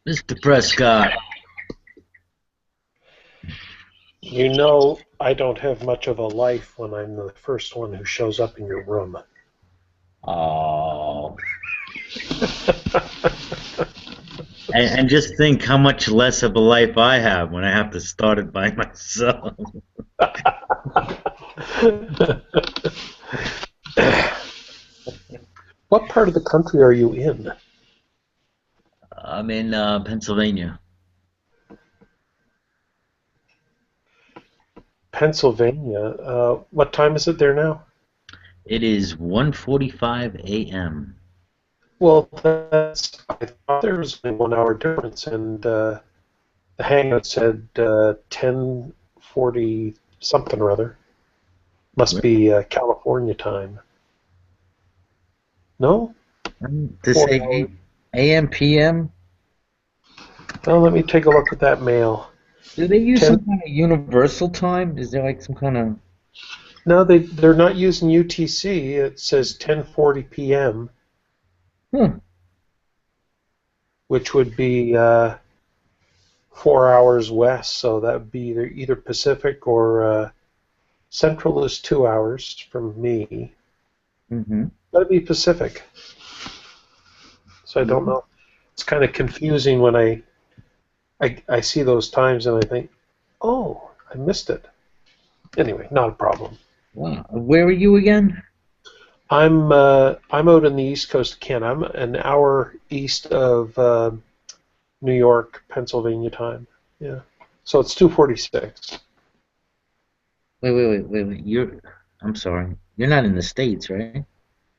Mr. Prescott. You know, I don't have much of a life when I'm the first one who shows up in your room. Oh. And just think how much less of a life I have when I have to start it by myself. What part of the country are you in? I'm in Pennsylvania. Pennsylvania. What time is it there now? It is 1:45 a.m. Well, I thought there was only 1 hour difference, and the Hangout said 10:40 something or other. Must be California time. No? To Four say hours. a.m. p.m. Well, let me take a look at that mail. Do they use 10. some kind of universal time? Is there like some kind of No, they're not using UTC. It says 10:40 p.m., hmm. which would be 4 hours west. So that would be either Pacific or Central is 2 hours from me. Mm-hmm. That'd be Pacific. So I don't know. It's kind of confusing when I see those times and I think, oh, I missed it. Anyway, not a problem. Wow. Where are you again? I'm out in the east coast of Canada. I'm an hour east of New York, Pennsylvania time. Yeah. So it's 2:46. Wait. I'm sorry. You're not in the States, right?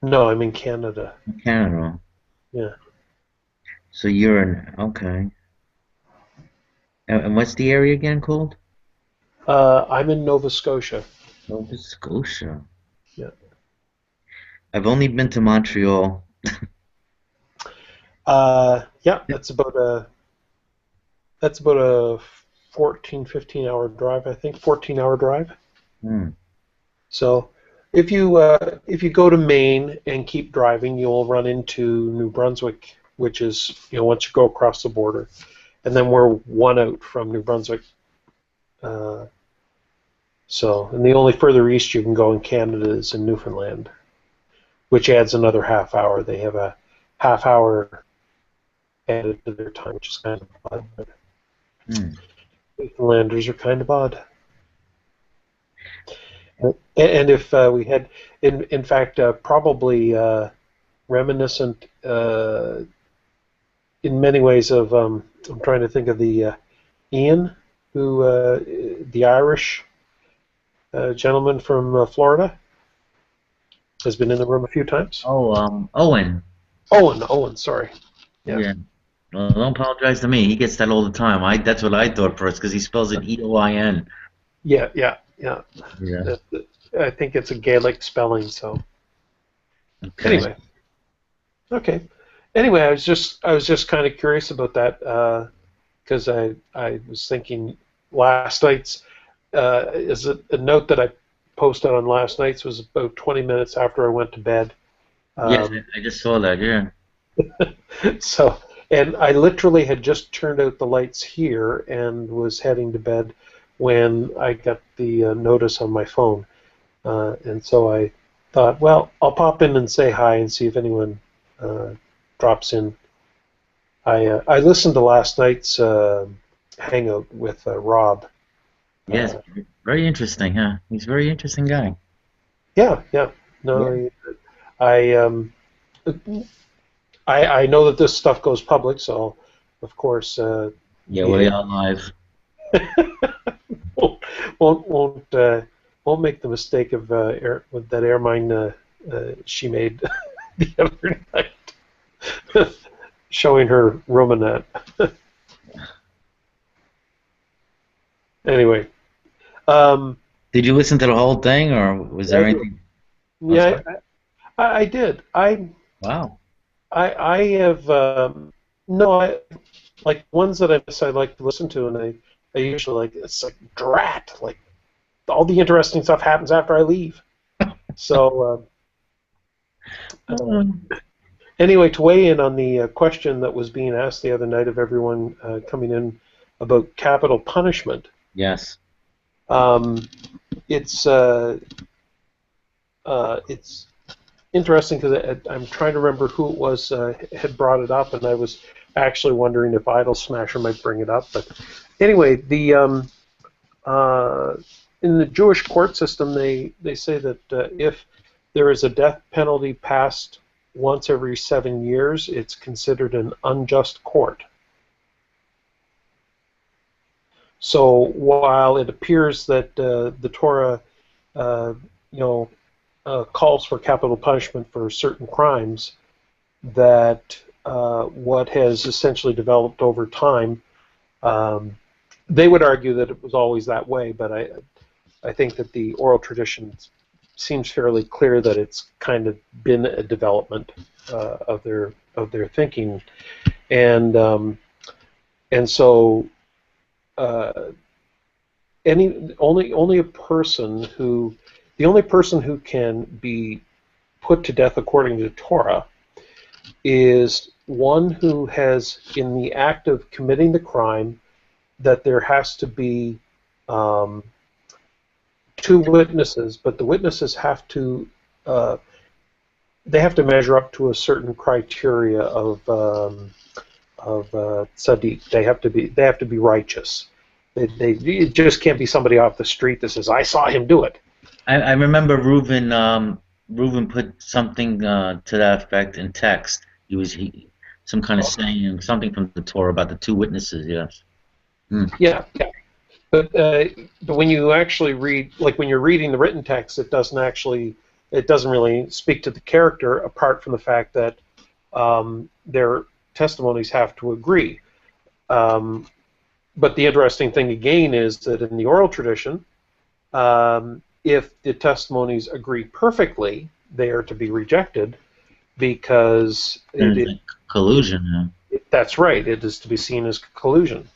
No, I'm in Canada. In Canada. Yeah. So you're in, okay. And what's the area again called? I'm in Nova Scotia. Nova Scotia. Yeah. I've only been to Montreal. Yeah, that's about a 14, 15 hour drive, I think. 14-hour drive. Hmm. So if you go to Maine and keep driving, you'll run into New Brunswick, which is once you go across the border, and then we're 1 out from New Brunswick. Uh, and the only further east you can go in Canada is in Newfoundland, which adds another half hour. They have a half hour added to their time, which is kind of odd. But Hmm. Newfoundlanders are kind of odd. And if we had, in fact, probably reminiscent in many ways of, I'm trying to think of the Ian, who the Irish gentleman from Florida, has been in the room a few times. Oh, Owen. Owen, sorry. Yeah, Yeah. Well, don't apologize to me. He gets that all the time. That's what I thought first because he spells it Eoin. yeah. Yeah. That- I think it's a Gaelic spelling. So Okay. anyway, okay. Anyway, I was just kind of curious about that because I was thinking last night's is a note that I posted on last night's was about 20 minutes after I went to bed. Yes, Um, I just saw that. Yeah. so, and I literally had just turned out the lights here and was heading to bed when I got the notice on my phone. And so I thought, well, I'll pop in and say hi and see if anyone uh, drops in. I listened to last night's hangout with Rob. Yes. Uh, Very interesting, huh? He's a very interesting guy. yeah. Yeah. No, I I know that this stuff goes public, so of course Yeah. We he are live. won't won't make the mistake of with that airmine she made the other night, showing her Romanet. Anyway, um, Did you listen to the whole thing, or was yeah, there I did. anything? I'm Yeah, sorry. I did. Wow. I have no, I like ones that I miss. I like to listen to, and I usually like it's like drat. Like all the interesting stuff happens after I leave. So. Uh, Um, Anyway, to weigh in on the question that was being asked the other night of everyone coming in about capital punishment, Yes. um, it's interesting because I'm trying to remember who it was had brought it up, and I was actually wondering if Idol Smasher might bring it up. But anyway, in the Jewish court system, they say that if there is a death penalty passed once every 7 years, it's considered an unjust court. So while it appears that the Torah, calls for capital punishment for certain crimes, that what has essentially developed over time, they would argue that it was always that way, but I think that the oral tradition seems fairly clear that it's kind of been a development of their thinking, and so the only person who can be put to death according to Torah is one who has, in the act of committing the crime, that there has to be two witnesses, but the witnesses have to measure up to a certain criteria of tzaddik. They have to be righteous. It just can't be somebody off the street that says, "I saw him do it." I remember Reuven put something to that effect in text. Some kind of saying, something from the Torah about the two witnesses. Yes. Yeah. But when you actually read, like when you're reading the written text, it doesn't really speak to the character, apart from the fact that their testimonies have to agree. But the interesting thing again is that in the oral tradition, if the testimonies agree perfectly, they are to be rejected because collusion. Yeah. That's right. It is to be seen as collusion.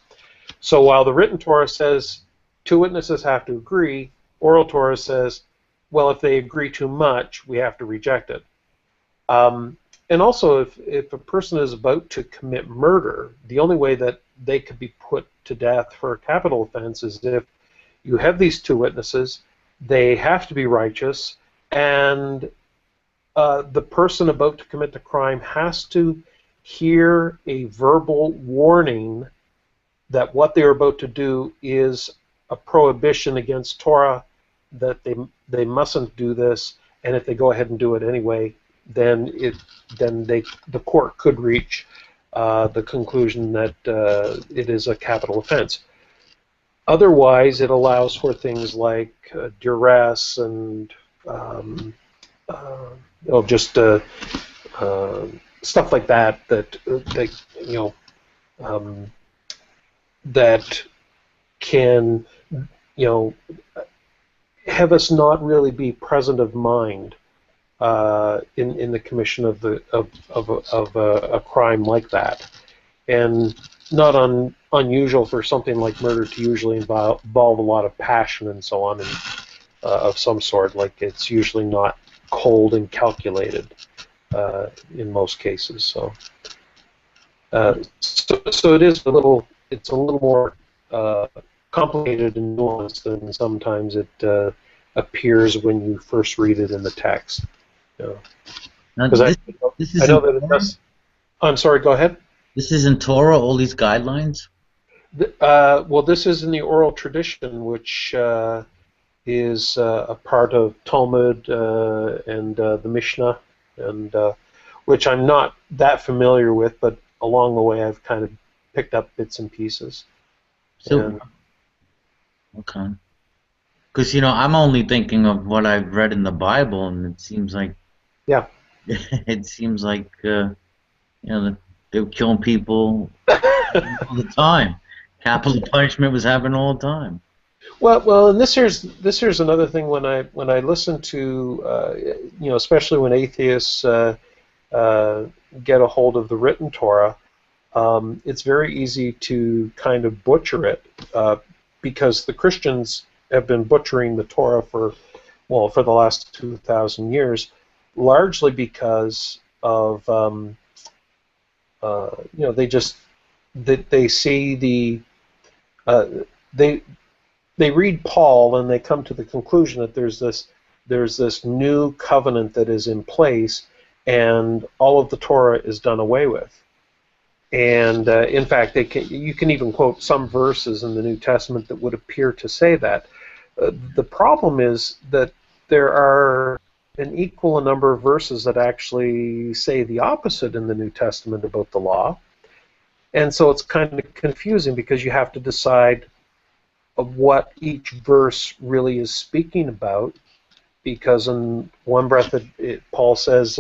So while the written Torah says two witnesses have to agree, oral Torah says, well, if they agree too much, we have to reject it. And also, if a person is about to commit murder, the only way that they could be put to death for a capital offense is if you have these two witnesses, they have to be righteous, and the person about to commit the crime has to hear a verbal warning that what they're about to do is a prohibition against Torah, that they mustn't do this, and if they go ahead and do it anyway, then the court could reach the conclusion that it is a capital offense. Otherwise, it allows for things like duress and just stuff like that that can have us not really be present of mind in the commission of a crime like that, and not unusual for something like murder to usually involve a lot of passion and so on, and of some sort. Like, it's usually not cold and calculated in most cases. So it is a little more complicated and nuanced than sometimes it appears when you first read it in the text. Because I know that it does. I'm sorry. Go ahead. This is in Torah. All these guidelines. Well, this is in the oral tradition, which is a part of Talmud and the Mishnah, and which I'm not that familiar with, but along the way I've kind of picked up bits and pieces. So, okay. Because I'm only thinking of what I've read in the Bible, and it seems like. Yeah. It seems like they were killing people all the time. Capital punishment was happening all the time. Well, and this here's another thing. When I listen to especially when atheists get a hold of the written Torah, it's very easy to kind of butcher it because the Christians have been butchering the Torah for the last 2,000 years, largely because of they see uh, they they read Paul and they come to the conclusion that there's this new covenant that is in place, and all of the Torah is done away with. And in fact, you can even quote some verses in the New Testament that would appear to say that. The problem is that there are an equal number of verses that actually say the opposite in the New Testament about the law. And so it's kind of confusing because you have to decide what each verse really is speaking about, because in one breath Paul says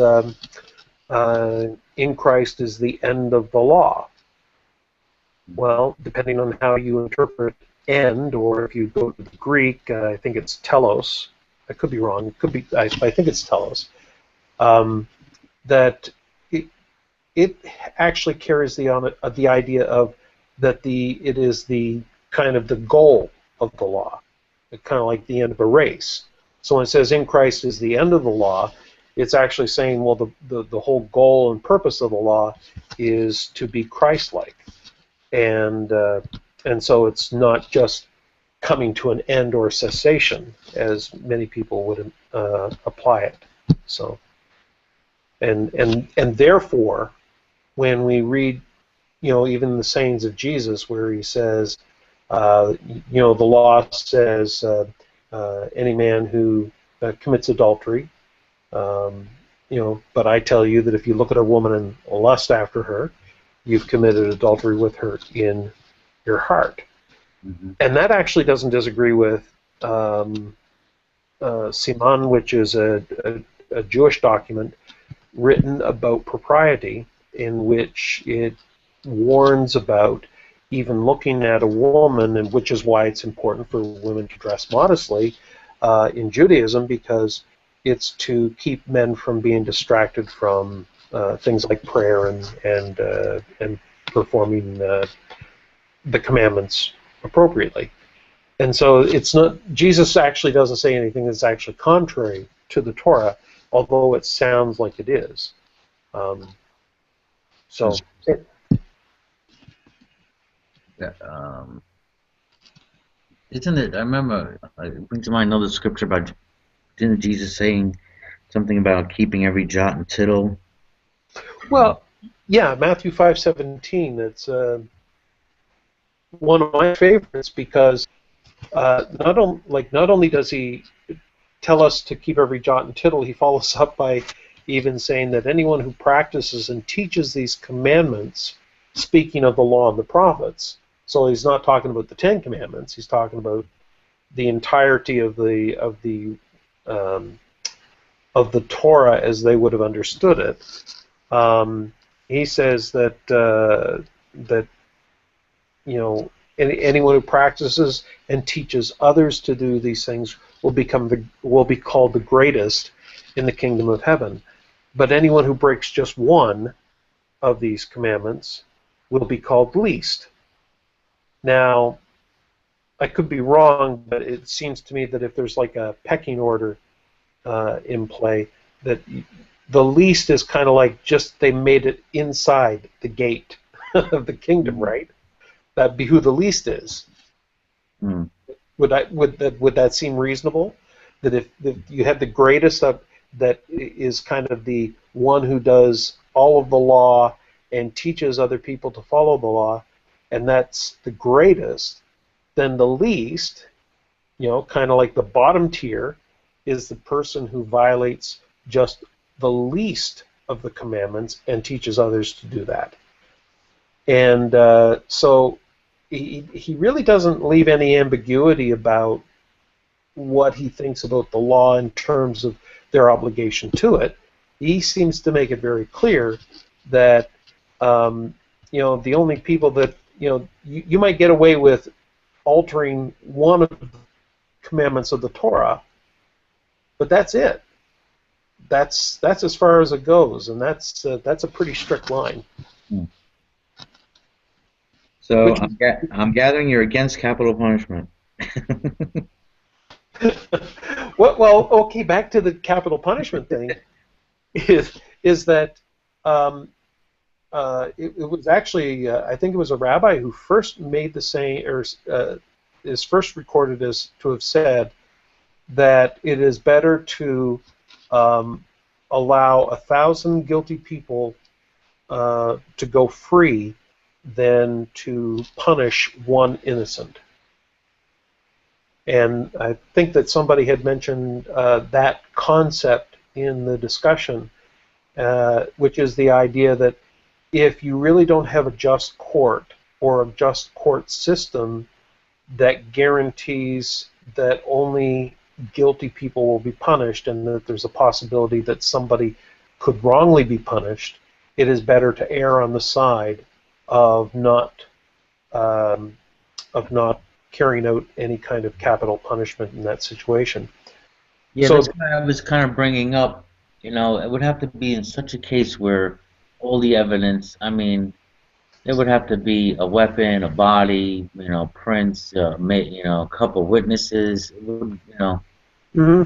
in Christ is the end of the law. Well, depending on how you interpret end, or if you go to the Greek, I think it's telos. I could be wrong. It could be. I think it's telos. That it actually carries the idea of that it is the kind of the goal of the law, kind of like the end of a race. So when it says in Christ is the end of the law, it's actually saying, well, the whole goal and purpose of the law is to be Christ-like, and so it's not just coming to an end or cessation, as many people would apply it. So, and therefore, when we read, even the sayings of Jesus, where he says, the law says, any man who commits adultery, but I tell you that if you look at a woman and lust after her, you've committed adultery with her in your heart. Mm-hmm. And that actually doesn't disagree with Siman, which is a Jewish document written about propriety, in which it warns about even looking at a woman, and which is why it's important for women to dress modestly in Judaism, because it's to keep men from being distracted from things like prayer and performing the commandments appropriately. And so it's not, Jesus actually doesn't say anything that's actually contrary to the Torah, although it sounds like it is. Isn't it? I remember. It brings to mind another scripture about, didn't Jesus saying something about keeping every jot and tittle? Well, yeah, Matthew 5:17. That's one of my favorites, because not only does he tell us to keep every jot and tittle, he follows up by even saying that anyone who practices and teaches these commandments, speaking of the law and the prophets. So he's not talking about the Ten Commandments. He's talking about the entirety of the Torah as they would have understood it. He says that anyone who practices and teaches others to do these things will be called the greatest in the kingdom of heaven. But anyone who breaks just one of these commandments will be called least. Now, I could be wrong, but it seems to me that if there's like a pecking order in play, that the least is kind of like just they made it inside the gate of the kingdom, right? That'd be who the least is. Mm. Would that seem reasonable? That if you had the greatest that is kind of the one who does all of the law and teaches other people to follow the law, and that's the greatest, then the least, kind of like the bottom tier, is the person who violates just the least of the commandments and teaches others to do that. And so he really doesn't leave any ambiguity about what he thinks about the law in terms of their obligation to it. He seems to make it very clear that the only people that you might get away with altering one of the commandments of the Torah, but that's it. That's as far as it goes, and that's a pretty strict line. So I'm gathering you're against capital punishment. Well, okay. Back to the capital punishment thing. Is that it was actually, I think it was a rabbi who first made the saying, or is first recorded as to have said that it is better to allow 1,000 guilty people to go free than to punish one innocent. And I think that somebody had mentioned that concept in the discussion, which is the idea that if you really don't have a just court or a just court system that guarantees that only guilty people will be punished and that there's a possibility that somebody could wrongly be punished, it is better to err on the side of not carrying out any kind of capital punishment in that situation. Yeah, So that's why I was kind of bringing up, it would have to be in such a case where all the evidence, I mean, there would have to be a weapon, a body, prints, a couple witnesses, it would, hmm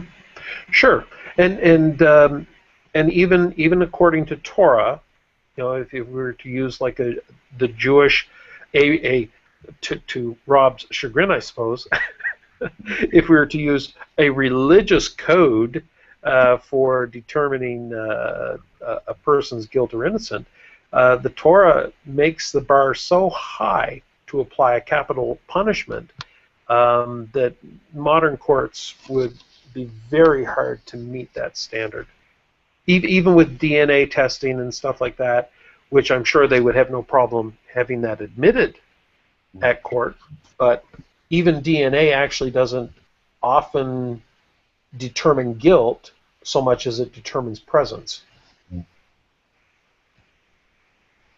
sure, and even according to Torah, if we were to use like the Jewish a to Rob's chagrin, I suppose, if we were to use a religious code for determining a person's guilt or innocence, the Torah makes the bar so high to apply a capital punishment that modern courts would be very hard to meet that standard. Even with DNA testing and stuff like that, which I'm sure they would have no problem having that admitted at court, but even DNA actually doesn't often determine guilt so much as it determines presence.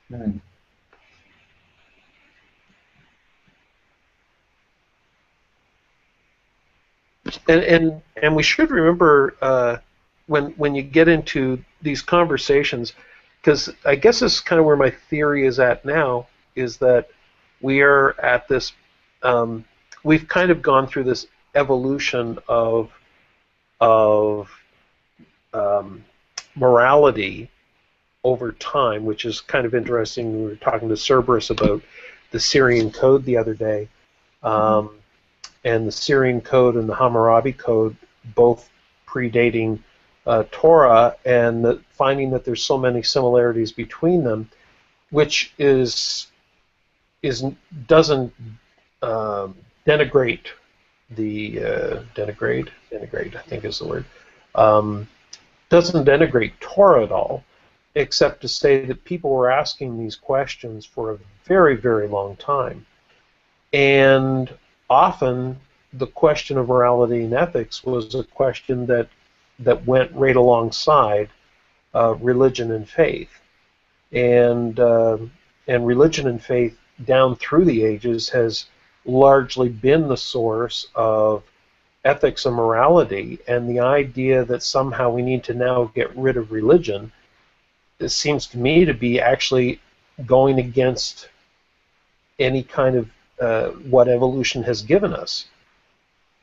Hmm. And we should remember when you get into these conversations, because I guess this is kind of where my theory is at now, is that we are at this, we've kind of gone through this evolution of morality over time, which is kind of interesting. We were talking to Cerberus about the Syrian code the other day, and the Syrian code and the Hammurabi code both predating Torah, and finding that there's so many similarities between them, which doesn't denigrate the denigrate I think is the word, doesn't denigrate Torah at all, except to say that people were asking these questions for a very, very long time, and often the question of morality and ethics was a question that went right alongside religion and faith, and religion and faith down through the ages has largely been the source of ethics and morality, and the idea that somehow we need to now get rid of religion, it seems to me to be actually going against any kind of what evolution has given us.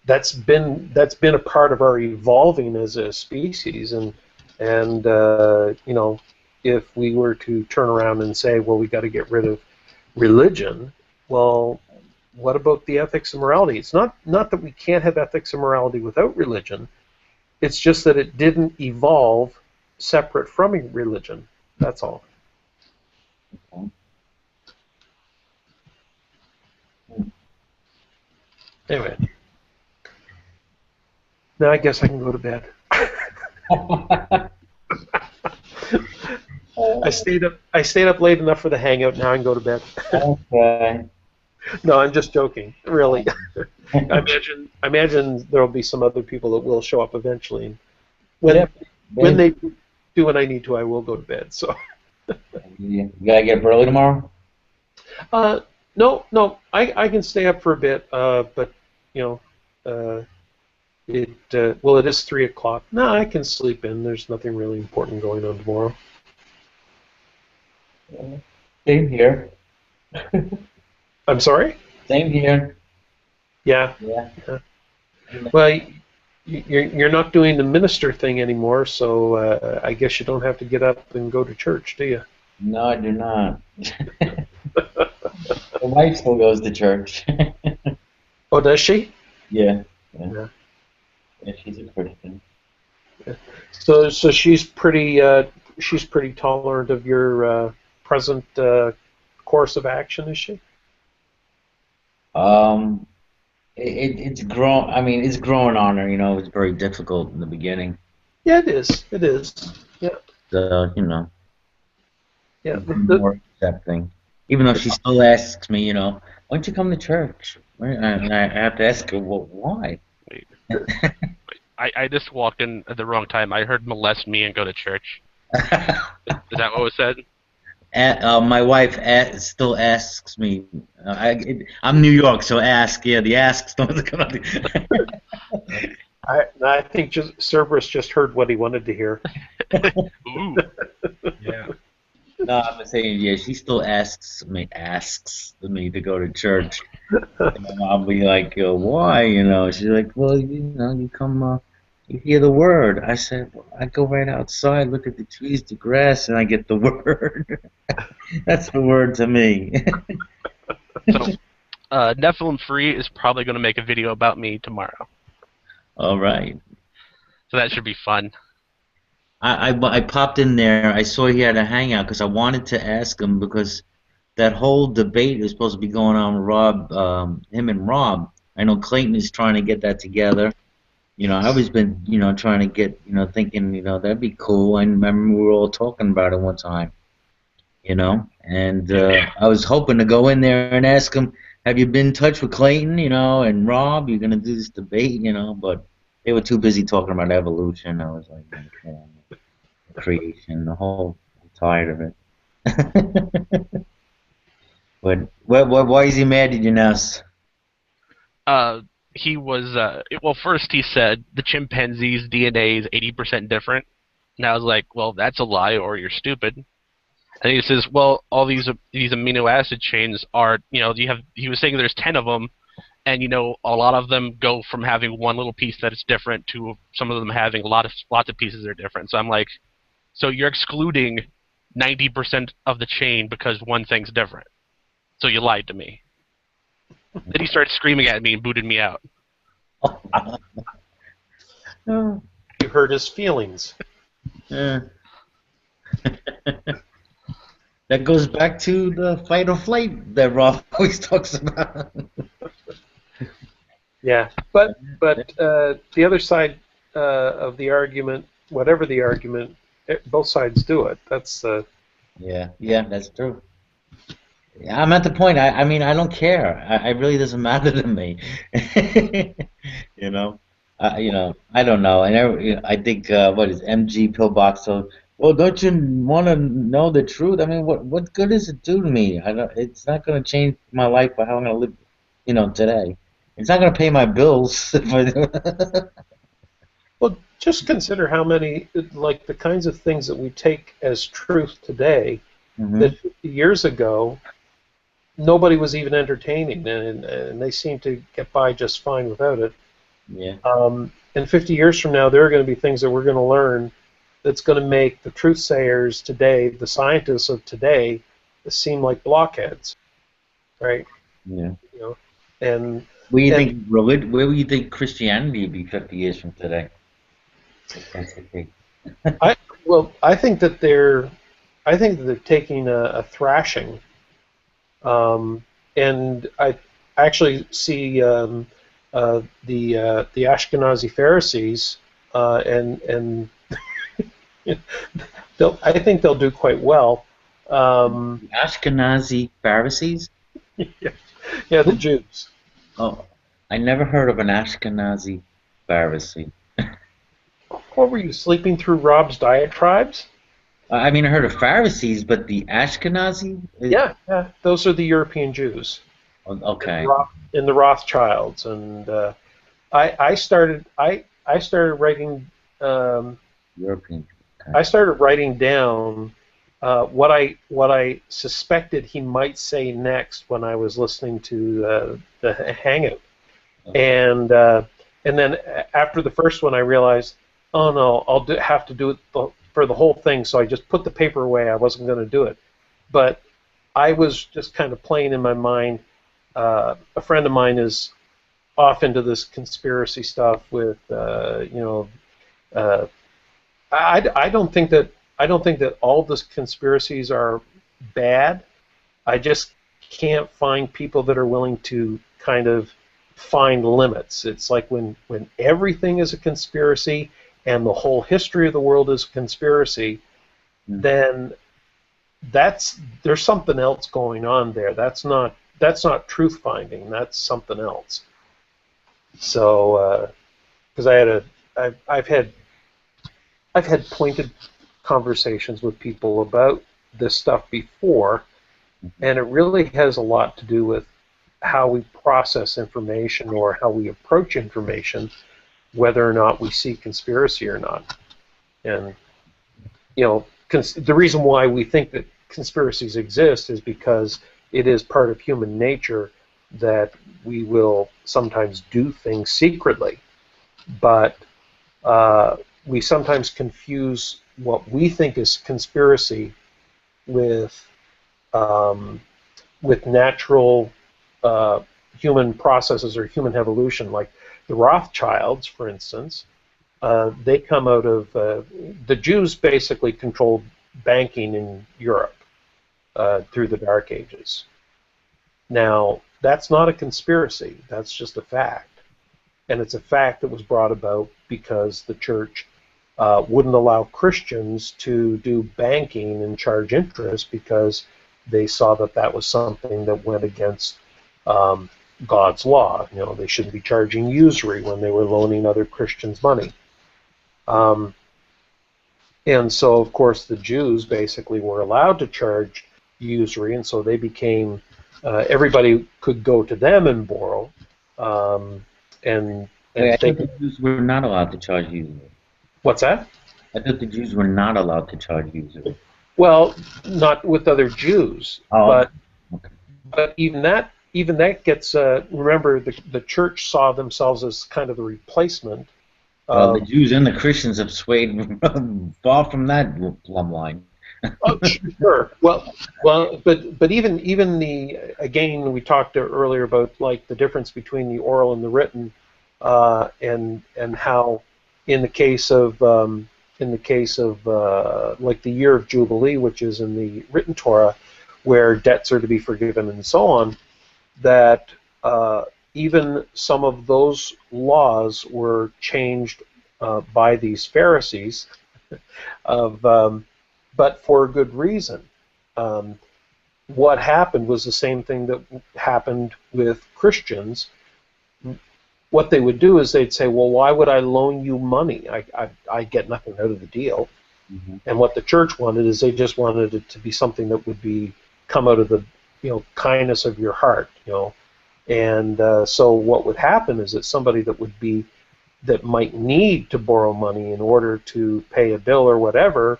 That's been a part of our evolving as a species, and if we were to turn around and say, well, we got to get rid of religion, well, what about the ethics and morality? It's not that we can't have ethics and morality without religion. It's just that it didn't evolve separate from religion. That's all. Anyway, now I guess I can go to bed. I stayed up late enough for the hangout. Now I can go to bed. Okay. No, I'm just joking. Really. I imagine there'll be some other people that will show up eventually. When they do what I need to, I will go to bed. So. You gotta get up early tomorrow? No, I can stay up for a bit, but it is 3 o'clock. No, I can sleep in. There's nothing really important going on tomorrow. Same here. I'm sorry? Same here. Yeah. Yeah. Well, You're not doing the minister thing anymore, so I guess you don't have to get up and go to church, do you? No, I do not. My wife still goes to church. Oh, does she? Yeah, yeah, Yeah. yeah. She's a Christian. So she's pretty tolerant of your present course of action, is she? Um, it's grown. I mean, it's growing on her. It was very difficult in the beginning. Yeah, it is. It is. Yeah, yeah. More accepting. Even though she still asks me, why don't you come to church? And I have to ask her, well, why? Wait, I just walked in at the wrong time. I heard molest me and go to church. Is that what was said? My wife still asks me. I'm New York, so ask. Yeah, the asks don't come out. I think Cerberus just heard what he wanted to hear. Ooh. Yeah. No, I'm saying, yeah, she still asks me to go to church. And I'll be like, why? She's like, well, you come, you hear the word. I said, well, I go right outside, look at the trees, the grass, and I get the word. That's the word to me. So, Nephilim Free is probably going to make a video about me tomorrow. All right. So that should be fun. I popped in there. I saw he had a hangout because I wanted to ask him because that whole debate is supposed to be going on with Rob, him and Rob. I know Clayton is trying to get that together. I've always been, trying to get, thinking, that'd be cool. I remember we were all talking about it one time, and I was hoping to go in there and ask him, have you been in touch with Clayton, and Rob? You're gonna do this debate, but they were too busy talking about evolution. I was like, okay, creation, I'm tired of it. But why is he mad at you now? He was, well, first he said the chimpanzee's DNA is 80% different. And I was like, well, that's a lie or you're stupid. And he says, well, all these amino acid chains are, he was saying there's 10 of them, and, a lot of them go from having one little piece that is different to some of them having lots of pieces that are different. So I'm like, so you're excluding 90% of the chain because one thing's different. So you lied to me. Then he started screaming at me and booted me out. You hurt his feelings. Yeah. That goes back to the fight or flight that Rob always talks about. Yeah, but the other side of the argument, whatever the argument, both sides do it. That's Yeah, that's true. Yeah, I'm at the point. I mean, I don't care. I really doesn't matter to me. you know, I don't know. I think what is MG Pillbox? So, well, don't you want to know the truth? I mean, what good does it do to me? I don't. It's not going to change my life or how I'm going to live, today. It's not going to pay my bills. If I do. well, just consider how many, like the kinds of things that we take as truth today, that 50 years ago nobody was even entertaining, and they seem to get by just fine without it. Yeah. And 50 years from now, there are going to be things that we're going to learn that's going to make the truth sayers today, the scientists of today, seem like blockheads, right? Yeah. And where do you think religion? Where would you think Christianity would be 50 years from today? That's okay. I think that they're taking a thrashing. And I actually see the Ashkenazi Pharisees, and I think they'll do quite well. Ashkenazi Pharisees? Yeah, the Jews. Oh, I never heard of an Ashkenazi Pharisee. What were you sleeping through Rob's diatribes? I mean, I heard of Pharisees, but the Ashkenazi? Yeah, those are the European Jews. Okay. In the Rothschilds, and I started writing. European. Okay. I started writing down what I suspected he might say next when I was listening to the Hangout, and And then after the first one, I realized, oh no, have to do it for the whole thing. So I just put the paper away. I wasn't going to do it. But I was just kind of playing in my mind. A friend of mine is off into this conspiracy stuff with, I don't think that all the conspiracies are bad. I just can't find people that are willing to kind of find limits. It's like when everything is a conspiracy and the whole history of the world is a conspiracy, then there's something else going on there. That's not truth finding. That's something else. So, because I've had pointed conversations with people about this stuff before, and it really has a lot to do with how we process information or how we approach information, whether or not we see conspiracy or not. And the reason why we think that conspiracies exist is because it is part of human nature that we will sometimes do things secretly, but we sometimes confuse what we think is conspiracy with natural human processes or human evolution. Like the Rothschilds, for instance, they come out of the Jews basically controlled banking in Europe through the Dark Ages. Now, that's not a conspiracy. That's just a fact. And it's a fact that was brought about because the church wouldn't allow Christians to do banking and charge interest because they saw that that was something that went against God's law. They shouldn't be charging usury when they were loaning other Christians money. And so, of course, the Jews basically were allowed to charge usury, and so they became, everybody could go to them and borrow. I think the Jews were not allowed to charge usury. What's that? I thought the Jews were not allowed to charge usury. Well, not with other Jews, okay. But even that gets. Remember, the church saw themselves as kind of the replacement. The Jews and the Christians have swayed far from that plumb line. Oh, sure. Well, but even again, we talked earlier about like the difference between the oral and the written, and how in the case of like the year of Jubilee, which is in the written Torah, where debts are to be forgiven and so on, that even some of those laws were changed by these Pharisees, but for a good reason. What happened was the same thing that happened with Christians. What they would do is they'd say, well, why would I loan you money? I get nothing out of the deal. Mm-hmm. And what the church wanted is they just wanted it to be something that would come out of the kindness of your heart. And so what would happen is that somebody that might need to borrow money in order to pay a bill or whatever,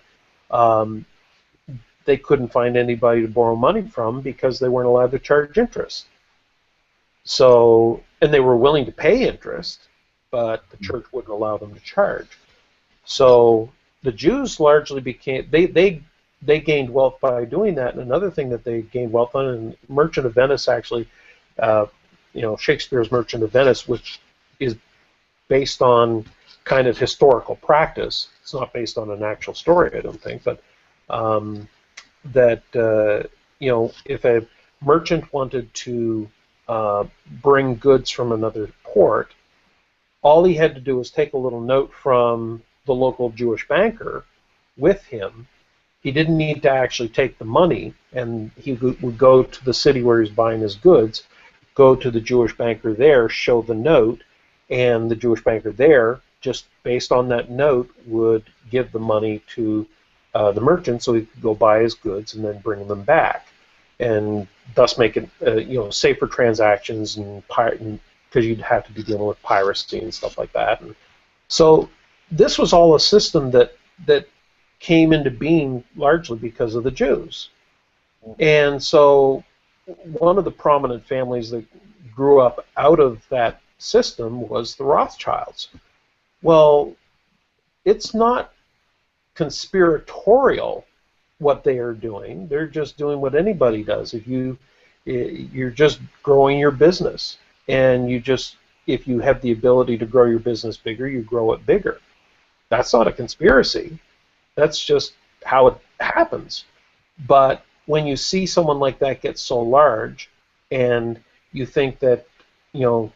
they couldn't find anybody to borrow money from because they weren't allowed to charge interest. So, and they were willing to pay interest, but the church wouldn't allow them to charge. So the Jews largely became, they gained wealth by doing that. And another thing that they gained wealth on, and Merchant of Venice actually, Shakespeare's Merchant of Venice, which is based on kind of historical practice. It's not based on an actual story, I don't think, but if a merchant wanted to bring goods from another port, all he had to do was take a little note from the local Jewish banker with him. He didn't need to actually take the money, and he would go to the city where he's buying his goods, go to the Jewish banker there, show the note, and the Jewish banker there, just based on that note, would give the money to the merchant so he could go buy his goods and then bring them back, and thus make it safer transactions, and because you'd have to be dealing with piracy and stuff like that. And so this was all a system that came into being largely because of the Jews. And so one of the prominent families that grew up out of that system was the Rothschilds. Well, it's not conspiratorial what they are doing. They're just doing what anybody does. You're just growing your business, and if you have the ability to grow your business bigger, you grow it bigger. That's not a conspiracy. That's just how it happens. But when you see someone like that get so large, and you think that, and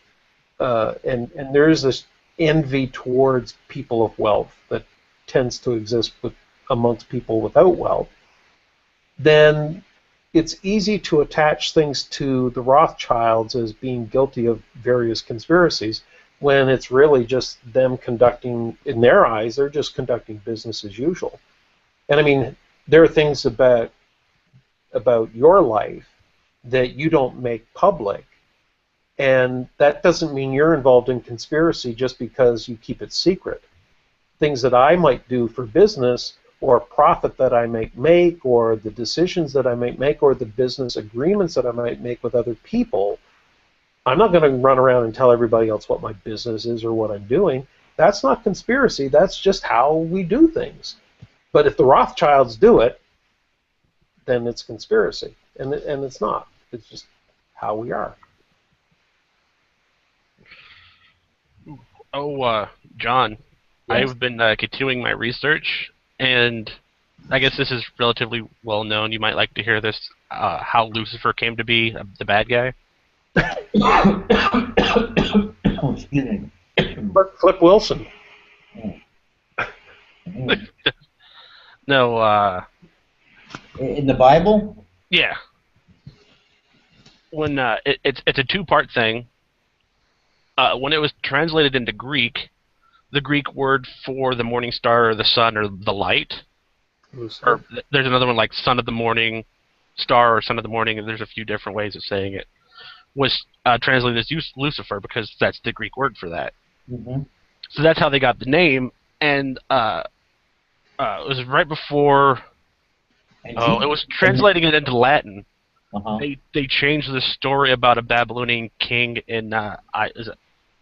there is this envy towards people of wealth that tends to exist amongst people without wealth, then it's easy to attach things to the Rothschilds as being guilty of various conspiracies, when it's really just them conducting, in their eyes, they're just conducting business as usual. And I mean, there are things about your life that you don't make public, and that doesn't mean you're involved in conspiracy just because you keep it secret. Things that I might do for business, or profit that I might make, or the decisions that I might make, or the business agreements that I might make with other people, I'm not going to run around and tell everybody else what my business is or what I'm doing. That's not conspiracy. That's just how we do things. But if the Rothschilds do it, then it's conspiracy, and it's not. It's just how we are. Oh, John, Yes. I've been continuing my research, and I guess this is relatively well known. You might like to hear this, how Lucifer came to be the bad guy. Oh, excuse me. Flip Wilson. No, In the Bible? yeah. When it's a two-part thing. When it was translated into Greek, the Greek word for the morning star or the sun or the light, or there's another one like son of the morning star or son of the morning, and there's a few different ways of saying it, was translated as Lucifer, because that's the Greek word for that. Mm-hmm. So that's how they got the name, and it was right before. It was translating it into Latin. Uh-huh. They changed the story about a Babylonian king in is it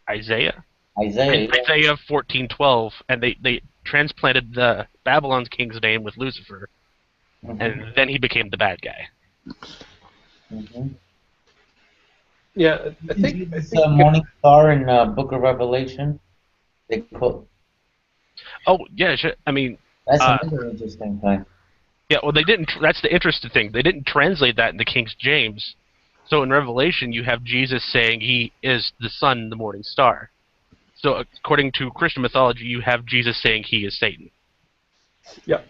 Isaiah? Isaiah. Isaiah 14:12, and they transplanted the Babylon's king's name with Lucifer, Mm-hmm. and then he became the bad guy. Mm-hmm. Yeah, I think Morning Star in Book of Revelation. They put. Oh yeah, I mean, That's another interesting thing. yeah. Well, they didn't. That's the interesting thing. They didn't translate that into King James. So in Revelation, you have Jesus saying he is the sun, the morning star. So according to Christian mythology, you have Jesus saying he is Satan. Yeah.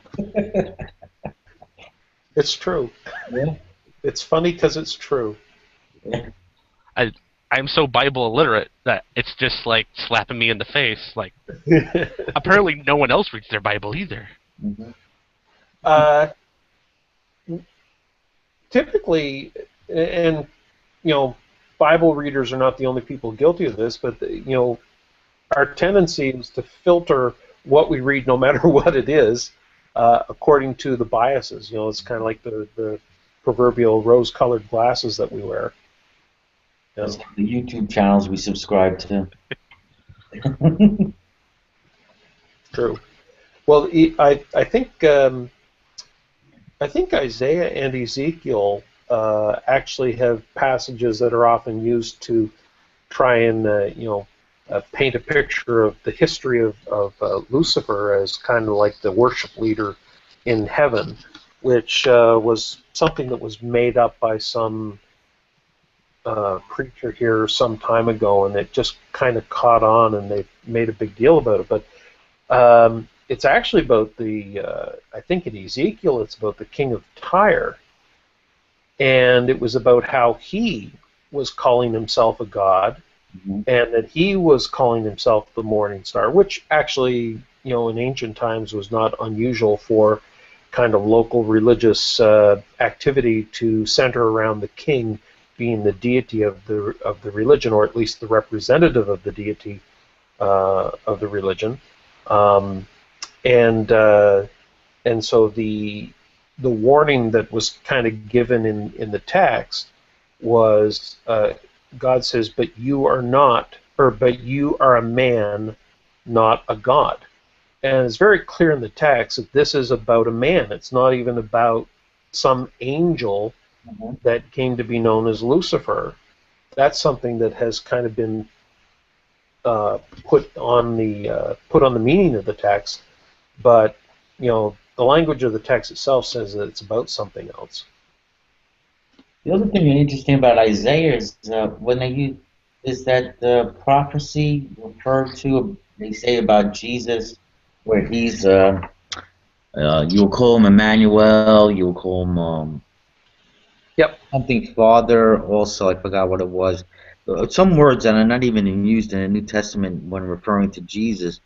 It's true. Yeah. It's funny because it's true. Yeah. I'm so Bible illiterate that it's just like slapping me in the face. Like, apparently no one else reads their Bible either. Mm-hmm. Typically, and Bible readers are not the only people guilty of this, but our tendency is to filter what we read, no matter what it is, according to the biases. It's kind of like the proverbial rose-colored glasses that we wear. That's the YouTube channels we subscribe to. True. Well, I think Isaiah and Ezekiel actually have passages that are often used to try and paint a picture of the history of Lucifer as kind of like the worship leader in heaven, which was something that was made up by some preacher here some time ago, and it just kind of caught on, and they made a big deal about it. But it's actually about I think in Ezekiel, it's about the king of Tyre, and it was about how he was calling himself a god, mm-hmm. and that he was calling himself the morning star, which actually, in ancient times was not unusual for kind of local religious activity to center around the king being the deity of the religion, or at least the representative of the deity of the religion, and so the warning that was kind of given in the text was God says, "But you are not but you are a man, not a god. And it's very clear in the text that this is about a man. It's not even about some angel Mhm. that came to be known as Lucifer. That's something that has kind of been uh, put on the meaning of the text, but the language of the text itself says that it's about something else. The other thing interesting about Isaiah is when they use is that the prophecy referred to they say about Jesus, where he's you'll call him Emmanuel, you'll call him Yep. something Father. Also, I forgot what it was. Some words that are not even used in the New Testament when referring to Jesus.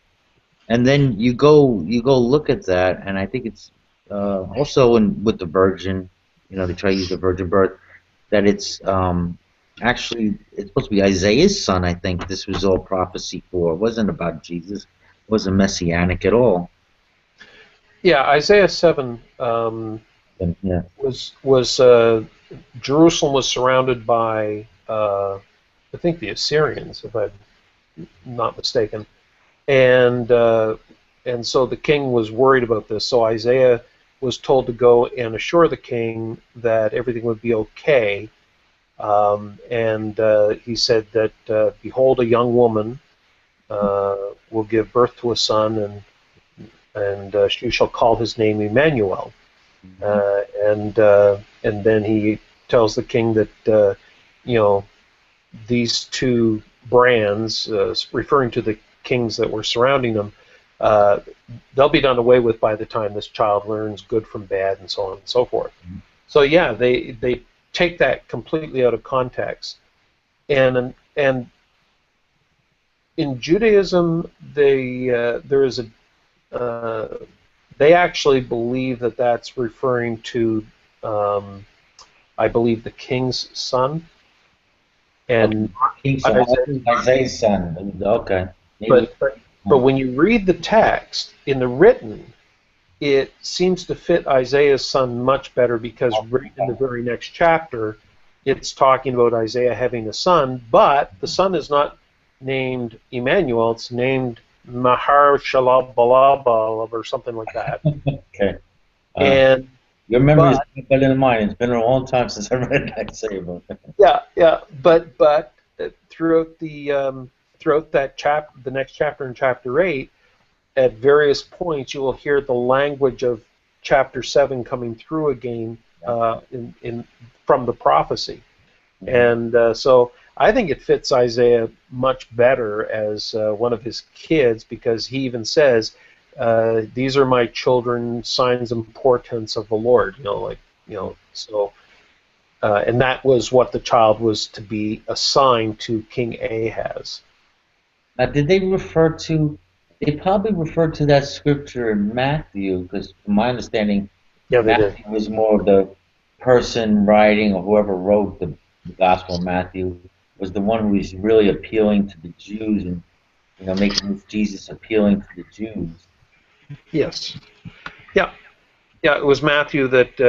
And then you go look at that, and I think it's also with the Virgin. They try to use the virgin birth that it's actually it's supposed to be Isaiah's son. I think this was all prophecy for. It wasn't about Jesus. It wasn't messianic at all. Yeah, Isaiah 7 And, yeah. was Jerusalem was surrounded by I think the Assyrians, if I'm not mistaken, and so the king was worried about this. So Isaiah was told to go and assure the king that everything would be okay. And he said that, behold, a young woman will give birth to a son, and she shall call his name Emmanuel. Mhm. And then he tells the king that you know these two brands, referring to the kings that were surrounding them, uh, they'll be done away with by the time this child learns good from bad, and so on and so forth. So yeah, they take that completely out of context, and in Judaism, there is they actually believe that that's referring to, I believe, the king's son, Okay. and King Saul, Isaiah. Isaiah's son. Okay. Maybe. But when you read the text in the written, it seems to fit Isaiah's son much better, because right in the very next chapter, it's talking about Isaiah having a son, but the son is not named Emmanuel, it's named Mahar Shalabalabalab or something like that. Okay. Uh, And your memory is but better than mine. It's been a long time since I read Isaiah book. yeah, but throughout throughout that chapter, the next chapter in chapter 8, at various points, you will hear the language of chapter 7 coming through again, in from the prophecy, Mhm. and so I think it fits Isaiah much better as one of his kids, because he even says, "These are my children, signs and portents of the Lord." So. And that was what the child was to be assigned to King Ahaz. Now, did they refer to? They probably referred to that scripture in Matthew, because from my understanding, Yeah, they did. Matthew was more of the person writing, or whoever wrote the Gospel of Matthew was the one who was really appealing to the Jews, and making this Jesus appealing to the Jews. Yes. Yeah. Yeah. It was Matthew that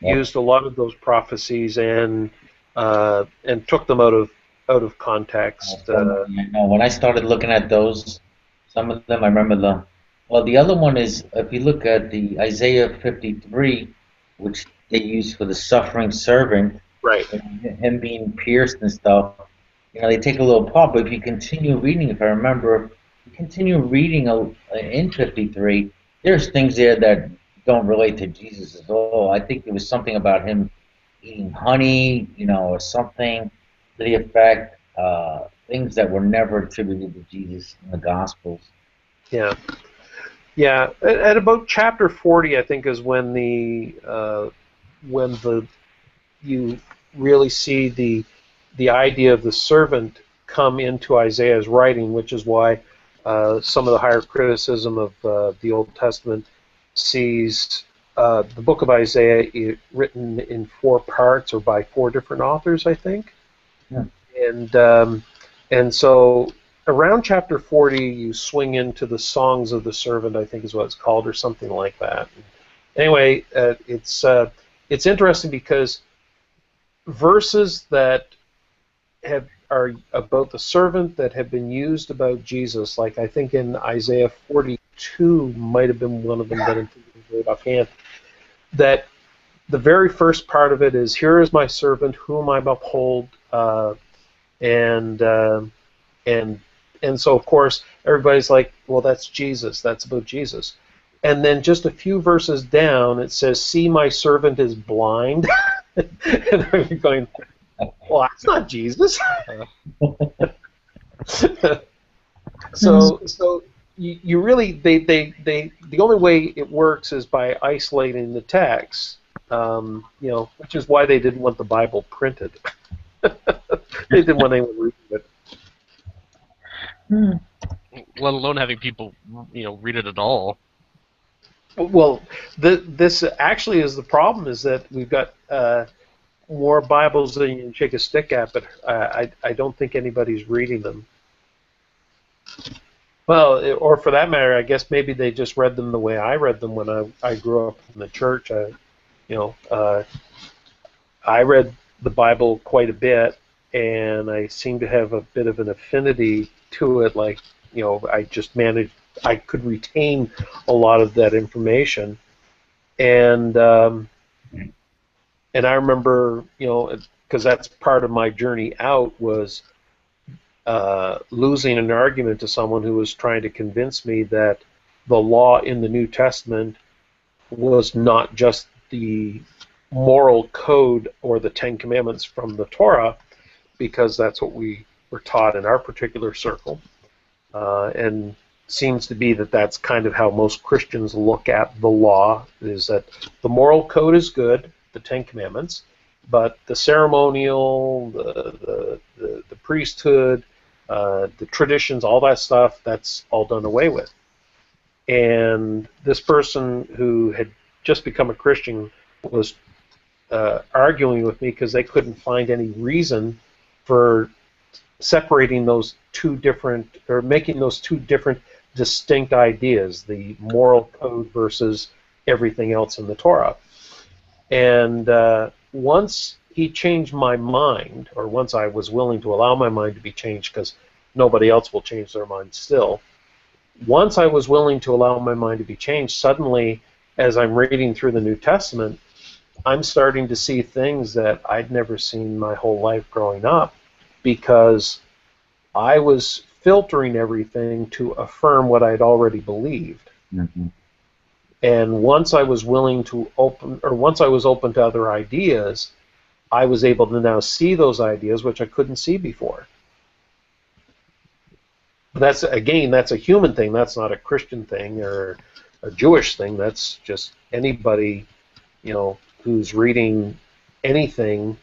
Yep. used a lot of those prophecies and took them out of context. Some of them I know. When I started looking at those, some of them I remember well, the other one is if you look at the Isaiah 53, which they use for the suffering servant, Right. and him being pierced and stuff. They take a little part, but if you continue reading, if I remember, you continue reading in 53, there's things there that don't relate to Jesus at all. I think there was something about him eating honey, or something to the effect, things that were never attributed to Jesus in the Gospels. Yeah. Yeah. At about chapter 40, I think, is when the you really see the idea of the servant come into Isaiah's writing, which is why some of the higher criticism of the Old Testament sees the book of Isaiah written in four parts, or by four different authors, I think. Yeah. And so around chapter 40, you swing into the Songs of the Servant, I think is what it's called, or something like that. Anyway, it's interesting because verses that have are about the servant that have been used about Jesus. Like I think in Isaiah 42 might have been one of them that I'm thinking right offhand. That the very first part of it is, "Here is my servant, whom I uphold," and and and so of course everybody's like, "Well, that's Jesus. That's about Jesus." And then just a few verses down, it says, "See, my servant is blind," and I'm going, "Well, that's not Jesus." So you really the only way it works is by isolating the text, which is why they didn't want the Bible printed. They didn't want anyone reading it. Let alone having people, read it at all. Well, this actually is the problem: is that we've got more Bibles than you can shake a stick at, but I don't think anybody's reading them. Well, or for that matter, I guess maybe they just read them the way I read them when I grew up in the church. I read the Bible quite a bit, and I seem to have a bit of an affinity to it. Like, I could retain a lot of that information, and I remember, because that's part of my journey out was losing an argument to someone who was trying to convince me that the law in the New Testament was not just the moral code or the Ten Commandments from the Torah, because that's what we were taught in our particular circle, and seems to be that that's kind of how most Christians look at the law, is that the moral code is good, the Ten Commandments, but the ceremonial, the priesthood, the traditions, all that stuff, that's all done away with. And this person who had just become a Christian was arguing with me because they couldn't find any reason for separating those two different, or making those two different distinct ideas, the moral code versus everything else in the Torah. And once he changed my mind, or once I was willing to allow my mind to be changed, because nobody else will change their mind still, once I was willing to allow my mind to be changed, suddenly, as I'm reading through the New Testament, I'm starting to see things that I'd never seen my whole life growing up, because I was filtering everything to affirm what I'd already believed. Mm-hmm. And once I was willing to once I was open to other ideas, I was able to now see those ideas which I couldn't see before. But that's a human thing. That's not a Christian thing or a Jewish thing. That's just anybody, who's reading anything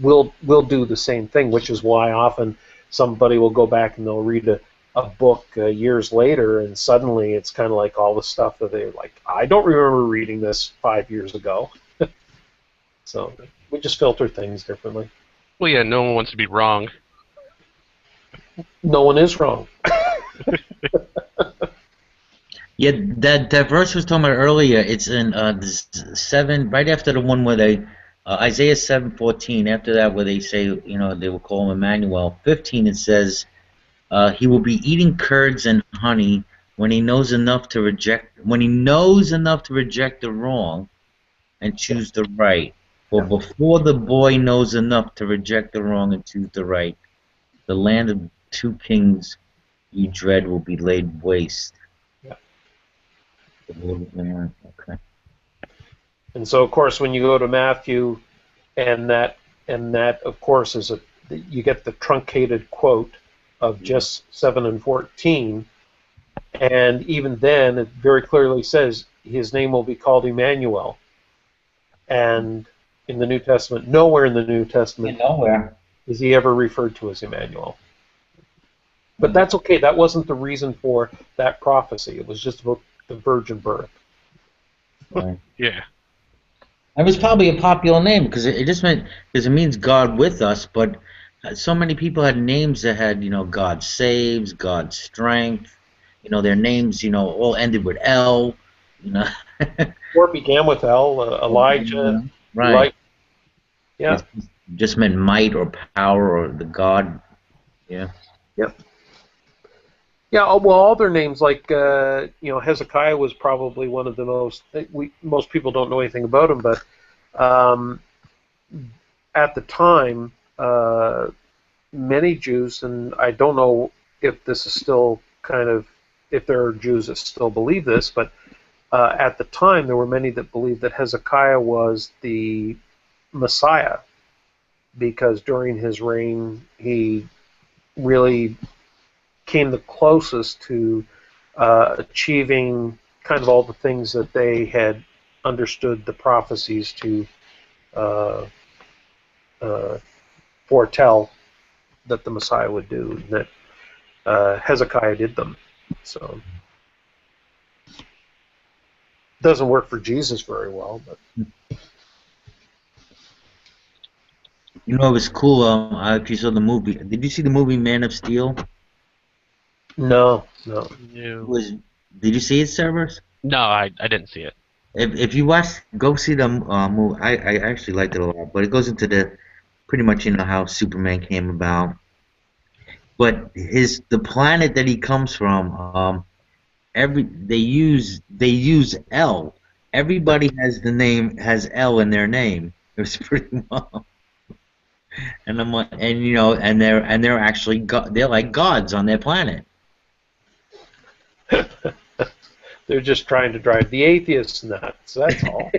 will do the same thing, which is why often somebody will go back and they'll read a book years later, and suddenly it's kind of like all the stuff that they're like, I don't remember reading this 5 years ago. So we just filter things differently. Well, yeah, no one wants to be wrong. No one is wrong. Yeah, that verse was talking about earlier. It's in 7, right after the one where they Isaiah 7:14. After that, where they say, they will call him Emmanuel. 15, it says, he will be eating curds and honey when he knows enough to reject the wrong and choose the right. For before the boy knows enough to reject the wrong and choose the right, the land of two kings you dread will be laid waste. Yeah. Okay. And so, of course, when you go to Matthew, and that of course you get the truncated quote of just 7 and 14, and even then it very clearly says his name will be called Emmanuel. And in the New Testament, nowhere in the New Testament is he ever referred to as Emmanuel. But that's okay. That wasn't the reason for that prophecy. It was just about the virgin birth. Right. Yeah. It was probably a popular name because it means God with us, but so many people had names that had, God saves, God strength, their names, all ended with L, Or began with L, Elijah, right? Yeah. just meant might or power or the god. Yeah. Yep. Yeah, well, all their names, like Hezekiah was probably one of the most people don't know anything about him, but um, at the time, many Jews, and I don't know if this is still if there are Jews that still believe this, but at the time there were many that believed that Hezekiah was the Messiah because during his reign he really came the closest to achieving kind of all the things that they had understood the prophecies to uh, uh, foretell that the Messiah would do, and that Hezekiah did them. So doesn't work for Jesus very well, but You know, it was cool. I actually saw the movie. Did you see the movie Man of Steel? no, no. It No. was. Did you see it, Cerberus? No, I didn't see it. If you watch, go see the movie. I actually liked it a lot, but it goes into the pretty much how Superman came about. But the planet that he comes from, they use L. Everybody has L in their name. It was pretty well. And I'm like, and they're actually they're like gods on their planet. They're just trying to drive the atheists nuts. That's all.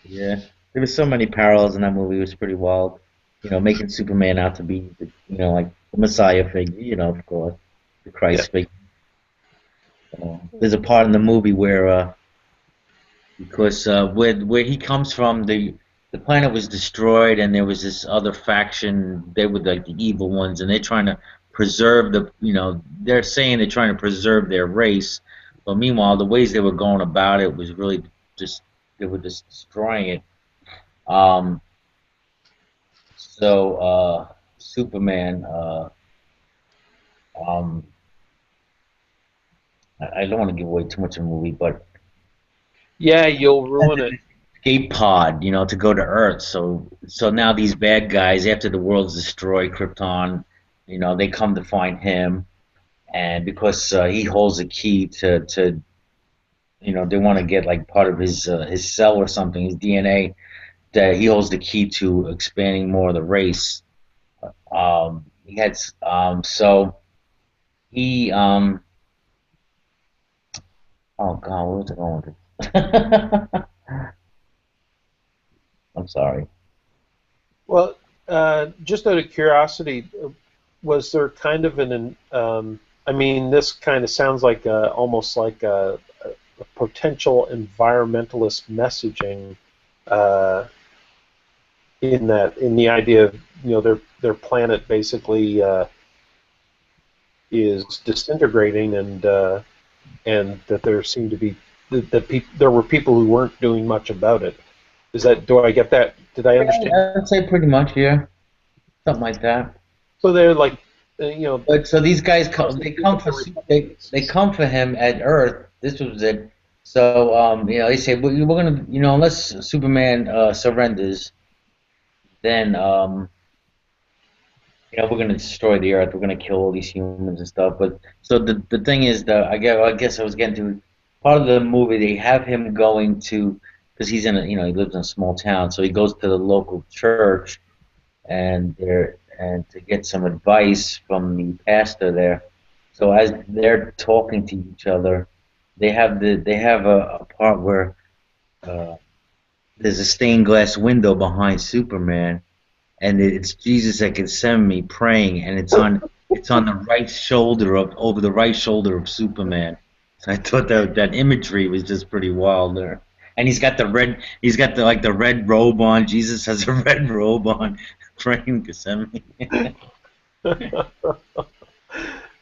Yeah, there was so many parallels in that movie. It was pretty wild. Making Superman out to be, like the Messiah figure. Of course, the Yeah. Christ figure. There's a part in the movie where, because where he comes from, the planet was destroyed, and there was this other faction. They were like the evil ones, and they're trying to preserve they're saying they're trying to preserve their race, but meanwhile, the ways they were going about it was really just they were just destroying it. Um, Superman, um, I don't want to give away too much of the movie, but Yeah, you'll ruin it. escape pod, to go to Earth. So now these bad guys, after the world's destroyed, Krypton, they come to find him, and because he holds a key to they want to get like part of his cell or something, his DNA, that he holds the key to expanding more of the race. He had so he oh God, what was I going with it? I'm sorry. Well, just out of curiosity, was there kind of I mean, this kind of sounds like almost like a potential environmentalist messaging uh, in the idea of their planet basically is disintegrating, and that there seemed to be there were people who weren't doing much about it. Do I get that? Did I understand? I'd say pretty much, yeah, something like that. So they're like, But so these guys come, they come for him at Earth. This was it. So they say we're gonna, unless Superman surrenders, then we're gonna destroy the Earth. We're gonna kill all these humans and stuff. But so the thing is that I guess I was getting to part of the movie. They have him going to, because he's in a, he lives in a small town, so he goes to the local church and to get some advice from the pastor there. So as they're talking to each other, they have a part where uh, there's a stained glass window behind Superman, and it's Jesus at Gethsemane praying, and it's on the right shoulder of over the right shoulder of Superman. So I thought that imagery was just pretty wild there. And he's got the red robe on. Jesus has a red robe on, praying Gethsemane.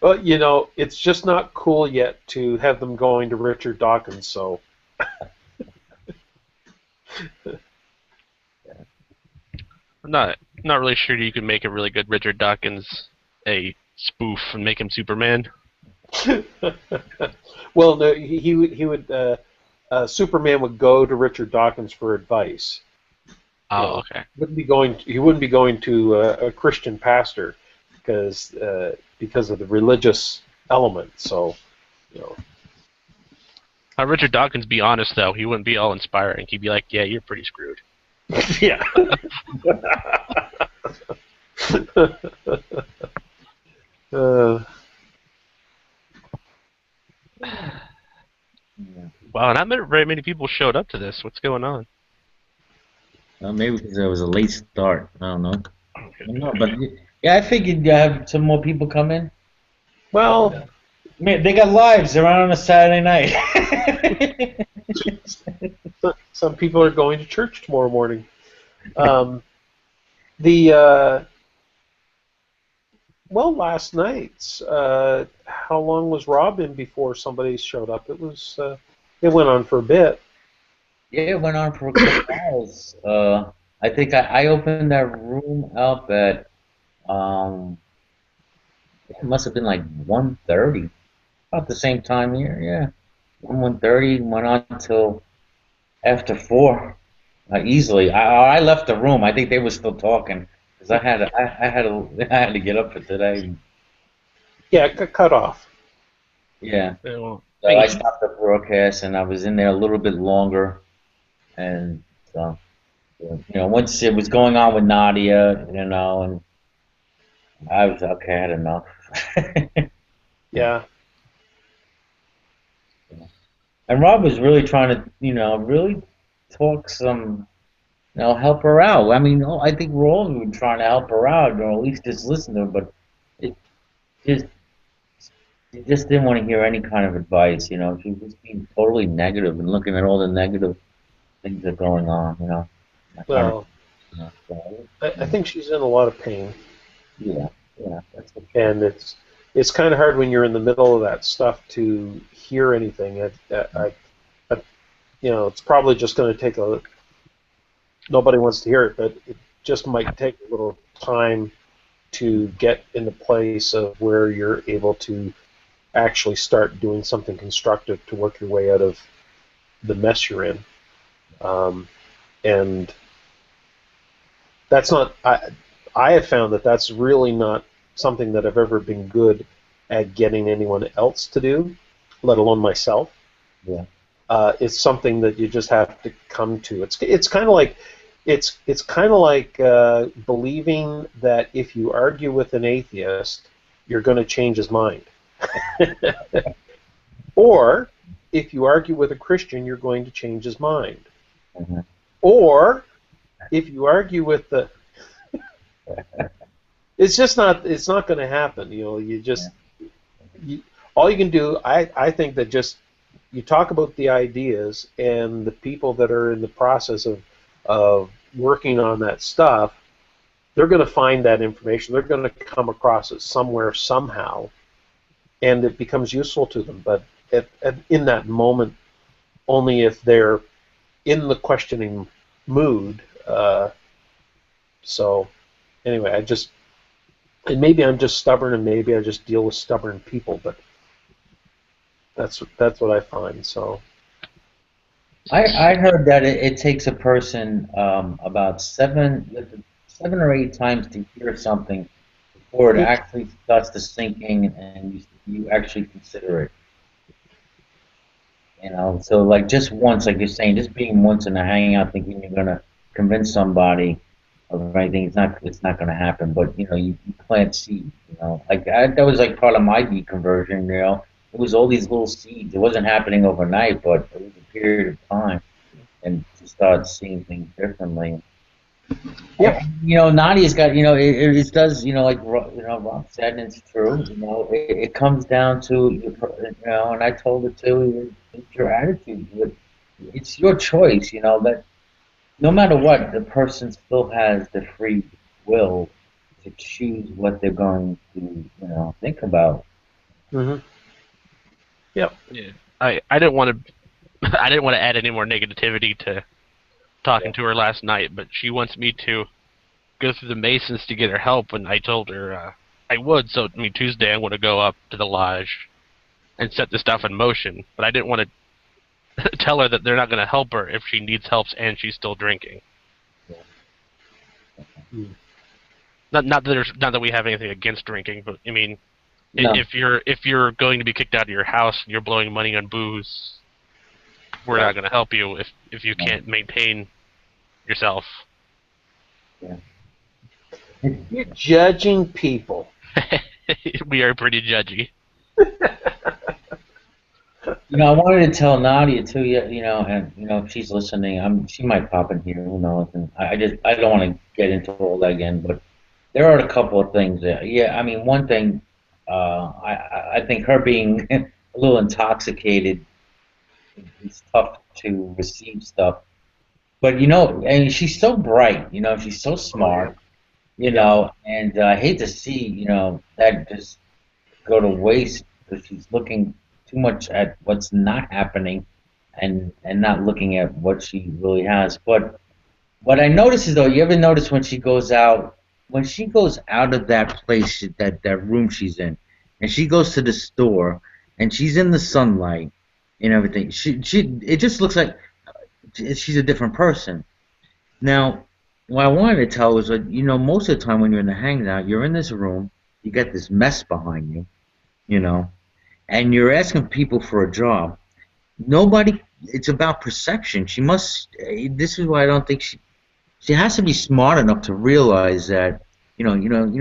well, it's just not cool yet to have them going to Richard Dawkins. So I'm not really sure you can make a really good Richard Dawkins a spoof and make him Superman. well, no, he would Superman would go to Richard Dawkins for advice. Oh, okay. He wouldn't be going to a Christian pastor because of the religious element. So, you know, Richard Dawkins be honest though, he wouldn't be all inspiring. He'd be like, "Yeah, you're pretty screwed." yeah. uh, Yeah. Wow, not very many people showed up to this. What's going on? Maybe because there was a late start. I don't know. Okay. No, but yeah, I figured you have some more people come in. well, Man, they got lives. They're on a Saturday night. some people are going to church tomorrow morning. The Well, last night, how long was Rob in before somebody showed up? It went on for a bit. Yeah, it went on for a couple hours. I think I opened that room up at it must have been like 1:30, about the same time here. Yeah, 1:30 went on till after 4. Easily. I left the room. I think they were still talking because I had to get up for today. Yeah, it got cut off. Yeah. Yeah, well, So I stopped the broadcast and I was in there a little bit longer, and so once it was going on with Nadia, and I was okay, I had enough. Yeah. And Rob was really trying to, really talk some, help her out. I mean, I think we're all trying to help her out, or at least just listen to her, but it just, she just didn't want to hear any kind of advice, She was just being totally negative and looking at all the negative things that are going on. I kind of, Well, so, I think she's in a lot of pain, yeah, yeah, that's what. and it's kind of hard when you're in the middle of that stuff to hear anything. I it's probably just going to take a. Nobody wants to hear it, but it just might take a little time to get in the place of where you're able to actually start doing something constructive to work your way out of the mess you're in. And that's not. I have found that that's really not something that I've ever been good at getting anyone else to do, let alone myself. Yeah. It's something that you just have to come to. It's kind of like believing that if you argue with an atheist, you're going to change his mind, or if you argue with a Christian, you're going to change his mind, Mhm. or if you argue with the it's not going to happen. All you can do. I think that just you talk about the ideas and the people that are in the process of working on that stuff. They're going to find that information. They're going to come across it somewhere somehow, and it becomes useful to them. But in that moment, only if they're in the questioning mood. So anyway, and maybe I'm just stubborn, and maybe I just deal with stubborn people, but that's what I find. So I heard that it takes a person about 7 or 8 times to hear something before it actually starts to sink in and you actually consider it. So like just once, like you're saying, just being once in a hangout, thinking you're gonna convince somebody of anything, it's not gonna happen. But you plant seeds. Like that was like part of my deconversion. It was all these little seeds. It wasn't happening overnight, but it was a period of time, and to start seeing things differently. Yep. Nadia's got, it does, like, Rob said, and it's true. It comes down to, and I told her too, it's your attitude. It's your choice, that no matter what, the person still has the free will to choose what they're going to, think about. Mm-hmm. Yep. yeah. I didn't want to I didn't want to add any more negativity to talking to her last night, but she wants me to go through the Masons to get her help, and I told her I would. So Tuesday I'm going to go up to the lodge and set the stuff in motion, but I didn't want to tell her that they're not going to help her if she needs help and she's still drinking. Mm. Not that we have anything against drinking, but I mean, No. if you're going to be kicked out of your house and you're blowing money on booze, we're Yeah. not going to help you if you can't maintain yourself. Yeah. You're judging people. We are pretty judgy. I wanted to tell Nadia too. And if she's listening, she might pop in here. Who knows? And I don't want to get into all that again. But there are a couple of things that, yeah. I mean, one thing, I think her being a little intoxicated is tough to receive stuff. But and she's so bright. She's so Oh yeah. smart. Yeah. And I hate to see that just go to waste because she's looking too much at what's not happening and not looking at what she really has. But what I notice is though, you ever notice when she goes out of that place, that room she's in, and she goes to the store and she's in the sunlight and everything, she it just looks like she's a different person. Now, what I wanted to tell was that most of the time when you're in the hangout, you're in this room, you got this mess behind you, you know, and you're asking people for a job. Nobody. It's about perception. She must. This is why I don't think she has to be smart enough to realize that you know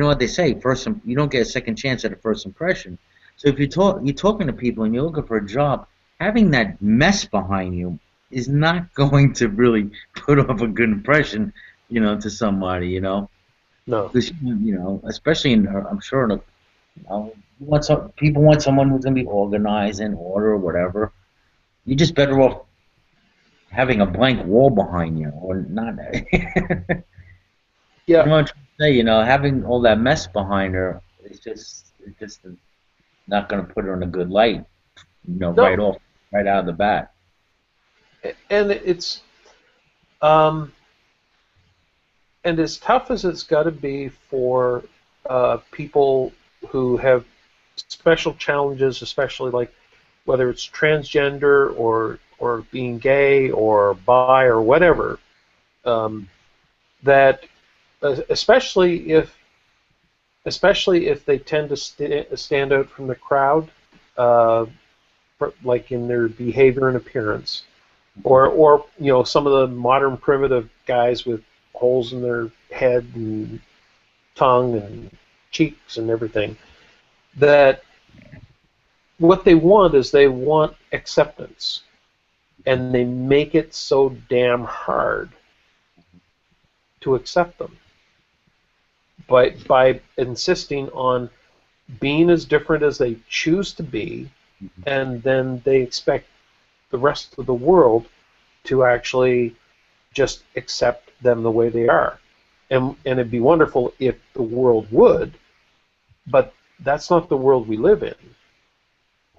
what they say. You don't get a second chance at a first impression. So if you're talking to people and you're looking for a job, having that mess behind you is not going to really put off a good impression, to somebody, No. because especially in her, I'm sure in a, people want someone who's gonna be organized and order or whatever. You're just better off having a blank wall behind you, or not. You Yeah. know what I'm trying to say? Having all that mess behind her it's just not going to put her in a good light. Right No. off, right out of the bat. And um, as tough as it's got to be for people who have special challenges, especially like whether it's transgender or being gay or bi or whatever, that especially if they tend to stand out from the crowd, uh, like in their behavior and appearance, or some of the modern primitive guys with holes in their head and tongue and cheeks and everything, that what they want is they want acceptance, and they make it so damn hard to accept them by insisting on being as different as they choose to be, and then they expect the rest of the world to actually just accept them the way they are. And it'd be wonderful if the world would, but that's not the world we live in.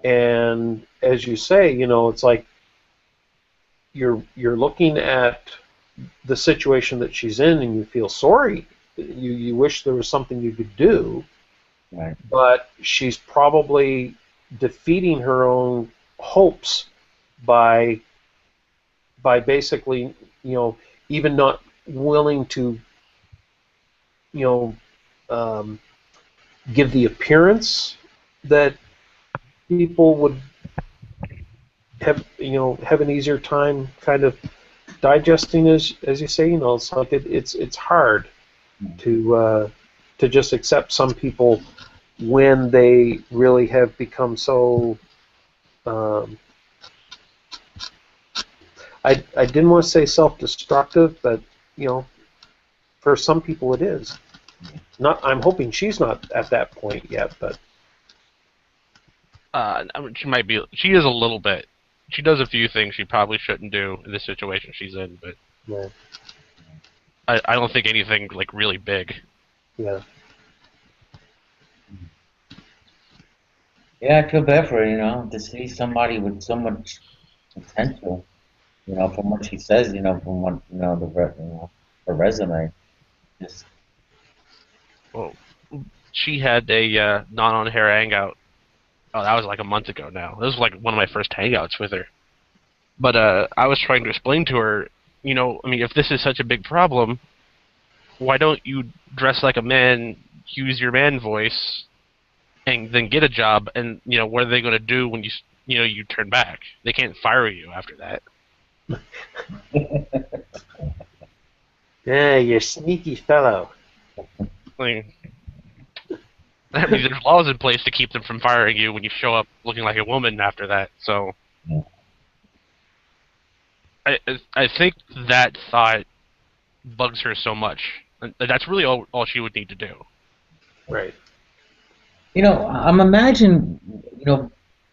And as you say, it's like you're looking at the situation that she's in and you feel sorry. You wish there was something you could do, Right. but she's probably defeating her own hopes by basically, even not willing to, you know, um, give the appearance that people would have an easier time kind of digesting, as you say. It's like it's hard to just accept some people when they really have become so. Um, I didn't want to say self-destructive, but for some people it is. Not. I'm hoping she's not at that point yet, but I mean, she might be. She is a little bit. She does a few things she probably shouldn't do in the situation she's in, but yeah, I don't think anything like really big. yeah. Yeah, I feel bad for her, to see somebody with so much potential, from what she says, from what, her resume. Just, Well, she had a non-on-hair hangout. Oh, that was like a month ago now. This was like one of my first hangouts with her. But I was trying to explain to her, I mean, if this is such a big problem, why don't you dress like a man, use your man voice, and then get a job? And what are they going to do when you turn back? They can't fire you after that. Yeah, you sneaky fellow. Like, I mean, there's laws in place to keep them from firing you when you show up looking like a woman after that. So, I think that thought bugs her so much. And that's really all she would need to do. Right. I'm imagining,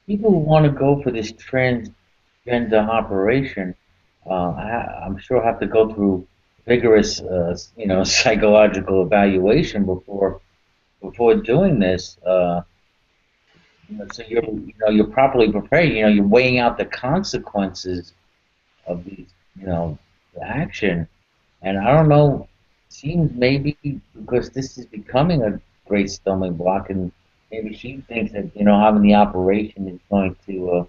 people who want to go for this transgender operation, I'm sure have to go through vigorous, psychological evaluation before doing this. So you're properly prepared. You're weighing out the consequences of these, the action. And I don't know, seems maybe because this is becoming a great stumbling block, and maybe she thinks that having the operation is going to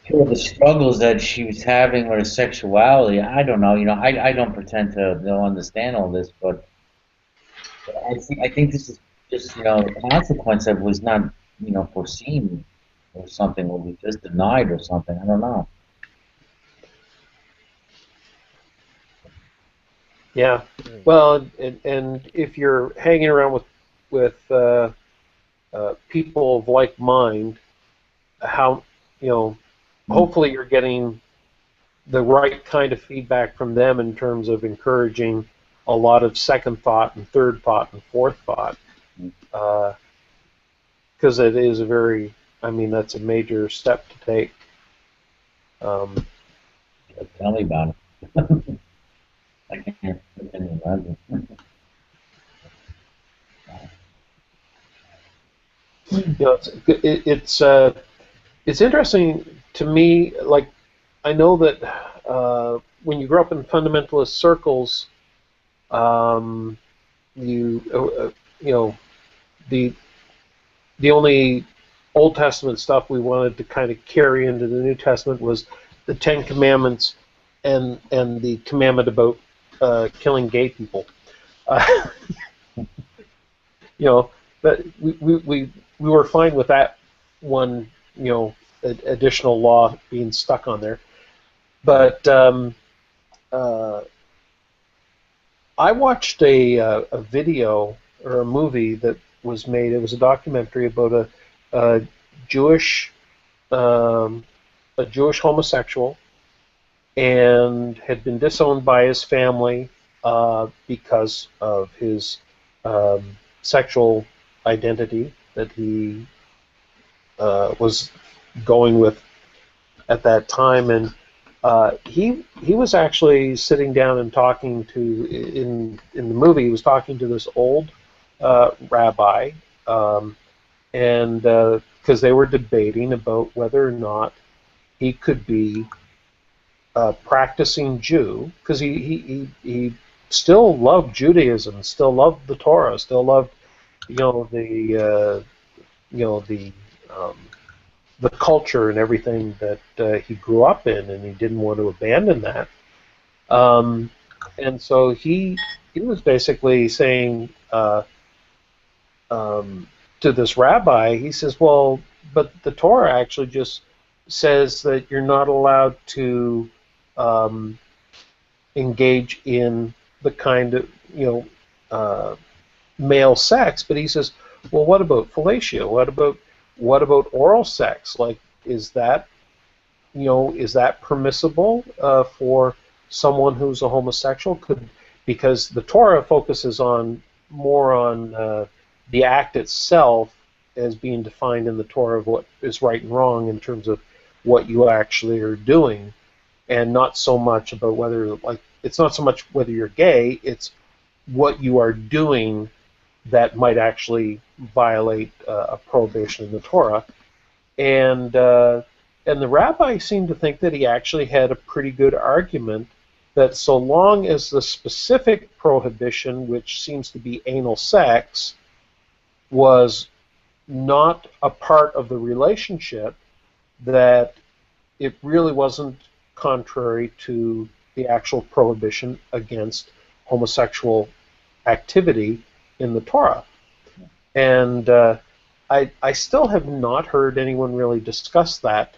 cure the struggles that she was having with her sexuality. I don't know. I don't pretend to understand all this, but I think this is just a consequence that was not foreseen, or something, or was just denied or something. I don't know. Yeah. Well, and if you're hanging around with people of like mind, how hopefully you're getting the right kind of feedback from them in terms of encouraging a lot of second thought and third thought and fourth thought, because it is that's a major step to take. Tell me about it. I can't imagine. It's interesting to me. Like, I know that when you grow up in fundamentalist circles, you the only Old Testament stuff we wanted to kind of carry into the New Testament was the Ten Commandments and the commandment about killing gay people. Uh, but we were fine with that one, additional law being stuck on there. But I watched a video or a movie that was made. It was a documentary about a Jewish um, a Jewish homosexual, and had been disowned by his family because of his sexual identity that he was going with at that time, and he was actually sitting down and talking to in the movie. He was talking to this old rabbi, and because they were debating about whether or not he could be a practicing Jew, because he still loved Judaism, still loved the Torah, still loved the the culture and everything that he grew up in, and he didn't want to abandon that. And so he was basically saying to this rabbi, he says, well, but the Torah actually just says that you're not allowed to engage in the kind of male sex. But he says, well, what about fellatio? What about oral sex? Like, is that permissible for someone who's a homosexual? Because the Torah focuses more on the act itself as being defined in the Torah of what is right and wrong in terms of what you actually are doing, and not so much about it's not so much whether you're gay, it's what you are doing that might actually violate a prohibition in the Torah. And the rabbi seemed to think that he actually had a pretty good argument that so long as the specific prohibition, which seems to be anal sex, was not a part of the relationship, that it really wasn't contrary to the actual prohibition against homosexual activity in the Torah. And I still have not heard anyone really discuss that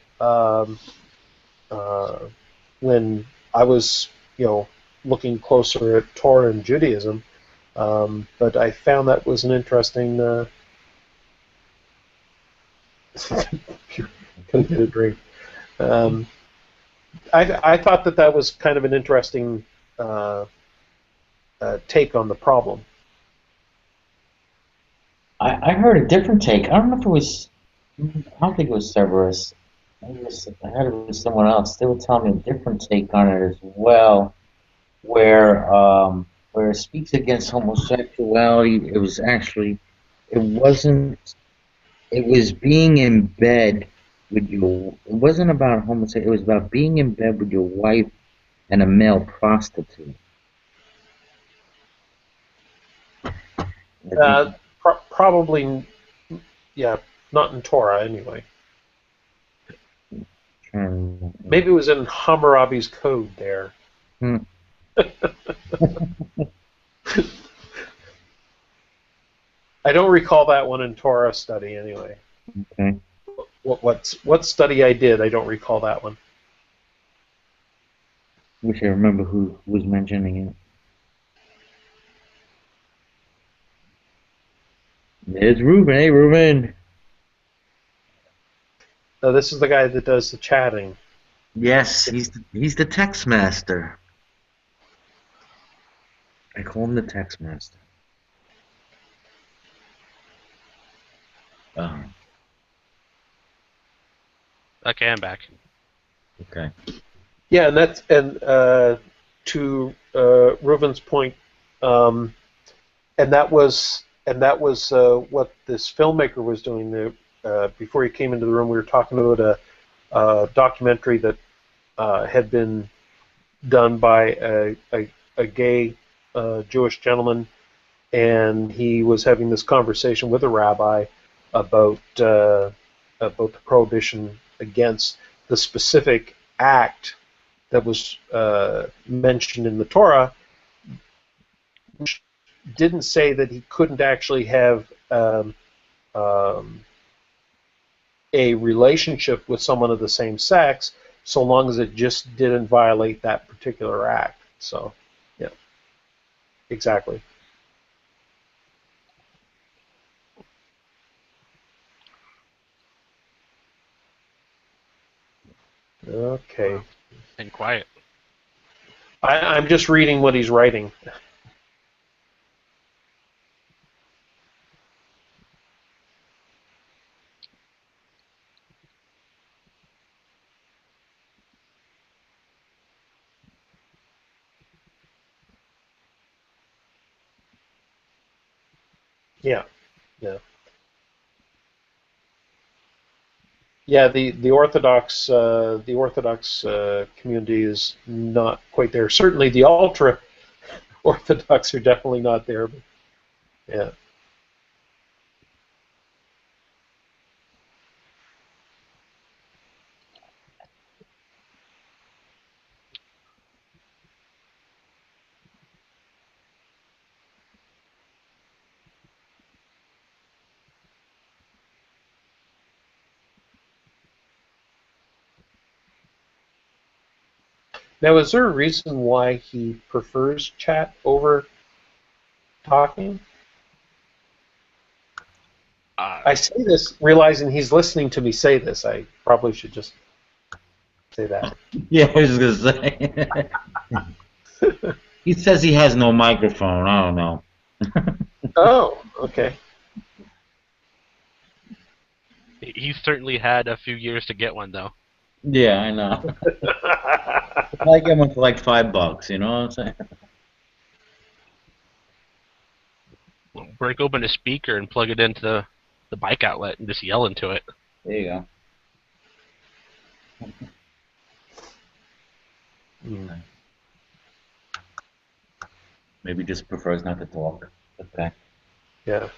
when I was, looking closer at Torah and Judaism. But I found that was an interesting. Couldn't get a drink. I thought that was kind of an interesting take on the problem. I heard a different take. I don't know if it was. I don't think it was Cerberus. I heard it was someone else. They were telling me a different take on it as well, where it speaks against homosexuality. It was actually, it wasn't. It was being in bed with your. It wasn't about homosexuality. It was about being in bed with your wife and a male prostitute. Probably, yeah, not in Torah anyway. Maybe it was in Hammurabi's code there. I don't recall that one in Torah study anyway. Okay. What study I did, I don't recall that one. Wish I remember who was mentioning it. There's Ruben. Hey, Ruben. No, this is the guy that does the chatting. Yes, he's the text master. I call him the text master. Okay, I'm back. Okay. Yeah, and to Reuven's point, and that was what this filmmaker was doing. Before he came into the room, we were talking about a documentary that had been done by a gay Jewish gentleman, and he was having this conversation with a rabbi about the prohibition against the specific act that was mentioned in the Torah, which didn't say that he couldn't actually have a relationship with someone of the same sex, so long as it just didn't violate that particular act. So, yeah, exactly. Okay. And quiet. I'm just reading what he's writing. Yeah, yeah, yeah. The Orthodox community is not quite there. Certainly, the ultra Orthodox are definitely not there. But yeah. Now, is there a reason why he prefers chat over talking? I say this realizing he's listening to me say this. I probably should just say that. Yeah, I was gonna say. He says he has no microphone. I don't know. Oh, okay. He certainly had a few years to get one, though. Yeah, I know. I get one for like $5. You know what I'm saying? Break open a speaker and plug it into the bike outlet and just yell into it. There you go. Maybe just prefers not to talk. Okay. Yeah.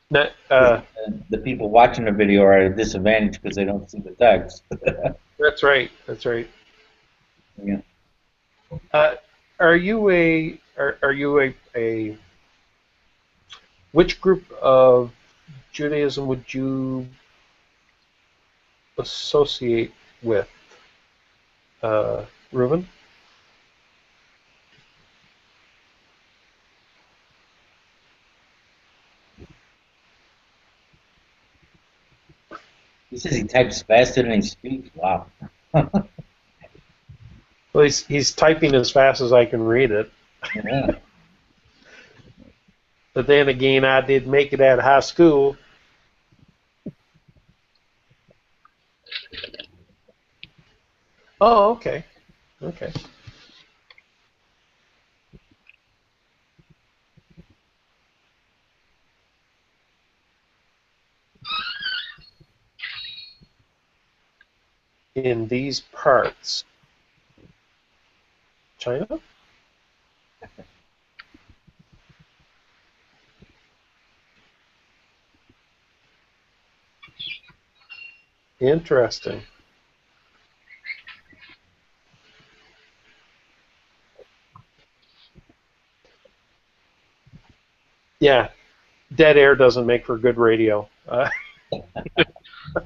Now, The people watching the video are at a disadvantage because they don't see the text. that's right. That's right. Yeah. Are you a which group of Judaism would you associate with, Reuben? He says he types faster than he speaks. Wow. Well, he's typing as fast as I can read it. Yeah. But then again, I did make it out of high school. Oh, okay. Okay. In these parts. China? Interesting. Yeah, dead air doesn't make for good radio.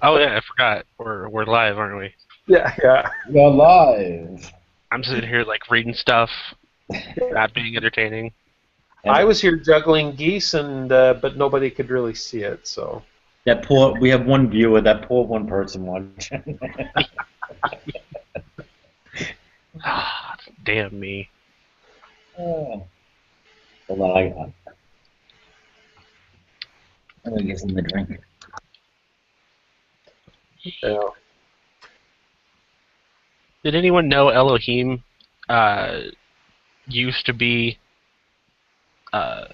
Oh yeah, I forgot. We're live, aren't we? Yeah. You're live. I'm sitting here like reading stuff, not being entertaining. I was here juggling geese, and but nobody could really see it. So That poor. We have one viewer. That poor one person watching. Ah, damn me. Oh. Hold on. I'm gonna get some to drink. yeah. Did anyone know Elohim used to be? I'm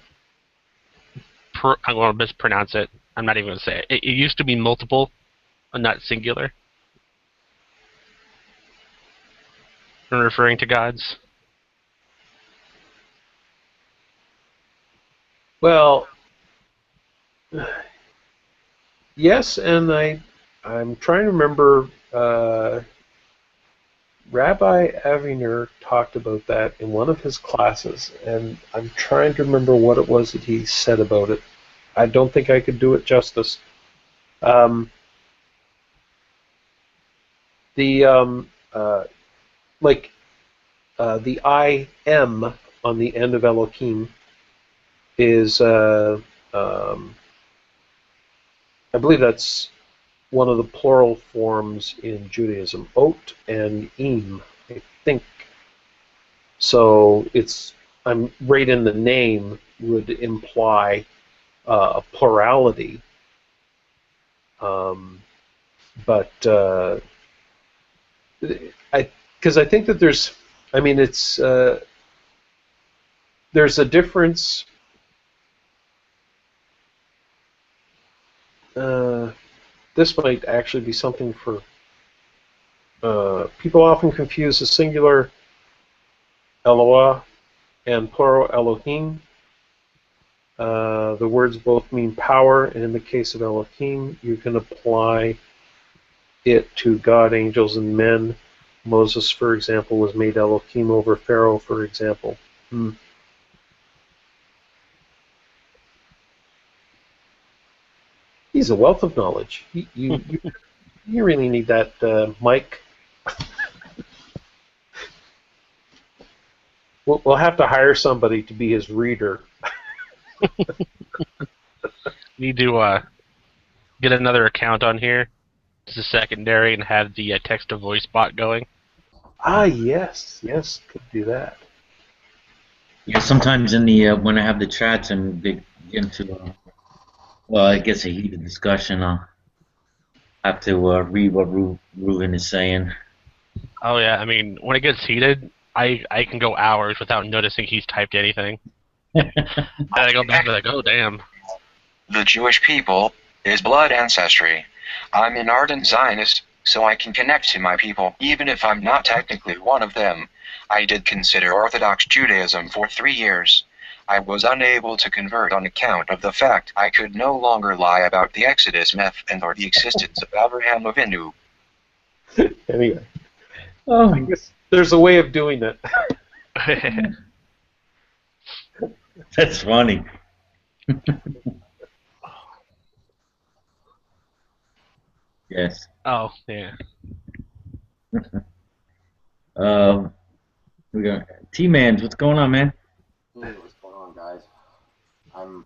going to mispronounce it. I'm not even going to say it. It used to be multiple, and not singular. When referring to gods. Well, yes, and I'm trying to remember. Rabbi Aviner talked about that in one of his classes, and I'm trying to remember what it was that he said about it. I don't think I could do it justice. Um, the like the I M on the end of Elohim is I believe that's one of the plural forms in Judaism, Ot and Im, I think. So I'm right in the name would imply a plurality, but I think that there's a difference. This might actually be something for people often confuse the singular Eloah and plural Elohim. The words both mean power, and in the case of Elohim, you can apply it to God, angels, and men. Moses, for example, was made Elohim over Pharaoh, for example. He's a wealth of knowledge. You really need that, Mike. We'll have to hire somebody to be his reader. Need to get another account on here. It's a secondary and have the text-to-voice bot going. Ah, yes, could do that. Yeah, sometimes in the when I have the chats and they get into well, I guess a heated discussion, I'll have to read what Reuven is saying. Oh yeah, I mean, when it gets heated, I can go hours without noticing he's typed anything. And I go back and be like, oh damn. The Jewish people is blood ancestry. I'm an ardent Zionist, so I can connect to my people, even if I'm not technically one of them. I did consider Orthodox Judaism for 3 years. I was unable to convert on account of the fact I could no longer lie about the Exodus myth and or the existence of Abraham Avinu. Anyway, Oh, I guess There's a way of doing it. That's funny. Yes. Oh, yeah. Um, we got T-Mans. What's going on, man? Hey, what's going on, guys? I'm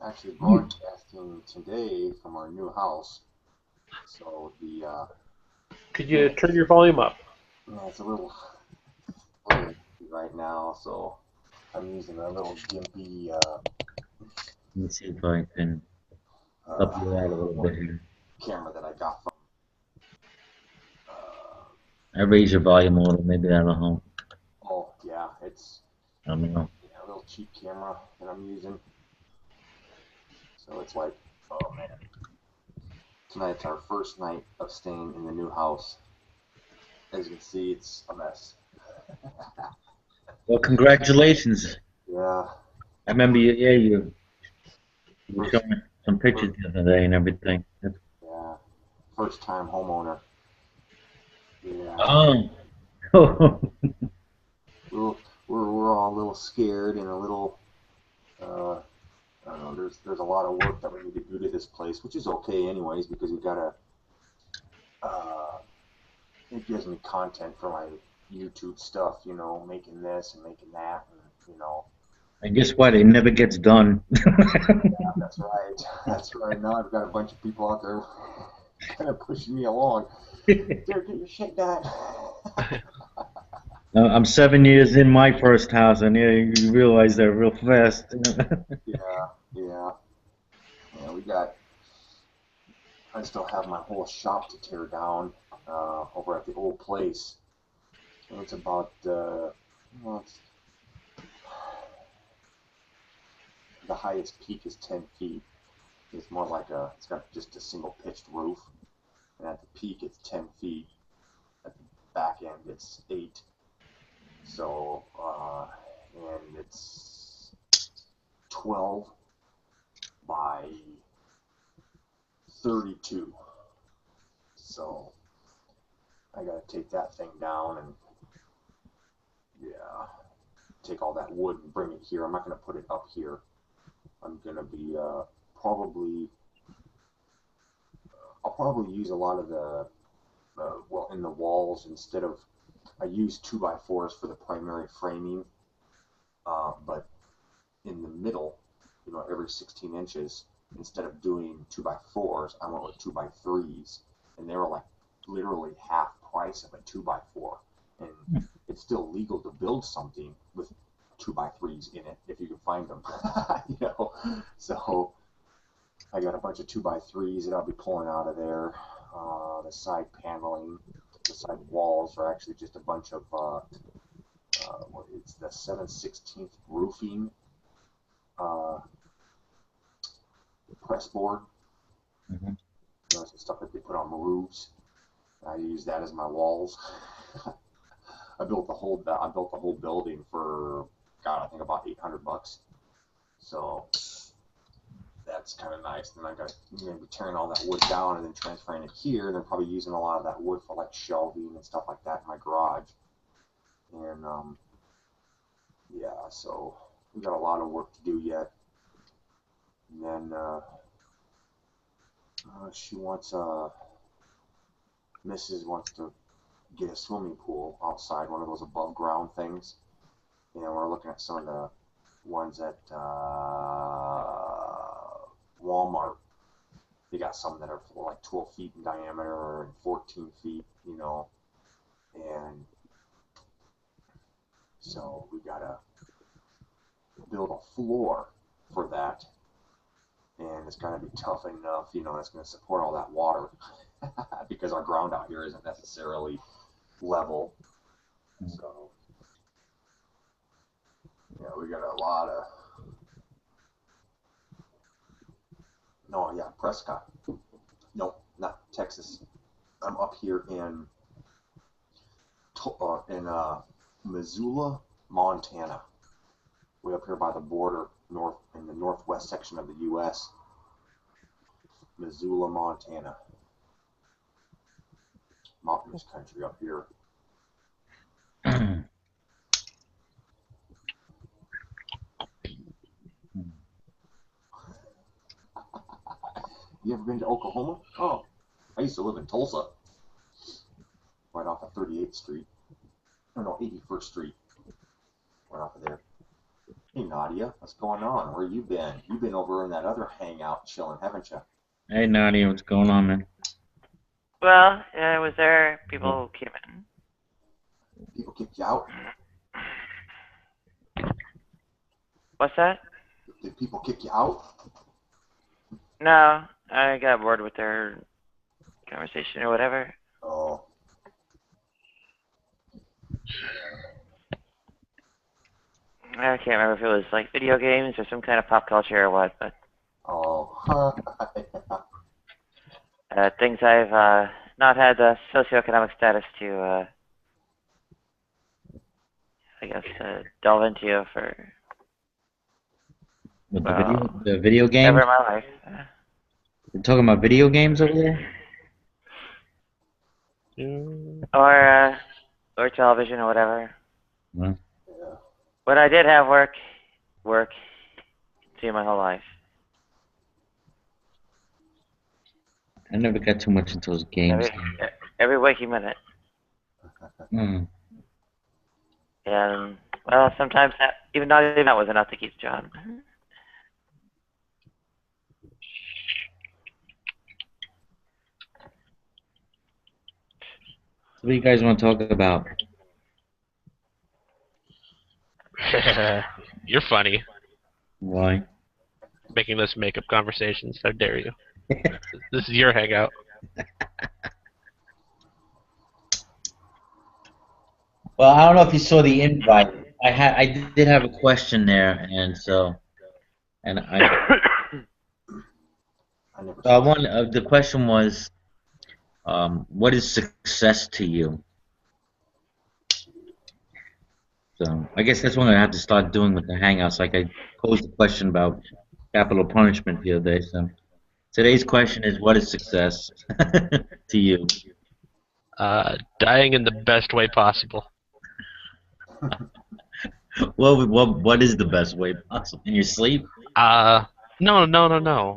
actually broadcasting today from our new house. So Could you turn your volume up? it's a little blurry right now, so I'm using a little gimpy Let me see if I can help you out a little bit here. camera that I got from. I raise your volume a little. Maybe that'll help. Oh yeah, it's I don't know. a little cheap camera that I'm using. So it's like, oh man, tonight's our first night of staying in the new house. As you can see, it's a mess. Well, congratulations. Yeah. I remember you were showing some pictures the other day and everything. Yeah, first time homeowner. Yeah, Oh. we're all a little scared and a little, I don't know. There's a lot of work that we need to do to this place, which is okay anyways because we gotta. It gives me content for my YouTube stuff, making this and making that, and And guess what? It never gets done. yeah, that's right. That's right. Now I've got a bunch of people out there kind of pushing me along. Dude, get your shit done. I'm 7 years in my first house, and yeah, you realize that real fast. Yeah. I still have my whole shop to tear down over at the old place. And it's about, it's, the highest peak is 10 feet. It's more like it's got just a single pitched roof. And at the peak, it's 10 feet. At the back end, it's 8. So, and it's 12 by 32. So, I gotta take that thing down and, yeah, take all that wood and bring it here. I'm not gonna put it up here. I'm gonna be, I'll probably use a lot of the, in the walls instead of, I use 2x4s for the primary framing, but in the middle, every 16 inches, instead of doing 2x4s, I went with 2x3s, and they were like literally half price of a 2x4, and it's still legal to build something with 2x3s in it if you can find them, So I got a bunch of 2x3s that I'll be pulling out of there. The side paneling, the side walls are actually just a bunch of it's the 7/16 roofing press board. Mhm. Some stuff that they put on roofs. I use that as my walls. I built the whole building for, God, I think about $800. So that's kind of nice. Then I'm gonna be tearing all that wood down and then transferring it here, and then probably using a lot of that wood for like shelving and stuff like that in my garage. And yeah, so we got a lot of work to do yet. And then she wants Mrs. wants to get a swimming pool outside, one of those above ground things. We're looking at some of the ones at Walmart. They got some that are like 12 feet in diameter and 14 feet, and so we gotta build a floor for that, and it's gotta be tough enough, it's gonna support all that water because our ground out here isn't necessarily level. So yeah, we got a lot of. No, yeah, Prescott. No, not Texas. I'm up here in Missoula, Montana. Way up here by the border, in the northwest section of the U.S. Missoula, Montana. Mountainous country up here. you ever been to Oklahoma? Oh, I used to live in Tulsa, right off of 38th Street. Oh no, 81st Street, right off of there. Hey Nadia, what's going on? Where you been? You've been over in that other hangout chilling, haven't you? Hey, Nadia, what's going on, man? Well, I was there. People came in. People kicked you out? What's that? Did people kick you out? No, I got bored with their conversation or whatever. Oh, I can't remember if it was like video games or some kind of pop culture or what, but oh. things I've not had the socioeconomic status to, I guess, delve into for With Well, the video games? ever in my life. You're talking about video games over there? Or television or whatever. Well, But I did have work through my whole life. I never got too much into those games. Every waking minute. Hmm. And, well, sometimes even that was enough to keep the job. So what do you guys want to talk about? You're funny. Why? Making this makeup conversations. How dare you? This is your hangout. Well, I don't know if you saw the invite. I did have a question there, and I I never the question was, what is success to you? So I guess that's what I'm gonna have to start doing with the hangouts. Like I posed a question about capital punishment the other day. So today's question is, what is success to you? Dying in the best way possible. Well, what is the best way possible? In your sleep? No.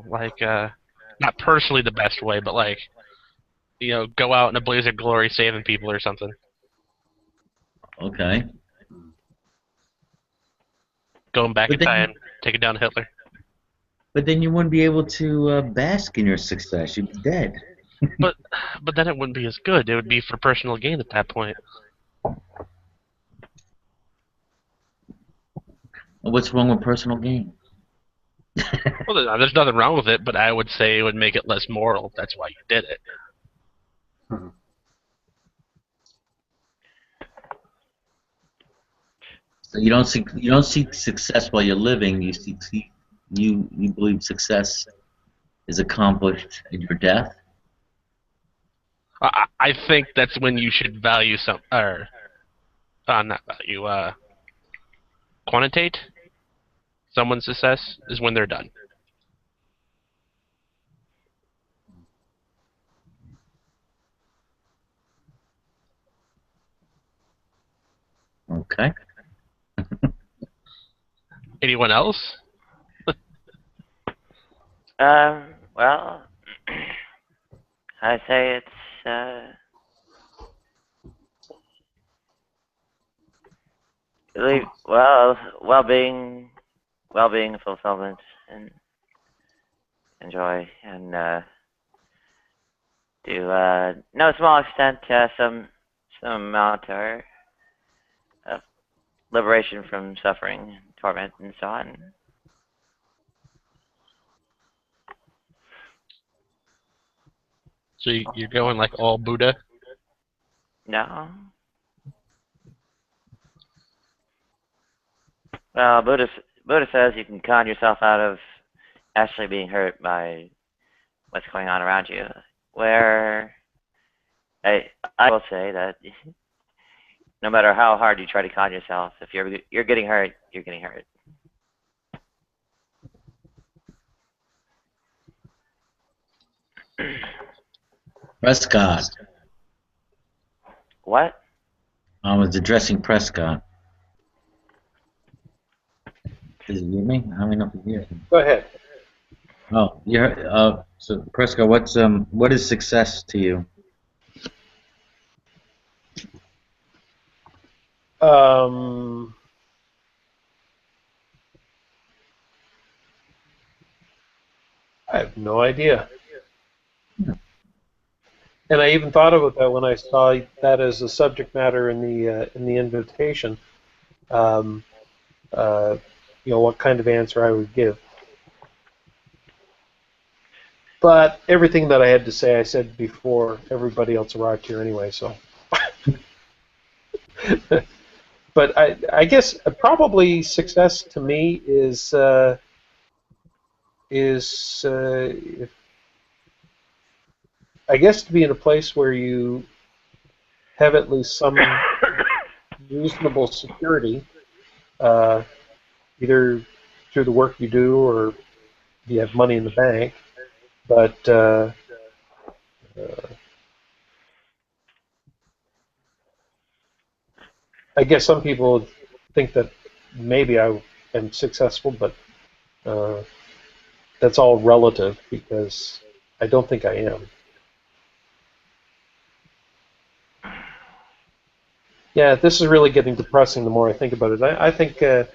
Like, not personally the best way, but like, go out in a blaze of glory saving people or something. Okay. Going back But in then- time, taking down Hitler. But then you wouldn't be able to bask in your success. You'd be dead. But then it wouldn't be as good. It would be for personal gain at that point. What's wrong with personal gain? Well, there's nothing wrong with it, but I would say it would make it less moral. That's why you did it. So you don't seek success while you're living. You believe success is accomplished at your death. I think that's when you should value not value, quantitate someone's success is when they're done. Okay. Anyone else? Well, I say it's, well-being, fulfillment, and joy, and to no small extent, some amount of liberation from suffering, torment, and so on. So you're going like all Buddha? No. Well, Buddha says you can con yourself out of actually being hurt by what's going on around you. Where I will say that no matter how hard you try to con yourself, if you're getting hurt, you're getting hurt. Prescott. What? I was addressing Prescott. Does he hear me? I don't know if he hears me. Go ahead. Oh, yeah. So Prescott, what is success to you? Um, I have no idea. And I even thought about that when I saw that as a subject matter in the invitation. Um, uh, what kind of answer I would give. But everything that I had to say, I said before everybody else arrived here anyway. So, but I guess probably success to me is if, I guess to be in a place where you have at least some reasonable security, uh, either through the work you do or you have money in the bank. But uh, I guess some people think that maybe I am successful, but uh, that's all relative because I don't think I am. Yeah, this is really getting depressing the more I think about it. I think you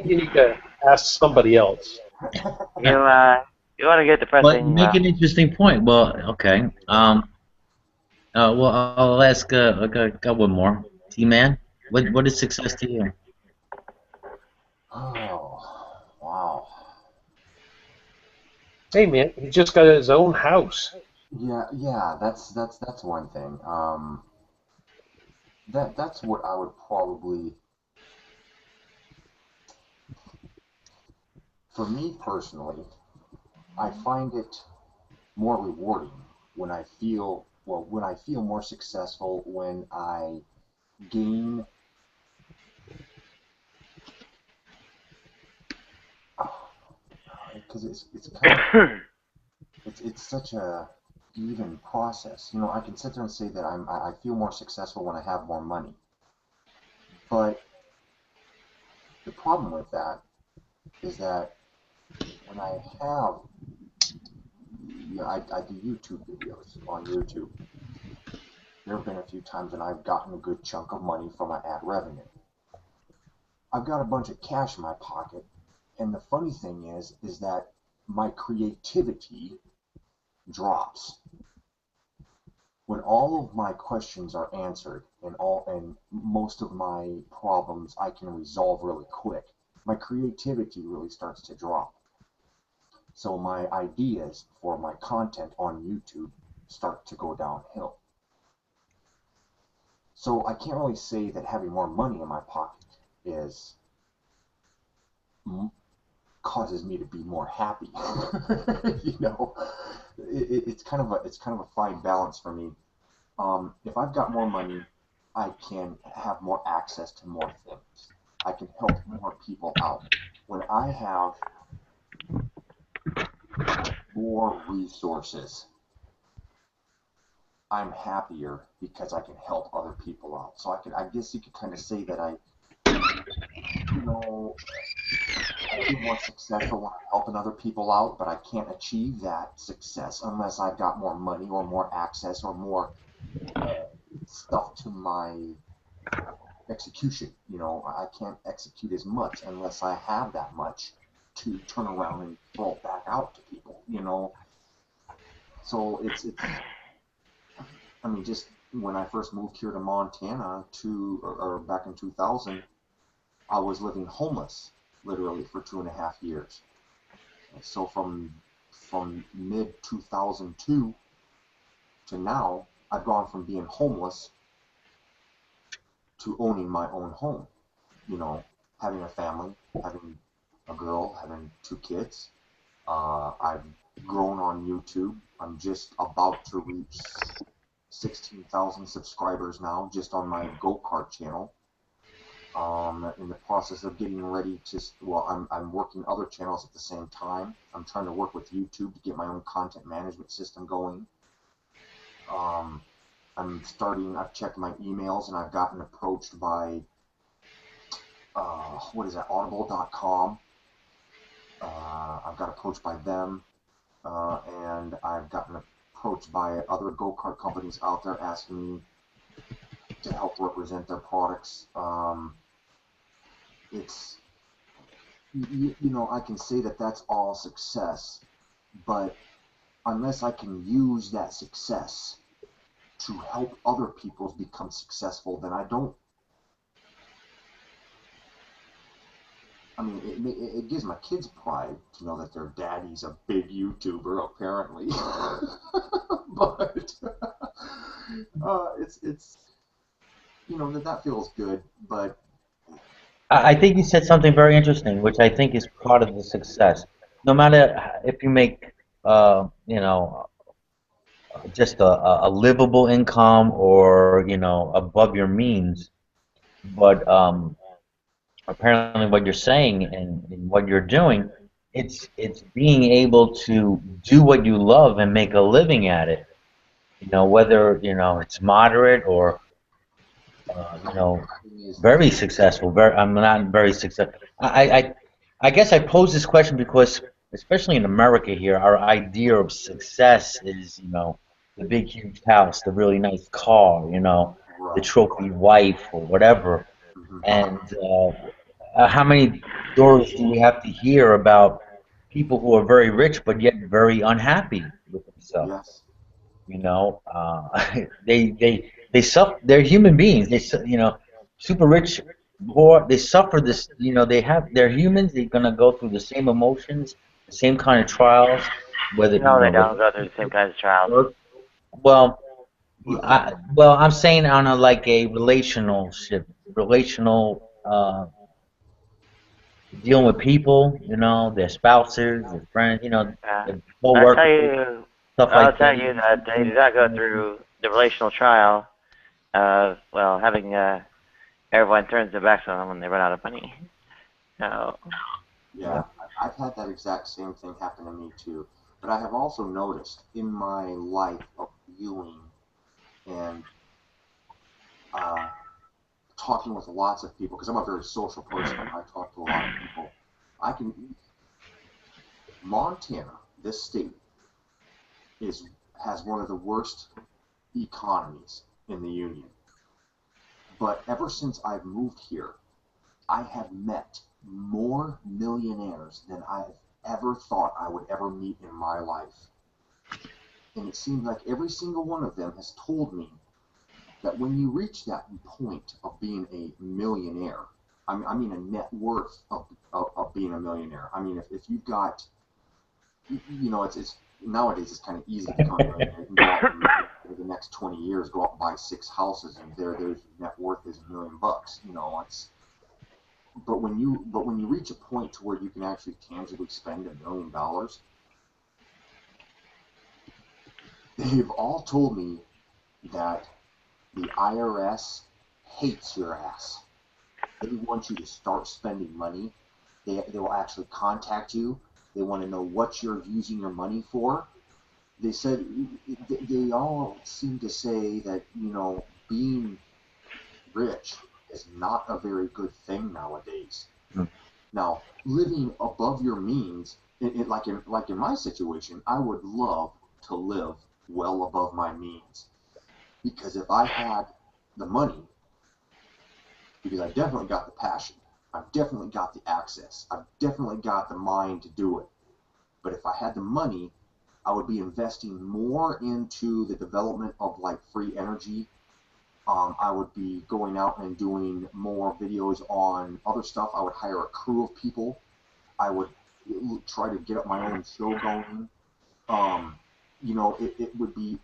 need to ask somebody else. You want to get But you depressing? make an interesting point. Well, okay. Well, I'll ask. I got one more. T-Man, what is success to you? Oh, wow. Hey man, he just got his own house. Yeah, yeah, that's one thing. That's what I would probably, for me personally, I find it more rewarding when I feel more successful when I gain, because it's kind of it's such a even process. You know, I can sit there and say that I feel more successful when I have more money, but the problem with that is that when I have, I do YouTube videos on YouTube. There have been a few times when I've gotten a good chunk of money from my ad revenue. I've got a bunch of cash in my pocket, and the funny thing is that my creativity drops when all of my questions are answered and most of my problems I can resolve really quick. My creativity really starts to drop. So my ideas for my content on YouTube start to go downhill. So I can't really say that having more money in my pocket is causes me to be more happy. you know, it's kind of a fine balance for me. If I've got more money, I can have more access to more things. I can help more people out. When I have more resources, I'm happier because I can help other people out. So I guess you could kind of say that you know, I feel more successful when I'm helping other people out, but I can't achieve that success unless I've got more money or more access or more stuff to my execution. You know, I can't execute as much unless I have that much to turn around and throw it back out to people. You know, so I mean, just when I first moved here to Montana or back in 2000, I was living homeless literally for 2.5 years. And so from mid 2002 to now, I've gone from being homeless to owning my own home. You know, having a family, having a girl, having 2 kids. I've grown on YouTube. I'm just about to reach 16,000 subscribers now, just on my go-kart channel. In the process of getting ready to, well, I'm working other channels at the same time. I'm trying to work with YouTube to get my own content management system going. Um, I've checked my emails and I've gotten approached by, what is that, audible.com, I've got approached by them, and I've gotten approached by other go-kart companies out there asking me to help represent their products. It's you know, I can say that that's all success, but unless I can use that success to help other people become successful, then I don't. I mean, it gives my kids pride to know that their daddy's a big YouTuber, apparently. But it's you know that feels good, but I think you said something very interesting, which I think is part of the success. No matter if you make, you know, just a livable income or, you know, above your means, but apparently what you're saying and what you're doing, it's being able to do what you love and make a living at it. You know, whether, you know, it's moderate or, you know, the thing is, very successful. Very, I'm not very successful. I guess I pose this question because, especially in America here, our idea of success is, you know, the big, huge house, the really nice car, you know, the right. trophy wife or whatever. Hmm. And how many stories do we have to hear about people who are very rich but yet very unhappy with themselves? Yes. You know, they suffer. They're human beings. You know, super rich, poor. They suffer this. You know, they're humans. They're gonna go through the same emotions, the same kind of trials. Whether, you No, they know, don't go through the same kinds of trials. well, Well, I'm saying on a like a relationship, relational, dealing with people. You know, their spouses, their friends. You know, Uh, their I tell co-workers, you, stuff I'll like tell that. you that they do not go through the relational trial of, well, having everyone turns their backs on them when they run out of money. So, yeah, I've had that exact same thing happen to me too. But I have also noticed in my life of viewing and uh, talking with lots of people, because I'm a very social person, I talk to a lot of people. I can Montana, this state, is has one of the worst economies in the union. But ever since I've moved here, I have met more millionaires than I've ever thought I would ever meet in my life. And it seems like every single one of them has told me that when you reach that point of being a millionaire, I mean a net worth of being a millionaire. I mean, if you've got, you know, it's nowadays it's kind of easy to become a millionaire. You can go out and over the next 20 years go out and buy 6 houses, and there's net worth is $1 million. You know, it's but when you reach a point to where you can actually tangibly spend $1 million, they've all told me that the IRS hates your ass. They want you to start spending money. They will actually contact you. They want to know what you're using your money for. They said they all seem to say that, you know, being rich is not a very good thing nowadays. Now, living above your means, like in my situation, I would love to live well above my means, because if I had the money, because I definitely got the passion, I've definitely got the access, I've definitely got the mind to do it. But if I had the money, I would be investing more into the development of like free energy. I would be going out and doing more videos on other stuff. I would hire a crew of people. I would try to get up my own show going. Um, you know, it would be,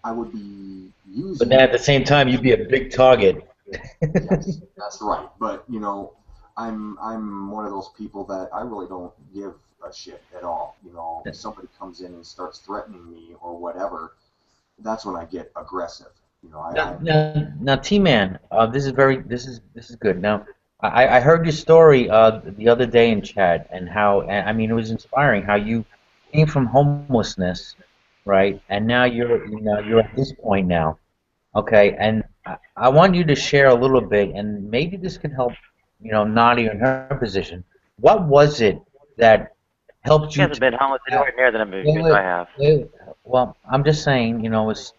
I would be But then using, at the same time, you'd be a big target. yes, that's right. But, you know, I'm one of those people that I really don't give a shit at all. You know, if somebody comes in and starts threatening me or whatever, that's when I get aggressive. You know, Now, T-Man, this is good. Now, I heard your story the other day in chat, and how, and I mean, it was inspiring how you came from homelessness, right? And now you're at this point now, okay? And I want you to share a little bit, and maybe this can help, you know, Nadia in her position. What was it that helped You you guys have to been homeless anywhere near the number of years I have. wait, well, I'm just saying,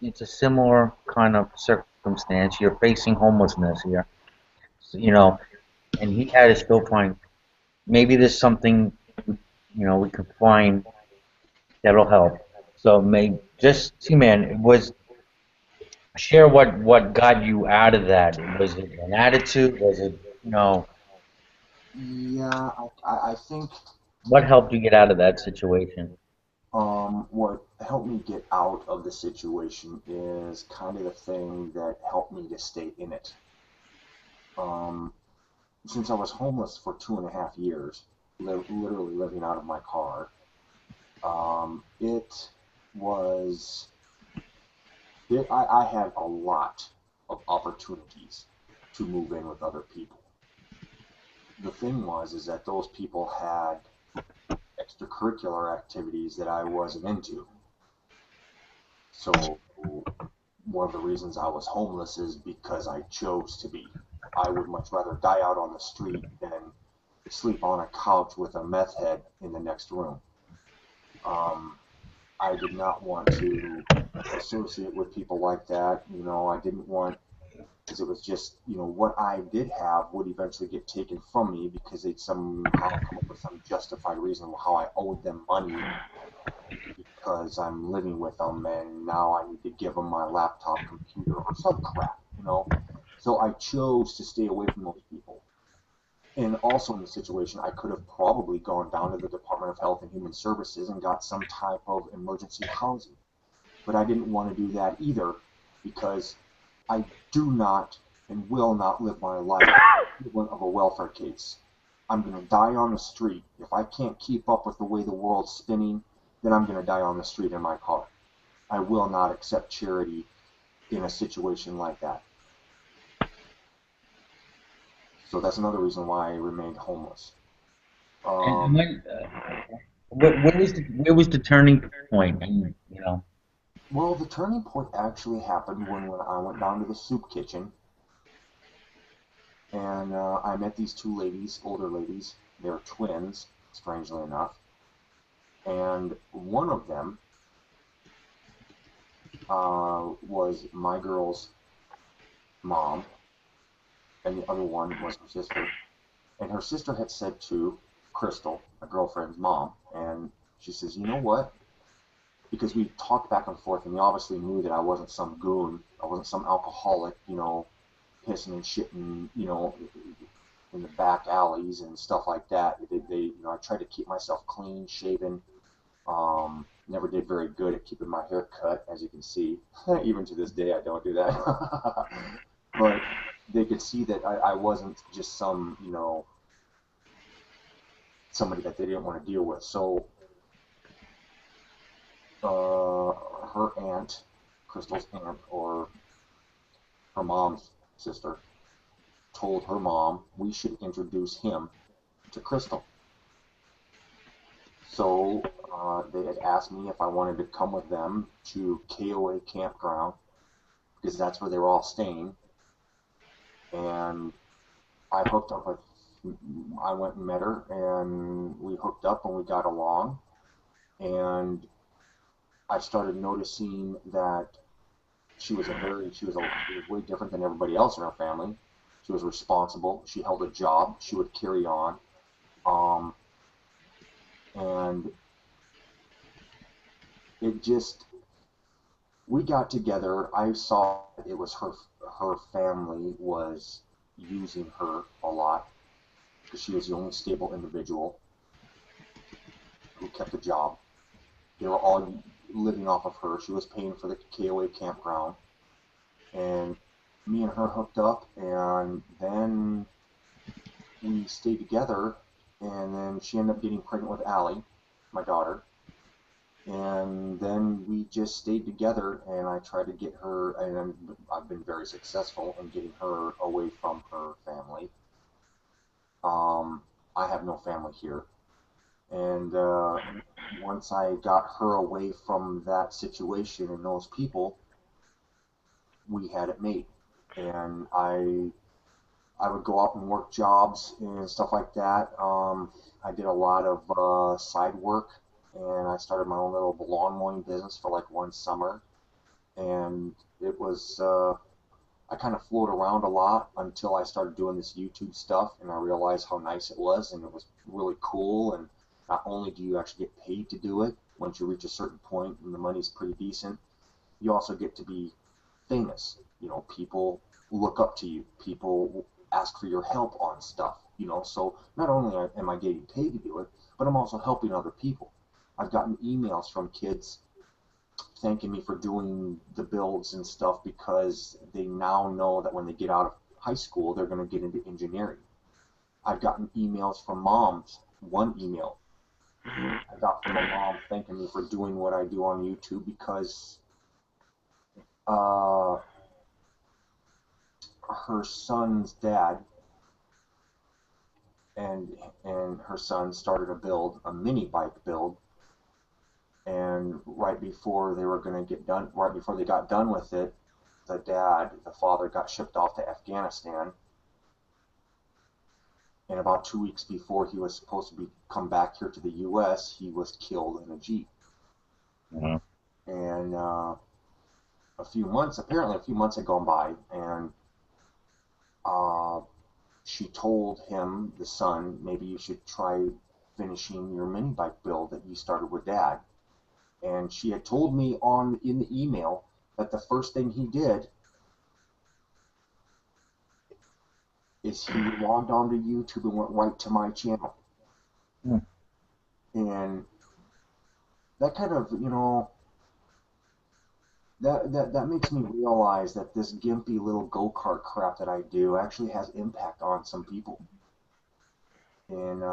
it's a similar kind of circumstance. You're facing homelessness here, so, and he had to still find. Maybe there's something, we can find that'll help. So, just see, man, it was share what got you out of that. Was it an attitude? Was it, Yeah, I think what helped you get out of that situation? what helped me get out of the situation is kind of the thing that helped me to stay in it. Um, since I was homeless for 2.5 years, literally living out of my car, it was I had a lot of opportunities to move in with other people. The thing was is that those people had extracurricular activities that I wasn't into. So one of the reasons I was homeless is because I chose to be. I would much rather die out on the street than sleep on a couch with a meth head in the next room. I did not want to associate with people like that. I didn't want, because it was just, what I did have would eventually get taken from me because they'd somehow come up with some justified reason how I owed them money because I'm living with them and now I need to give them my laptop computer or some crap. So I chose to stay away from those people. And also in the situation, I could have probably gone down to the Department of Health and Human Services and got some type of emergency housing. But I didn't want to do that either because I do not and will not live my life equivalent of a welfare case. I'm going to die on the street. If I can't keep up with the way the world's spinning, then I'm going to die on the street in my car. I will not accept charity in a situation like that. So that's another reason why I remained homeless. And where was the turning point? And, Well, the turning point actually happened when I went down to the soup kitchen and I met these two ladies, older ladies. They're twins, strangely enough. And one of them was my girl's mom, and the other one was her sister. And her sister had said to Crystal, my girlfriend's mom, and she says, you know what? Because we talked back and forth, and we obviously knew that I wasn't some goon, I wasn't some alcoholic, pissing and shitting, in the back alleys and stuff like that. I tried to keep myself clean, shaven. Never did very good at keeping my hair cut, as you can see. Even to this day, I don't do that. But they could see that I wasn't just some, somebody that they didn't want to deal with. So her aunt, Crystal's aunt, or her mom's sister, told her mom we should introduce him to Crystal. So they had asked me if I wanted to come with them to KOA campground because that's where they were all staying. And I went and met her, and we hooked up and we got along. And I started noticing that she was way different than everybody else in her family. She was responsible. She held a job. She would carry on. And we got together. I saw it was her family was using her a lot because she was the only stable individual who kept a job. They were all living off of her. She was paying for the KOA campground. And me and her hooked up, and then we stayed together, and then she ended up getting pregnant with Allie, my daughter. And then we just stayed together, and I tried to get her, and I've been very successful in getting her away from her family. I have no family here. And once I got her away from that situation and those people, we had it made. And I I would go out and work jobs and stuff like that. I did a lot of side work, and I started my own little lawn mowing business for like one summer. And it was I kind of floated around a lot until I started doing this YouTube stuff, and I realized how nice it was, and it was really cool. And not only do you actually get paid to do it, once you reach a certain point and the money's pretty decent, you also get to be famous. You know, people look up to you. People ask for your help on stuff. You know, so not only am I getting paid to do it, but I'm also helping other people. I've gotten emails from kids thanking me for doing the builds and stuff because they now know that when they get out of high school, they're going to get into engineering. I've gotten emails from moms. One email I got from a mom thanking me for doing what I do on YouTube because her son's dad and her son started a mini bike build, and right before they were going to get done, right before they got done with it, the father got shipped off to Afghanistan, and about 2 weeks before he was supposed to come back here to the U.S., he was killed in a Jeep. Mhm. And a few months had gone by, and she told him, the son, maybe you should try finishing your mini bike build that you started with Dad. And she had told me in the email that the first thing he did is he logged onto YouTube and went right to my channel. Hmm. And that kind of, you know, that makes me realize that this gimpy little go-kart crap that I do actually has impact on some people. And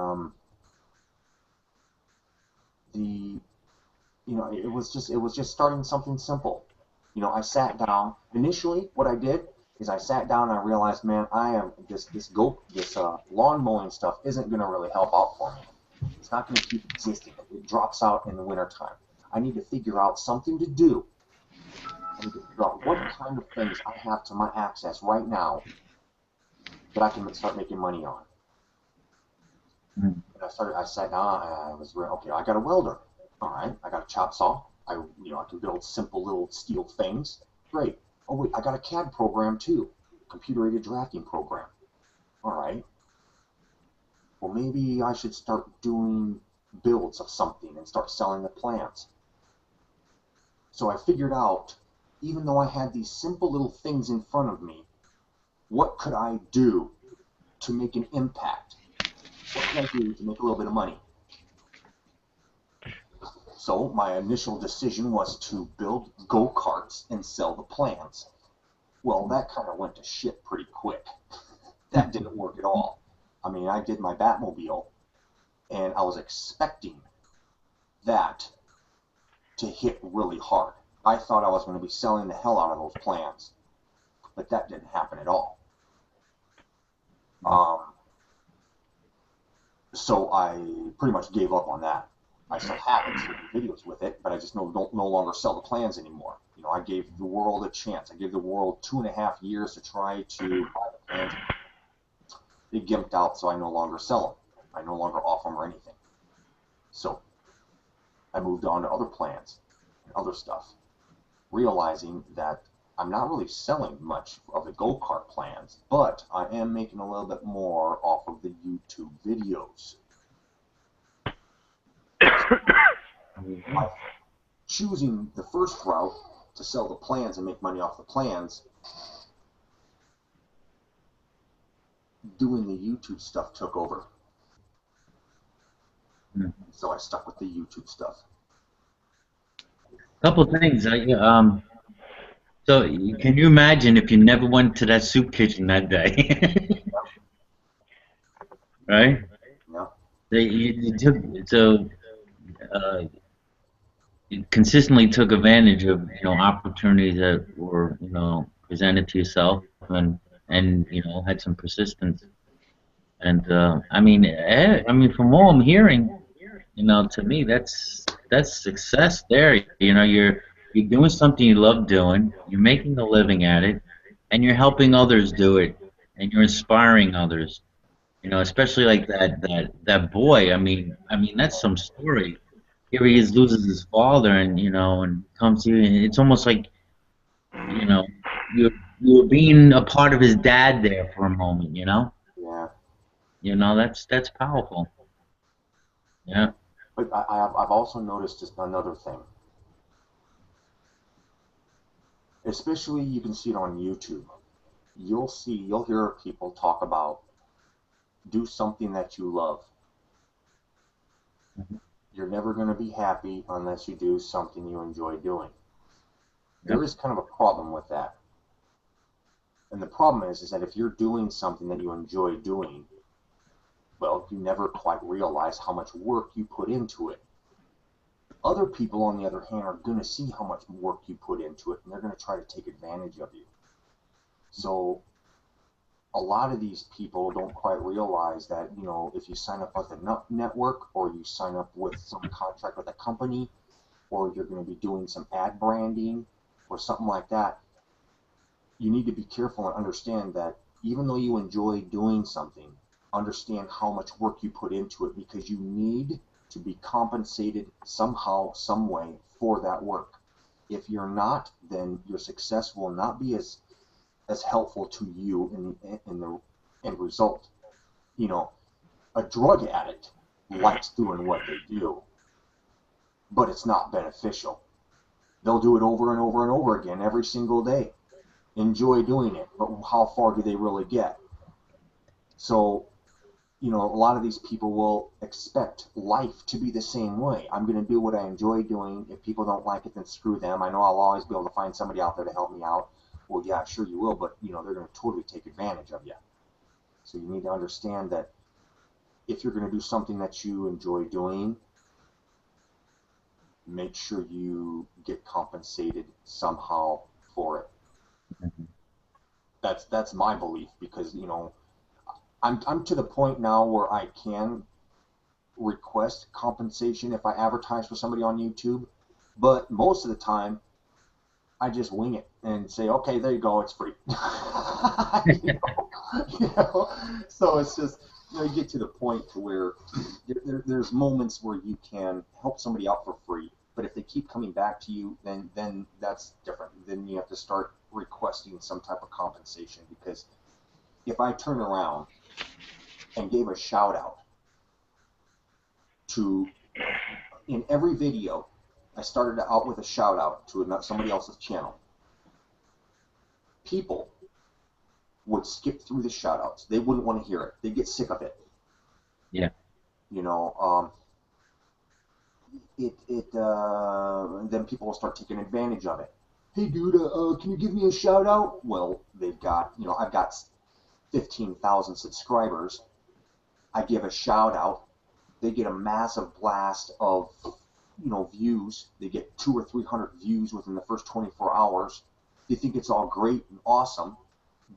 it was just starting something simple. You know, I sat down. Initially, what I did is I sat down and I realized, man, this lawn mowing stuff isn't going to really help out for me. It's not going to keep existing. It drops out in the wintertime. I need to figure out something to do. I need to figure out what kind of things I have to my access right now that I can start making money on. Mhm. And I sat down and okay, I got a welder. All right, I got a chop saw. I can build simple little steel things. Great. Oh wait, I got a CAD program too, computer-aided drafting program. All right. Well, maybe I should start doing builds of something and start selling the plans. So I figured out, even though I had these simple little things in front of me, what could I do to make an impact? What could I do to make a little bit of money? So my initial decision was to build go-karts and sell the plans. Well, that kind of went to shit pretty quick. That didn't work at all. I mean, I did my Batmobile, and I was expecting that to hit really hard. I thought I was going to be selling the hell out of those plans, but that didn't happen at all. So I pretty much gave up on that. I still have it, still do videos with it, but I just no longer sell the plans anymore. You know, I gave the world a chance. I gave the world 2.5 years to try to buy the plans. They gimped out, so I no longer sell them. I no longer offer them or anything. So I moved on to other plans and other stuff, realizing that I'm not really selling much of the go-kart plans, but I am making a little bit more off of the YouTube videos. By choosing the first route to sell the plans and make money off the plans, doing the YouTube stuff took over. Hmm. So I stuck with the YouTube stuff. Couple things. So can you imagine if you never went to that soup kitchen that day? Right? Yeah. You consistently took advantage of opportunities that were presented to yourself, and had some persistence. And I mean, from all I'm hearing, to me that's success there. You're doing something you love doing, you're making a living at it, and you're helping others do it. and you're inspiring others. You know, especially like that boy. I mean that's some story. Here he is loses his father, and and comes here, and it's almost like you know you were being a part of his dad there for a moment. Yeah. That's powerful. Yeah. But I've also noticed just another thing. Especially you can see it on YouTube. You'll hear people talk about do something that you love. Mhm. You're never going to be happy unless you do something you enjoy doing. Yep. There is kind of a problem with that. And the problem is that if you're doing something that you enjoy doing, well, you never quite realize how much work you put into it. Other people, on the other hand, are going to see how much work you put into it, and they're going to try to take advantage of you. So a lot of these people don't quite realize that, if you sign up with a network or you sign up with some contract with a company or you're going to be doing some ad branding or something like that, you need to be careful and understand that even though you enjoy doing something, understand how much work you put into it because you need to be compensated somehow, some way for that work. If you're not, then your success will not be as helpful to you in the end result. A drug addict likes doing what they do, but it's not beneficial. They'll do it over and over and over again every single day. Enjoy doing it, but how far do they really get? So, a lot of these people will expect life to be the same way. I'm going to do what I enjoy doing. If people don't like it, then screw them. I know I'll always be able to find somebody out there to help me out. Well, yeah, sure you will, but they're going to totally take advantage of you. So you need to understand that if you're going to do something that you enjoy doing, make sure you get compensated somehow for it. Mhm. That's my belief because I'm to the point now where I can request compensation if I advertise for somebody on YouTube, but most of the time I just wing it and say, okay, there you go, it's free. So it's just you get to the point to where there's moments where you can help somebody out for free, but if they keep coming back to you, then that's different. Then you have to start requesting some type of compensation because if I turn around and gave a shout out to in every video, I started out with a shout out to somebody else's channel. People would skip through the shout outs. They wouldn't want to hear it. They'd get sick of it. Yeah. Then people will start taking advantage of it. Hey dude, can you give me a shout out? Well, I've got 15,000 subscribers. I give a shout out. They get a massive blast of views. They get 200 or 300 views within the first 24 hours. They think it's all great and awesome,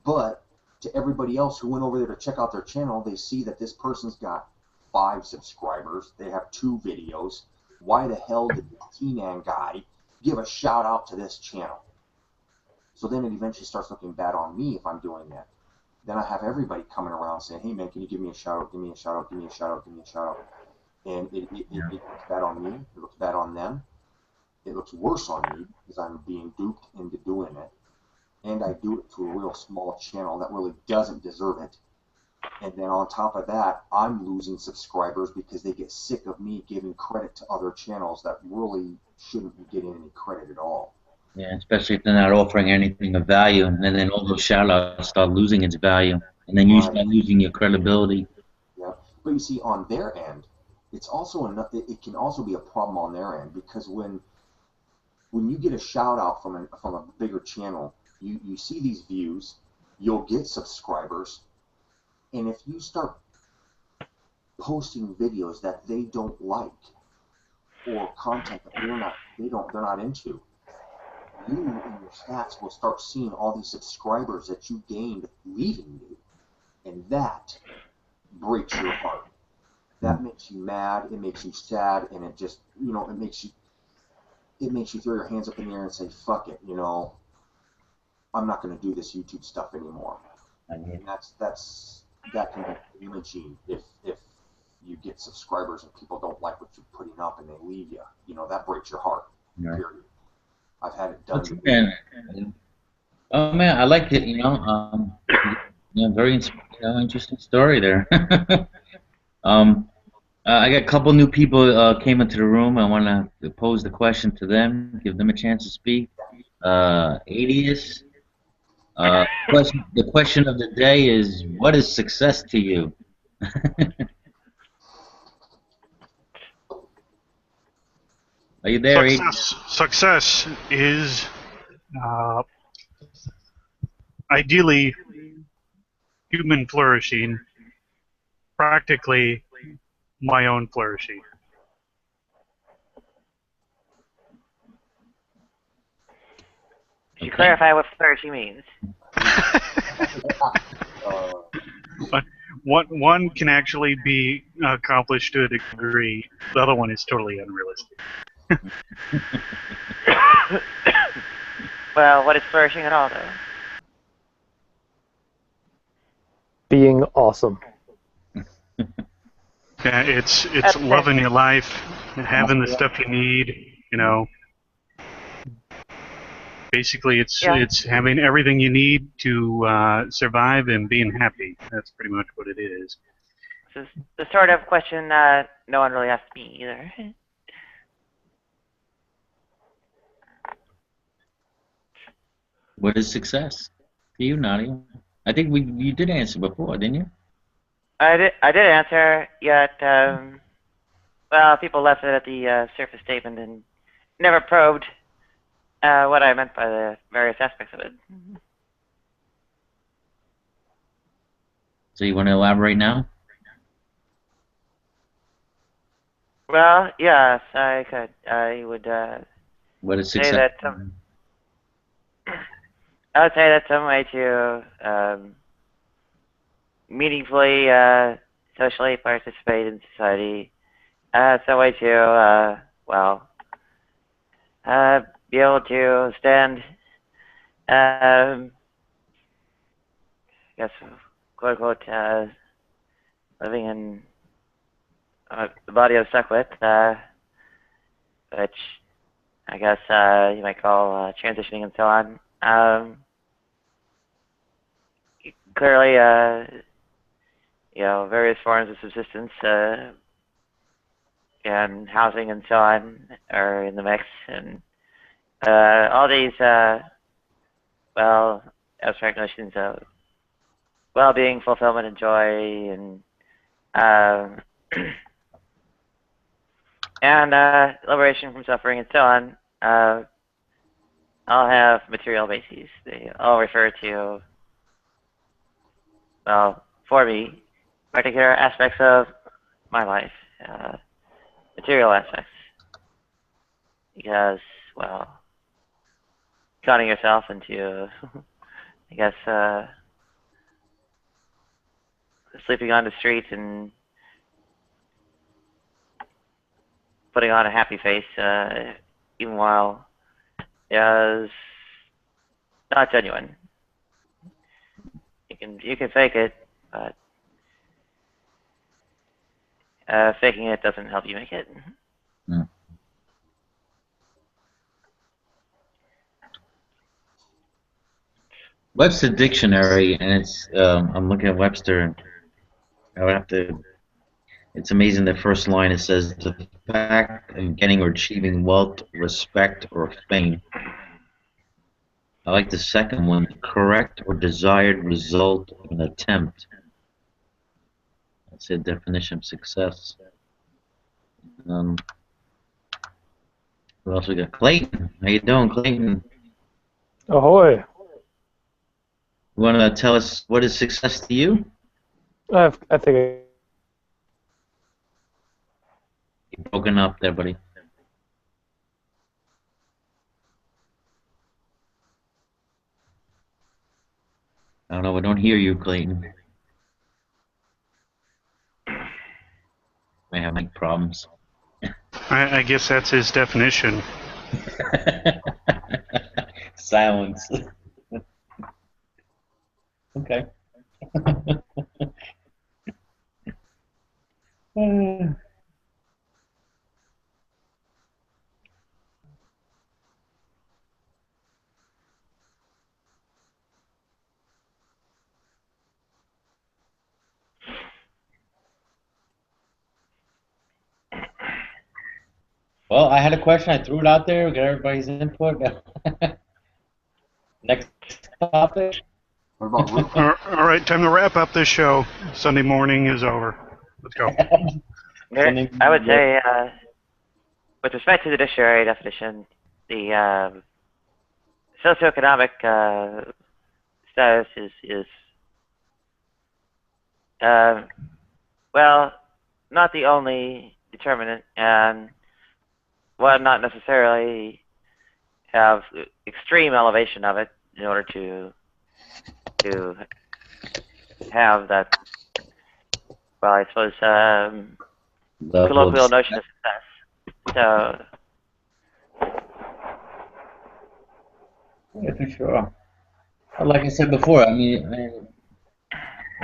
but to everybody else who went over there to check out their channel, they see that this person's got 5 subscribers. They have 2 videos. Why the hell did T-Man guy give a shout out to this channel? So then it eventually starts looking bad on me if I'm doing that. Then I have everybody coming around saying, hey man, can you give me a shout out, give me a shout out, give me a shout out, give me a shout out. And it looks bad on me, it looks bad on them, it looks worse on me because I'm being duped into doing it. And I do it to a real small channel that really doesn't deserve it. And then on top of that, I'm losing subscribers because they get sick of me giving credit to other channels that really shouldn't be getting any credit at all. Yeah, especially if they're not offering anything of value, and then all those shout outs start losing its value, and then you Right. start losing your credibility. Yeah. But you see, on their end, it can also be a problem on their end because when you get a shout out from a bigger channel, you see these views, you'll get subscribers, and if you start posting videos that they don't like or content that they're not into, you and your stats will start seeing all these subscribers that you gained leaving you, and that breaks your heart. That makes you mad, it makes you sad, and it just it makes you throw your hands up in the air and say, fuck it, I'm not going to do this YouTube stuff anymore. and that can be damaging if you get subscribers and people don't like what you're putting up and they leave you. You know, that breaks your heart. Right. Period. I've had it What's done. Oh man, I liked it. Very interesting story there. I got a couple new people came into the room. I want to pose the question to them, give them a chance to speak. Adius, the question of the day is, what is success to you? Are you there, Adius? Success is ideally human flourishing, practically my own flourishing. Should you clarify what flourishing means? One can actually be accomplished to a degree. The other one is totally unrealistic. Well, what is flourishing at all, though? Being awesome. Yeah, it's loving your life, having the stuff you need. You know, basically, it's having everything you need to survive and being happy. That's pretty much what it is. This is the sort of question no one really asked me either. What is success to you, Nadia? I think you did answer before, didn't you? I did answer, yet, well, people left it at the surface statement and never probed what I meant by the various aspects of it. So you want to elaborate now? Well, yes, I could. I would What is say success? that I would say that's some way to meaningfully, socially participate in society. Some way to, well, be able to stand, I guess, quote unquote, living in the body I was stuck with, which I guess you might call transitioning and so on. Clearly, you know, various forms of subsistence and housing and so on are in the mix, and all these, well, abstract notions of well-being, fulfillment, and joy, and and liberation from suffering and so on, all have material bases. They all refer to, well, for me, particular aspects of my life, material aspects. Because, well, cutting yourself into, I guess, sleeping on the street and putting on a happy face, even while is not genuine. You can fake it, but faking it doesn't help you make it. Hmm. Webster Dictionary, and it's I'm looking at Webster, and I would have to. It's amazing. The first line, it says the fact of getting or achieving wealth, respect, or fame. I like the second one, the correct or desired result of an attempt. That's a definition of success. Who else we got? Clayton. How you doing, Clayton? Ahoy! You want to tell us what is success to you? I think You're broken up there, buddy. I don't know. We don't hear you, Clayton. May have mic problems. I guess that's his definition. Silence. Okay. Well, I had a question. I threw it out there. Got everybody's input. Next topic. What about Ru- All right, time to wrap up this show. Sunday morning is over. Let's go. I would say, with respect to the dictionary definition, the socioeconomic status is well, not the only determinant, and one not necessarily have extreme elevation of it in order to have that. Well, I suppose colloquial notion of success. So. Yeah, for sure. Well, like I said before, I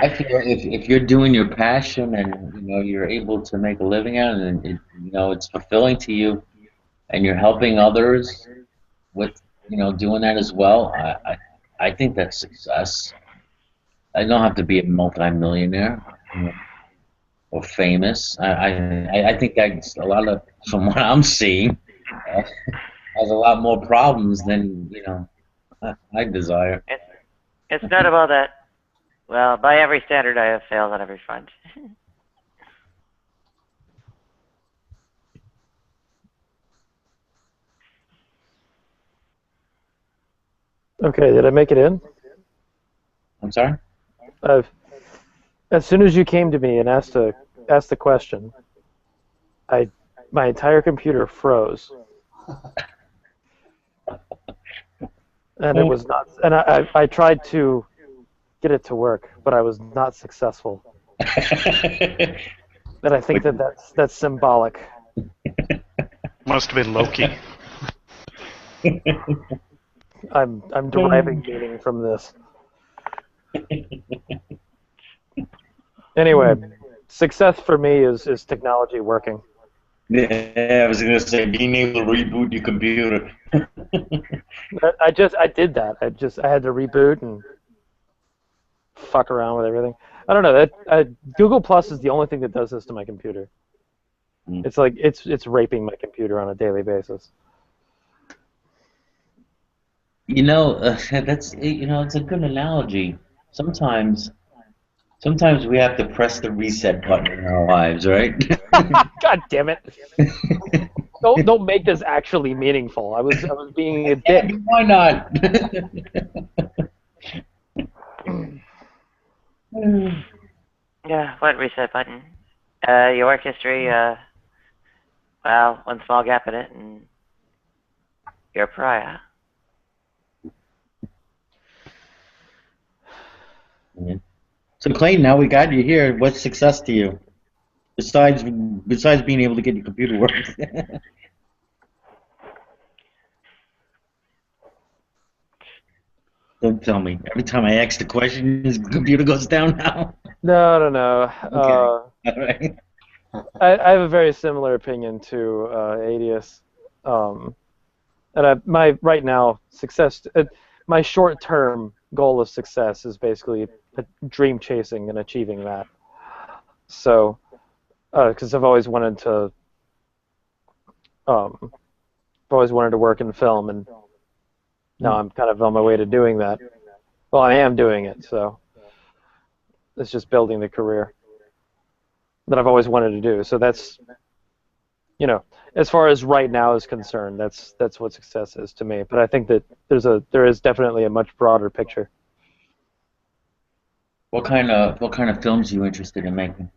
feel if you're doing your passion and you're able to make a living out of it, and it's fulfilling to you, and you're helping others with doing that as well, I think that's success. I don't have to be a multimillionaire, or famous. I think that's a lot of, from what I'm seeing, has a lot more problems than I desire. It's notable that, well, by every standard, I have failed on every front. Okay, did I make it in? I'm sorry? As soon as you came to me and asked the question, my entire computer froze. And it was not, and I tried to get it to work, but I was not successful. And I think that's symbolic. Must have been Loki. I'm deriving meaning from this. Anyway, success for me is technology working. Yeah, I was gonna say being able to reboot your computer. I did that. I had to reboot and fuck around with everything. I don't know. Google Plus is the only thing that does this to my computer. It's like it's raping my computer on a daily basis. That's it's a good analogy. Sometimes we have to press the reset button in our lives, right? God damn it! Don't make this actually meaningful. I was being a dick. Why not? Yeah, what reset button? Your work history, well, one small gap in it, and you're a pariah. Yeah. So Clayton, now we got you here. What's success to you? Besides being able to get your computer working. Don't tell me. Every time I ask the question, his computer goes down now. No. Okay. All right. I have a very similar opinion to Adius. And right now success. My short-term goal of success is basically dream chasing and achieving that. So, because I've always wanted to work in film, and now I'm kind of on my way to doing that. Well, I am doing it, so it's just building the career that I've always wanted to do. So that's, as far as right now is concerned, that's what success is to me. But I think that there is definitely a much broader picture. What kind of films are you interested in making?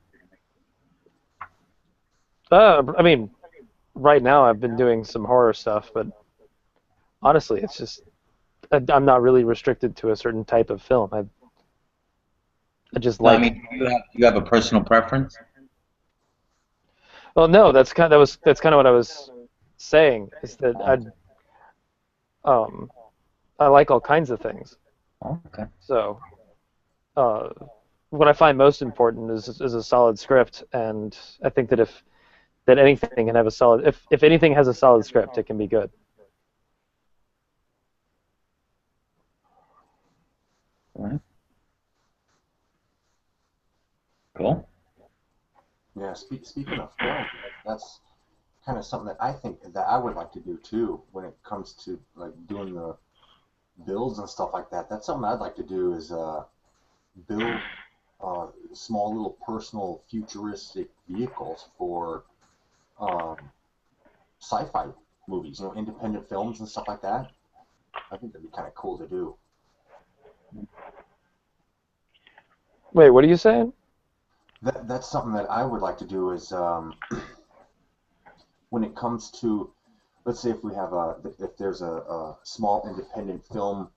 I mean, right now I've been doing some horror stuff, but honestly, it's just I'm not really restricted to a certain type of film. I just like. I mean, you have a personal preference? Well, no, that's kind of what I was saying, is that I like all kinds of things. Oh, okay. So, what I find most important is a solid script, and I think that anything can have a solid if anything has a solid script, it can be good. All right. Cool. Yeah, speaking of film, that's kind of something that I think that I would like to do too when it comes to like doing the builds and stuff like that. That's something I'd like to do is build small little personal futuristic vehicles for sci-fi movies, independent films and stuff like that. I think that'd be kind of cool to do. Wait, what are you saying? That's something that I would like to do is when it comes to, let's say if there's a small independent film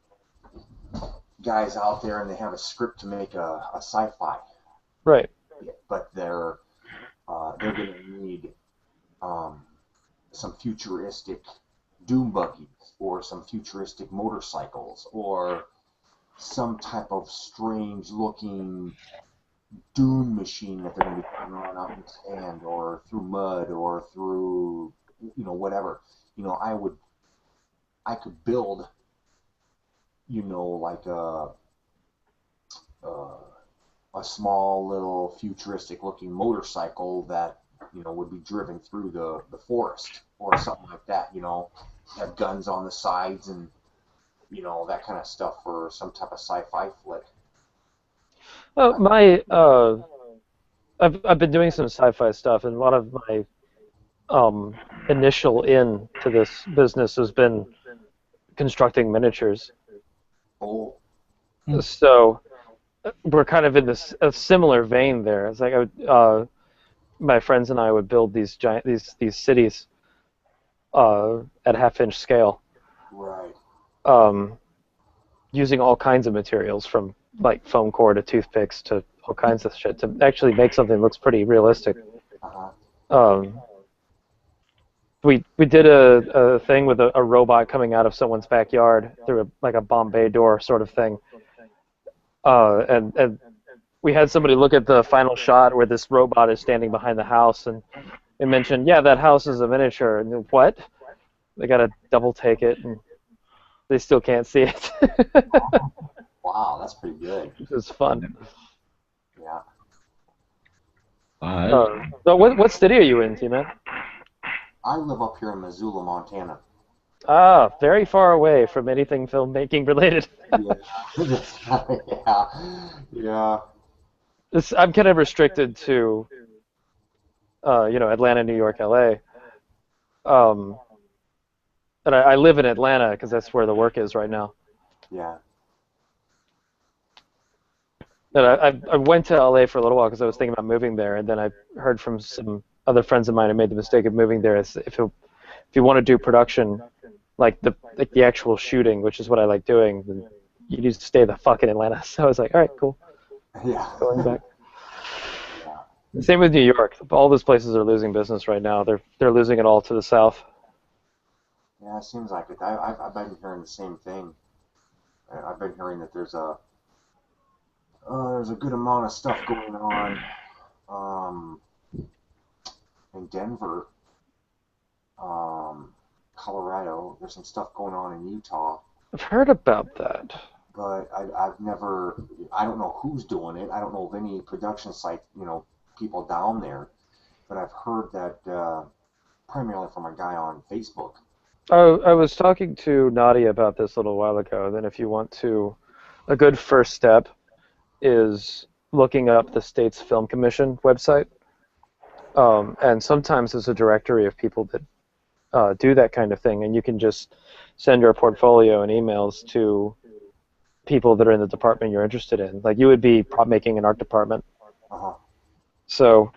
guys out there and they have a script to make a sci-fi, Right. but they're going to need some futuristic doom buggies or some futuristic motorcycles or some type of strange looking dune machine that they're going to be putting around out in sand or through mud or through whatever. I could build like a small little futuristic looking motorcycle that would be driven through the forest or something like that. Have guns on the sides and that kind of stuff for some type of sci-fi flick. Well, I've been doing some sci-fi stuff, and a lot of my initial into this business has been constructing miniatures. Oh. So we're kind of in a similar vein there. It's like my friends and I would build these cities at half-inch scale. Right. Using all kinds of materials from like foam core to toothpicks to all kinds of shit to actually make something that looks pretty realistic. Uh-huh. We did a thing with a robot coming out of someone's backyard through a Bombay door sort of thing. And we had somebody look at the final shot where this robot is standing behind the house, and they mentioned, yeah, that house is a miniature. And what? They got to double take it, and they still can't see it. Wow, that's pretty good. It was fun. Yeah. So what city are you in, T-Man? I live up here in Missoula, Montana. Ah, very far away from anything filmmaking related. Yeah. I'm kind of restricted to, Atlanta, New York, LA. And I live in Atlanta because that's where the work is right now. Yeah. And I went to LA for a little while because I was thinking about moving there, and then I heard from some other friends of mine who made the mistake of moving there. If you want to do production, like the actual shooting, which is what I like doing, then you need to stay the fuck in Atlanta. So I was like, all right, cool. Yeah. Going back. Same with New York. All those places are losing business right now. They're losing it all to the south. Yeah, it seems like it. I've been hearing the same thing. I've been hearing that there's a good amount of stuff going on in Denver, Colorado. There's some stuff going on in Utah. I've heard about that. But I don't know who's doing it. I don't know of any production site, people down there. But I've heard that primarily from a guy on Facebook. Oh, I was talking to Nadia about this a little while ago. Then if you want to, a good first step is looking up the state's film commission website. And sometimes there's a directory of people that do that kind of thing, and you can just send your portfolio and emails to people that are in the department you're interested in. Like you would be prop making an art department. Uh-huh. So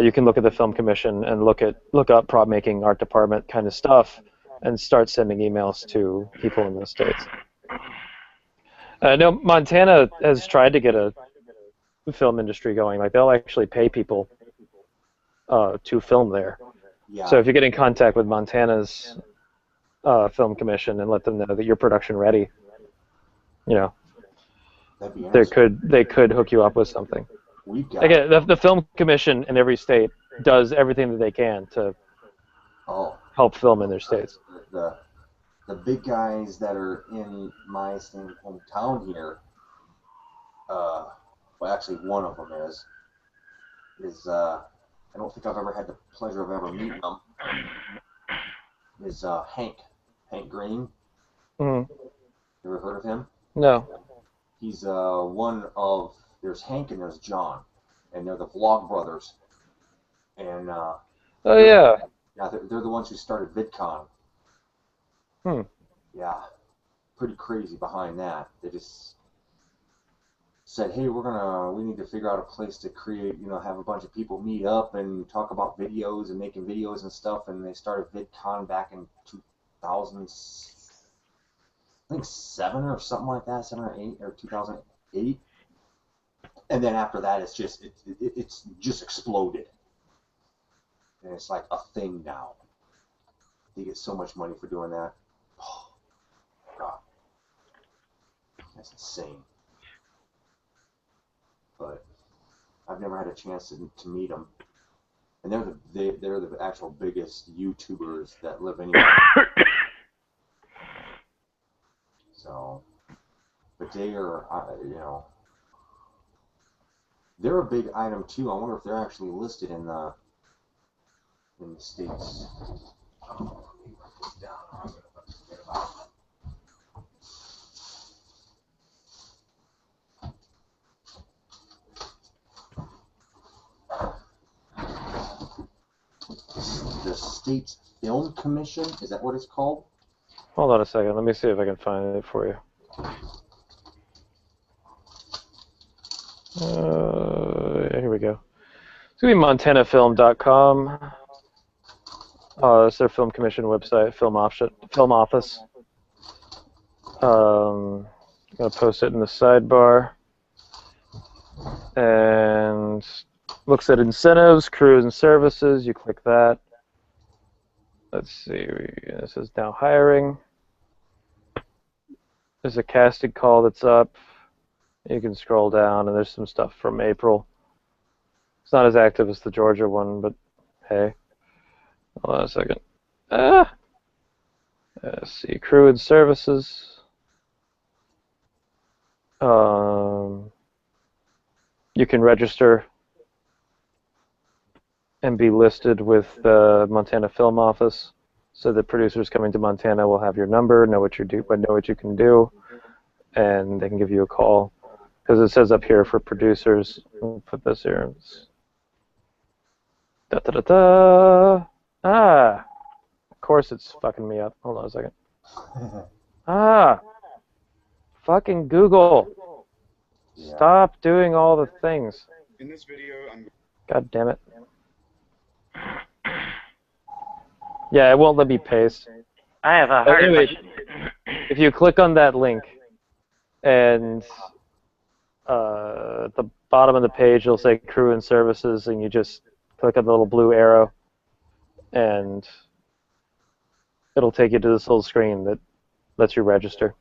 you can look at the film commission and look up prop making art department kind of stuff and start sending emails to people in the states. I know Montana has tried to get a film industry going. Like they'll actually pay people to film there. Yeah. So if you get in contact with Montana's film commission and let them know that you're production ready, That'd be they interesting. could hook you up with something. We've got Again, the film commission in every state does everything that they can to help film in their states. The big guys that are in my same hometown here. Well, actually, one of them is I don't think I've ever had the pleasure of ever meeting him. Is Hank Green? Mm. You ever heard of him? No. He's one of there's Hank and there's John, and they're the Vlog brothers. And oh yeah. Yeah, they're the ones who started VidCon. Hmm. Yeah, pretty crazy behind that. They just said, hey, we need to figure out a place to create, have a bunch of people meet up and talk about videos and making videos and stuff, and they started VidCon back in 2000, I think 7 or something like that, 7 or 8 or 2008, and then after that, it's just exploded, and it's like a thing now. They get so much money for doing that. Oh, God, that's insane. But I've never had a chance to meet them, and they're the actual biggest YouTubers that live anywhere. So, but they are, they're a big item too. I wonder if they're actually listed in the states. The State Film Commission, is that what it's called? Hold on a second. Let me see if I can find it for you. Here we go. It's going to be montanafilm.com. It's their film commission website, film office. I'm going to post it in the sidebar. And looks at incentives, crews, and services. You click that. Let's see. This is now hiring. There's a casting call that's up. You can scroll down, and there's some stuff from April. It's not as active as the Georgia one, but hey. Hold on a second. Let's see. Crew and services. You can register and be listed with the Montana Film Office, so the producers coming to Montana will have your number, know what you can do, and they can give you a call. Because it says up here for producers. We'll put this here. Da da da da. Ah, of course it's fucking me up. Hold on a second. Fucking Google. Yeah. Stop doing all the things. In this video, God damn it. Yeah, it won't let me paste. I have a harder Anyway, question. if you click on that link, and at the bottom of the page it'll say crew and services, and you just click on the little blue arrow, and it'll take you to this little screen that lets you register.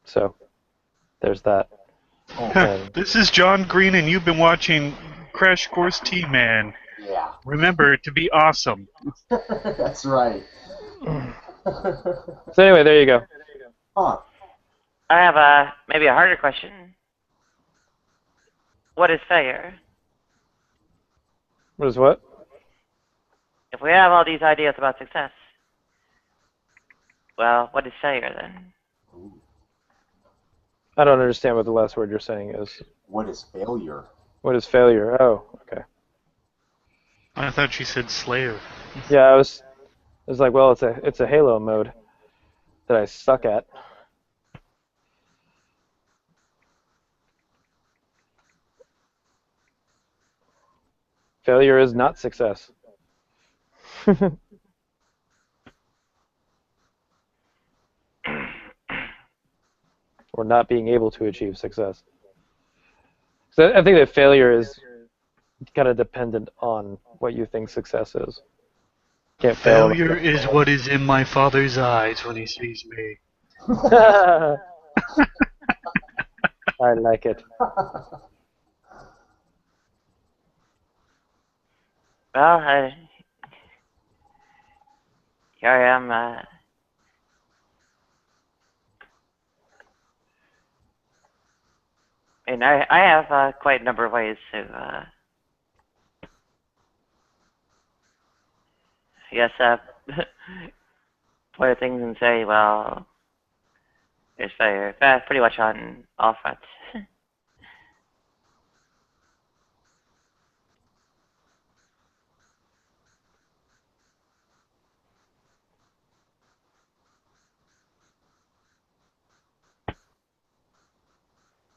So, there's that. This is John Green, and you've been watching Crash Course T-Man. Yeah. Remember to be awesome. That's right. So anyway, there you go. Huh. I have maybe a harder question. What is failure? What is what? If we have all these ideas about success, well, what is failure then? I don't understand what the last word you're saying is. What is failure? What is failure? Oh, okay. I thought she said Slayer. Yeah, I was like, well, it's a Halo mode that I suck at. Failure is not success. Or not being able to achieve success. So I think that failure is kind of dependent on what you think success is. Can't fail. Failure is what is in my father's eyes when he sees me. I like it. Well, here I am. And I have quite a number of ways to, I guess, point at things and say, well, there's failure pretty much on all fronts.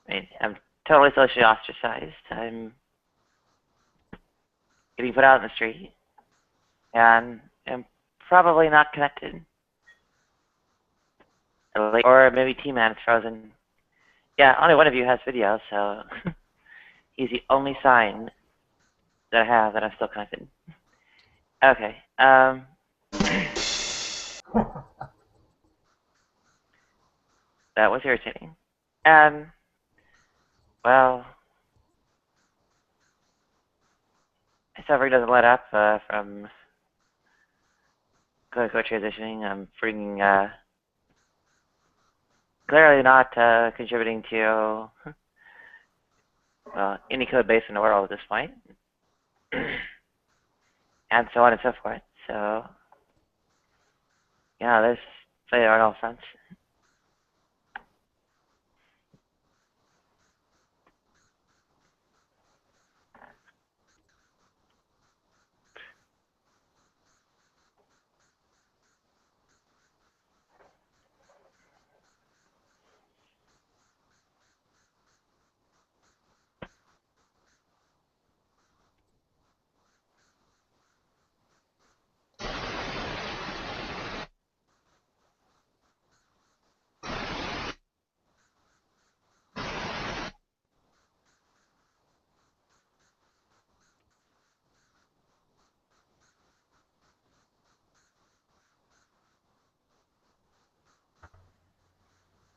I mean, I'm totally socially ostracized. I'm getting put out in the street, and I'm probably not connected. Or maybe T-Man is frozen. Yeah, only one of you has video, so he's the only sign that I have that I'm still connected. Okay. That was irritating. Well, my suffering doesn't let up from quote-unquote transitioning. I'm freaking clearly not contributing to any code base in the world at this point, and so on and so forth. So, yeah, there's failure on all fronts.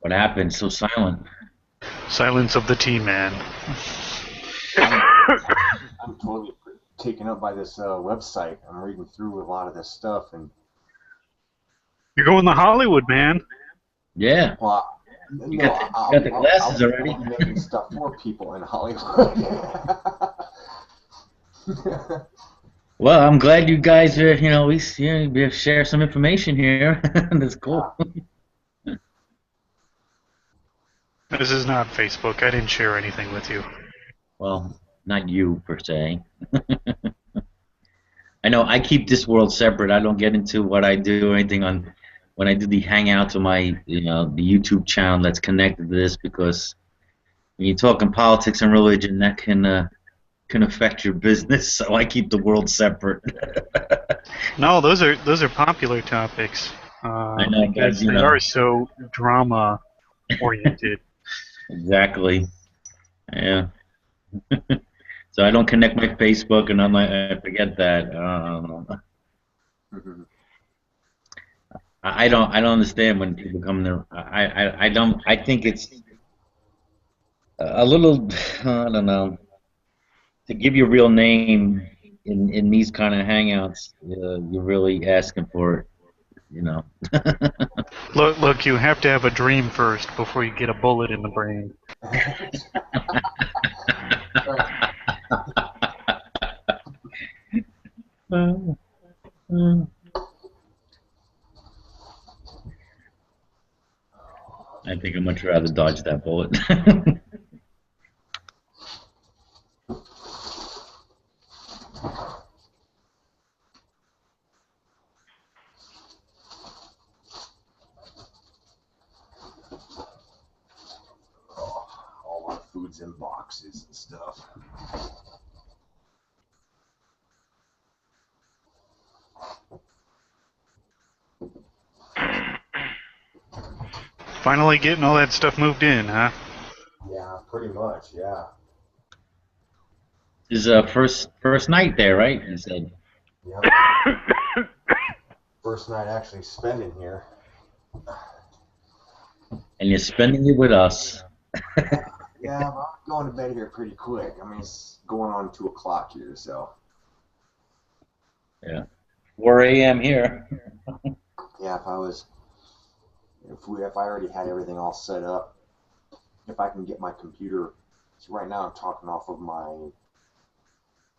What happened? So silent. Silence of the T-Man. I'm totally taken up by this website. I'm reading through a lot of this stuff, and You're going to Hollywood, man. Yeah. well, You got the glasses already. I'll be making stuff for people in Hollywood. Well, I'm glad you guys are, we share some information here. That's cool. This is not Facebook. I didn't share anything with you. Well, not you per se. I know I keep this world separate. I don't get into what I do or anything on when I do the hangouts on my, the YouTube channel that's connected to this, because when you're talking politics and religion, that can affect your business. So I keep the world separate. No, those are popular topics. I know, because but, they are so drama oriented. Exactly. Yeah. So I don't connect my Facebook, and I forget that. I don't understand when people come there. I don't. I think it's a little. I don't know. To give your real name in these kind of hangouts, you're really asking for it. Look, you have to have a dream first before you get a bullet in the brain. I think I'd much rather dodge that bullet. All our food's in boxes and stuff. Finally getting all that stuff moved in, huh? Yeah, pretty much. Yeah. This is first night there, right? You said. Yeah. First night actually spending here. And you're spending it with us. Yeah, I'm going to bed here pretty quick. I mean, it's going on 2 o'clock here, so. Yeah. 4 a.m. here. Yeah, if I already had everything all set up, if I can get my computer, so right now I'm talking off of my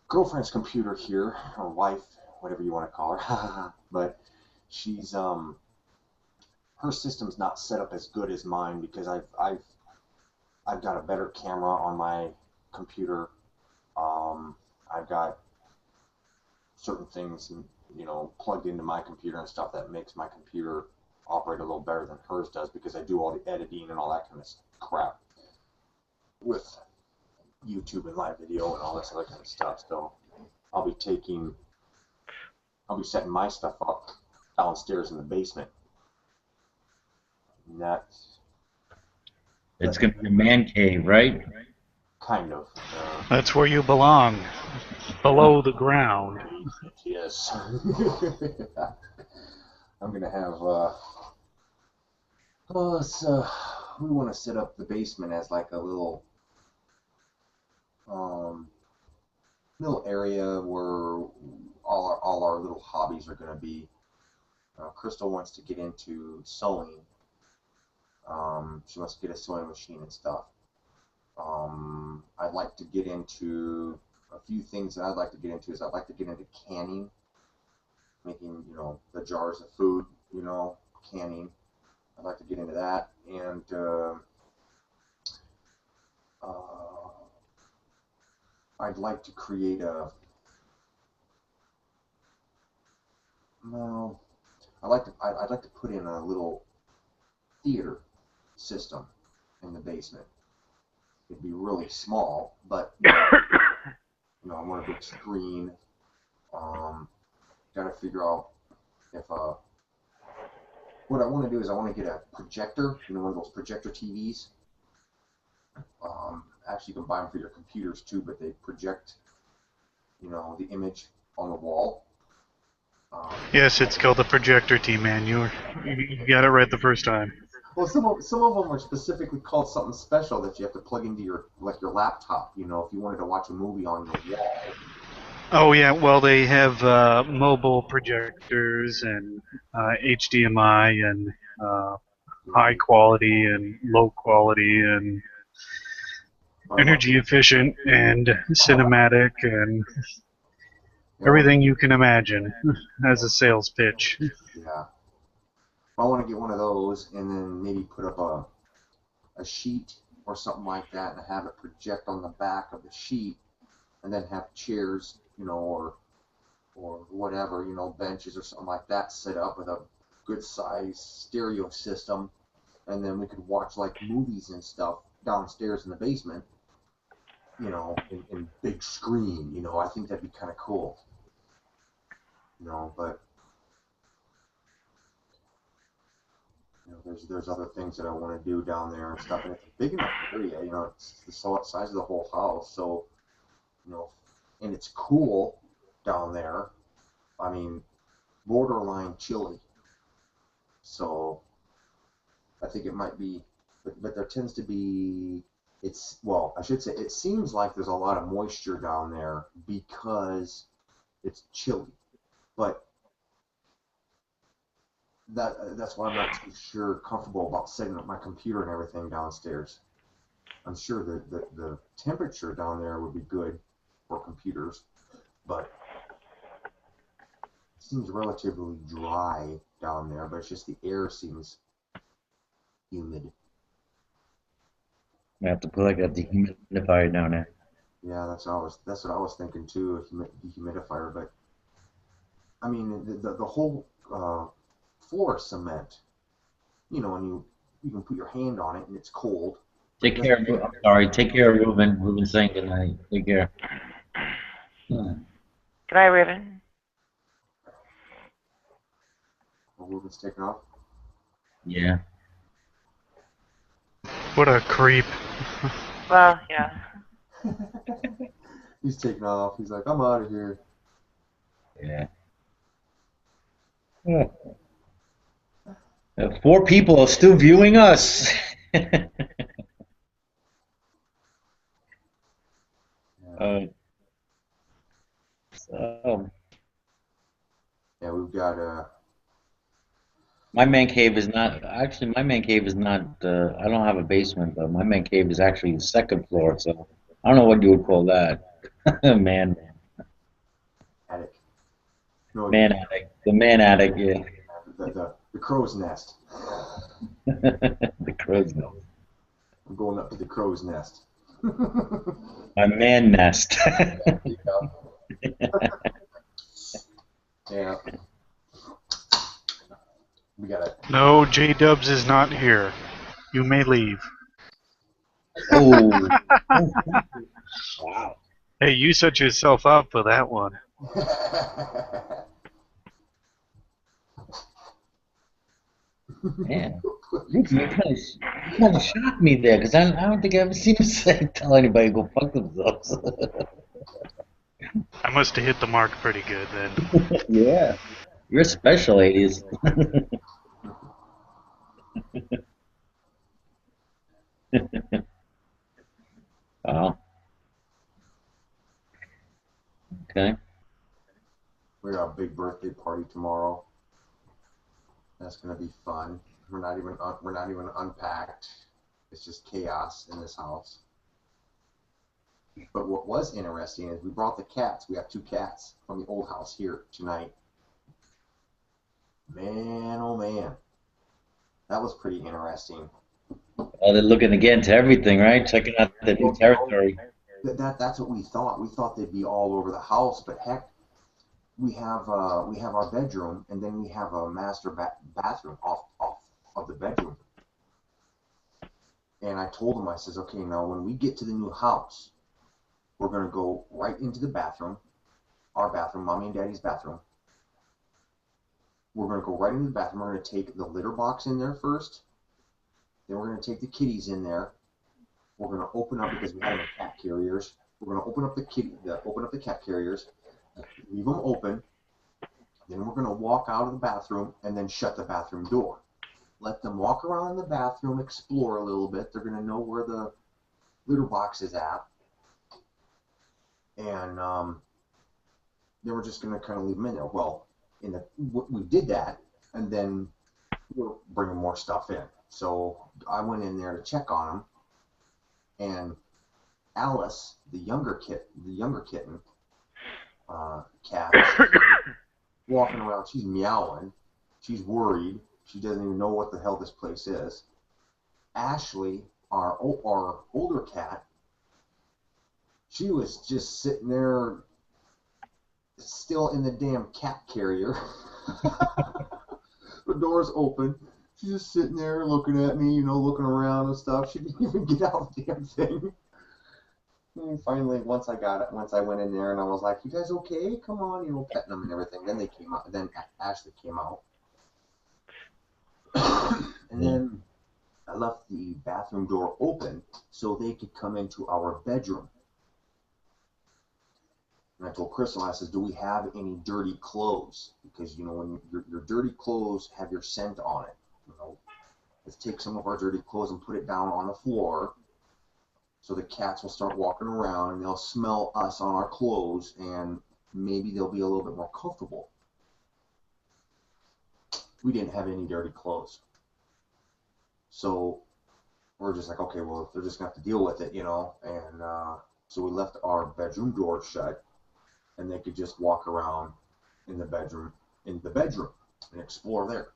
girlfriend's computer here, or wife, whatever you want to call her, but she's, her system's not set up as good as mine because I've got a better camera on my computer. I've got certain things, plugged into my computer and stuff that makes my computer operate a little better than hers does because I do all the editing and all that kind of crap with YouTube and live video and all this other kind of stuff. So I'll be setting my stuff up downstairs in the basement. And It's going to be a man cave, right? kind of. That's where you belong, below the ground. Yes. I'm gonna have. We want to set up the basement as like a little area where all our little hobbies are gonna be. Crystal wants to get into sewing. She wants to get a sewing machine and stuff. I'd like to get into a few things that I'd like to get into is I'd like to get into canning, making, the jars of food, canning. I'd like to get into that, and I'd like to create I'd like to put in a little theater system in the basement. It'd be really small, but I want a big screen. Got to figure out if what I want to do is I want to get a projector, one of those projector TVs. Actually, you can buy them for your computers too, but they project, the image on the wall. Yes, it's called the projector T-Man. You got it right the first time. Well, some of them are specifically called something special that you have to plug into your laptop. If you wanted to watch a movie on your wall. Oh yeah, well they have mobile projectors and HDMI and high quality and low quality and energy efficient and cinematic and everything you can imagine as a sales pitch. Yeah. I want to get one of those and then maybe put up a sheet or something like that and have it project on the back of the sheet and then have chairs, or whatever, benches or something like that set up with a good size stereo system, and then we could watch like movies and stuff downstairs in the basement, in big screen, I think that'd be kind of cool, but there's other things that I want to do down there and stuff, and it's a big enough area, it's the size of the whole house, so, and it's cool down there. I mean, borderline chilly. So I think it might be, but there tends to be, I should say, it seems like there's a lot of moisture down there because it's chilly. But that's why I'm not too comfortable about setting up my computer and everything downstairs. I'm sure that the temperature down there would be good for computers, but it seems relatively dry down there, but it's just the air seems humid. I have to put like a dehumidifier down there. Yeah, that's what I was thinking too, a dehumidifier. But I mean, the whole floor is cement. And you can put your hand on it and it's cold. Take care. I'm sorry. Take care, Ruben. Ruben's saying good night. Take care. Good night, Raven. Ruben's taking off. Yeah. What a creep. Well, yeah. He's taking off. He's like, I'm out of here. Yeah. 4 people are still viewing us. So Yeah, we've got my man cave is not actually. My man cave is not. I don't have a basement, but my man cave is actually the second floor. So I don't know what you would call that. man, attic. No, man attic. The man attic. Yeah. the crow's nest. The crow's nest. I'm going up to the crow's nest. My man nest. Yeah. We got it. No, J Dubs is not here. You may leave. Oh. Wow. Hey, you set yourself up for that one. Man, you kind of shocked me there because I don't think I ever seen him tell anybody to go fuck themselves. I must have hit the mark pretty good then. Yeah, you're special, ladies. Wow. Okay. We got a big birthday party tomorrow. That's gonna be fun. We're not even unpacked. It's just chaos in this house. But what was interesting is we brought the cats. We have 2 cats from the old house here tonight. Man, oh man, that was pretty interesting. Oh, they're looking again to everything, right? Checking out the new territory. That's what we thought. We thought they'd be all over the house, but heck, we have our bedroom, and then we have a master bathroom off of the bedroom. And I told him, I says, okay, now when we get to the new house, we're gonna go right into the bathroom, our bathroom, mommy and daddy's bathroom. We're gonna go right into the bathroom. We're gonna take the litter box in there first. Then we're gonna take the kitties in there. We're gonna open up because we have the cat carriers. We're gonna open up the cat carriers, leave them open. Then we're gonna walk out of the bathroom and then shut the bathroom door. Let them walk around the bathroom, explore a little bit. They're gonna know where the litter box is at, and then we're just gonna kind of leave them in there. Well, we did that, and then we're bringing more stuff in. So I went in there to check on them, and Alice, the younger kitten, cat, walking around. She's meowing. She's worried. She doesn't even know what the hell this place is. Ashley, our older cat, she was just sitting there, still in the damn cat carrier. The door's open. She's just sitting there looking at me, looking around and stuff. She didn't even get out of the damn thing. And finally, once I went in there and I was like, "You guys okay? Come on," petting them and everything. Then they came out. Then Ashley came out, and then I left the bathroom door open so they could come into our bedroom. And I told Crystal, I says, "Do we have any dirty clothes? Because when your dirty clothes have your scent on it. Let's take some of our dirty clothes and put it down on the floor." So the cats will start walking around and they'll smell us on our clothes and maybe they'll be a little bit more comfortable. We didn't have any dirty clothes. So we're just like, okay, well, they're just going to have to deal with it, And so we left our bedroom door shut and they could just walk around in the bedroom and explore there.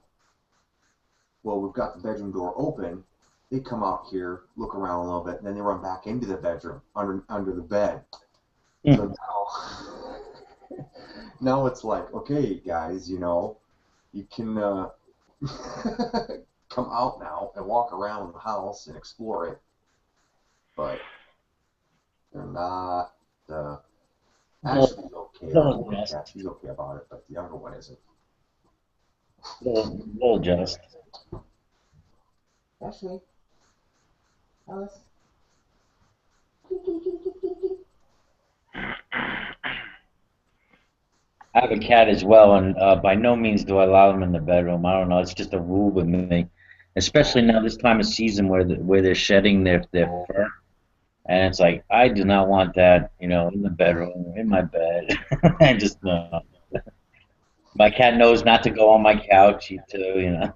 Well, we've got the bedroom door open. They come out here, look around a little bit, and then they run back into the bedroom, under the bed. So now it's like, okay, guys, you can come out now and walk around the house and explore it. But they're not. Ashley's okay. She's okay about it, but the younger one isn't. Little just. Ashley. Alice. I have a cat as well, and by no means do I allow them in the bedroom. I don't know. It's just a rule with me, especially now this time of season where they're shedding their fur. And it's like, I do not want that, you know, in the bedroom, in my bed. I just no. My cat knows not to go on my couch too, you know.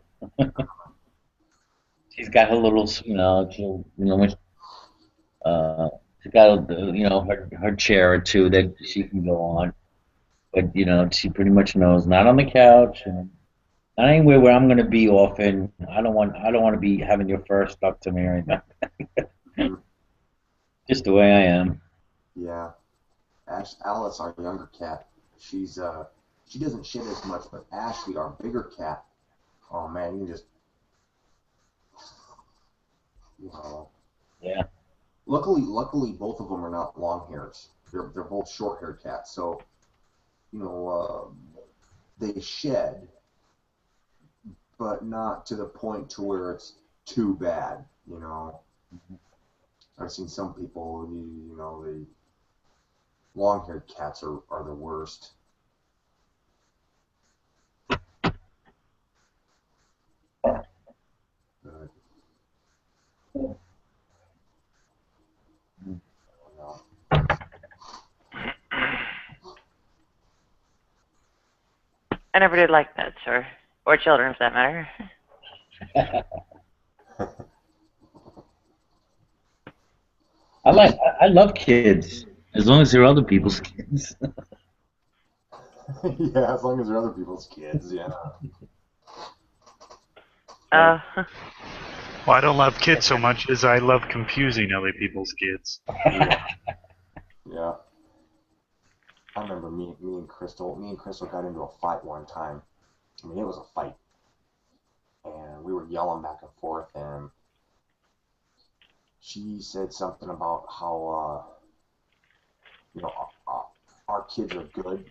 She's got her little, you know, she'll, you know, uh, she's got, you know, her chair or two that she can go on. But, you know, she pretty much knows not on the couch and not anywhere where I'm going to be often. I don't want to be having your fur stuck to me or anything. Mm, Just the way I am. yeah. Alice, our younger cat, she doesn't shed as much, but Ashley, our bigger cat, oh man, you can just, you know. Yeah. Luckily, both of them are not long hairs. They're both short haired cats. So, you know, they shed, but not to the point to where it's too bad. You know, I've seen some people, you know, the long haired cats are the worst. But, you know, I never did like pets, or children, for that matter. I love kids as long as they're other people's kids. yeah, as long as they're other people's kids, yeah. Uh, Well, I don't love kids so much as I love confusing other people's kids. Yeah. Yeah. I remember me and Crystal got into a fight one time. I mean, it was a fight, and we were yelling back and forth, and she said something about how you know our kids are good.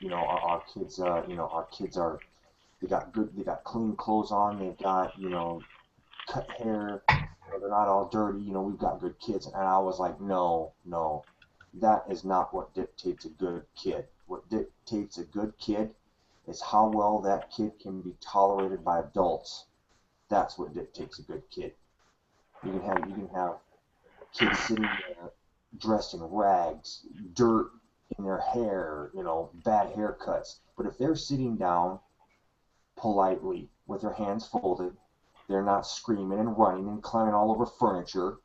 You know, our kids you know, our kids are, they got clean clothes on, they've got, you know, cut hair, you know, they're not all dirty. You know, we've got good kids, and I was like, no, that is not what dictates a good kid. What dictates a good kid is how well that kid can be tolerated by adults. That's what dictates a good kid. You can have kids sitting there dressed in rags, dirt in their hair, you know, bad haircuts. But if they're sitting down politely with their hands folded, they're not screaming and running and climbing all over furniture.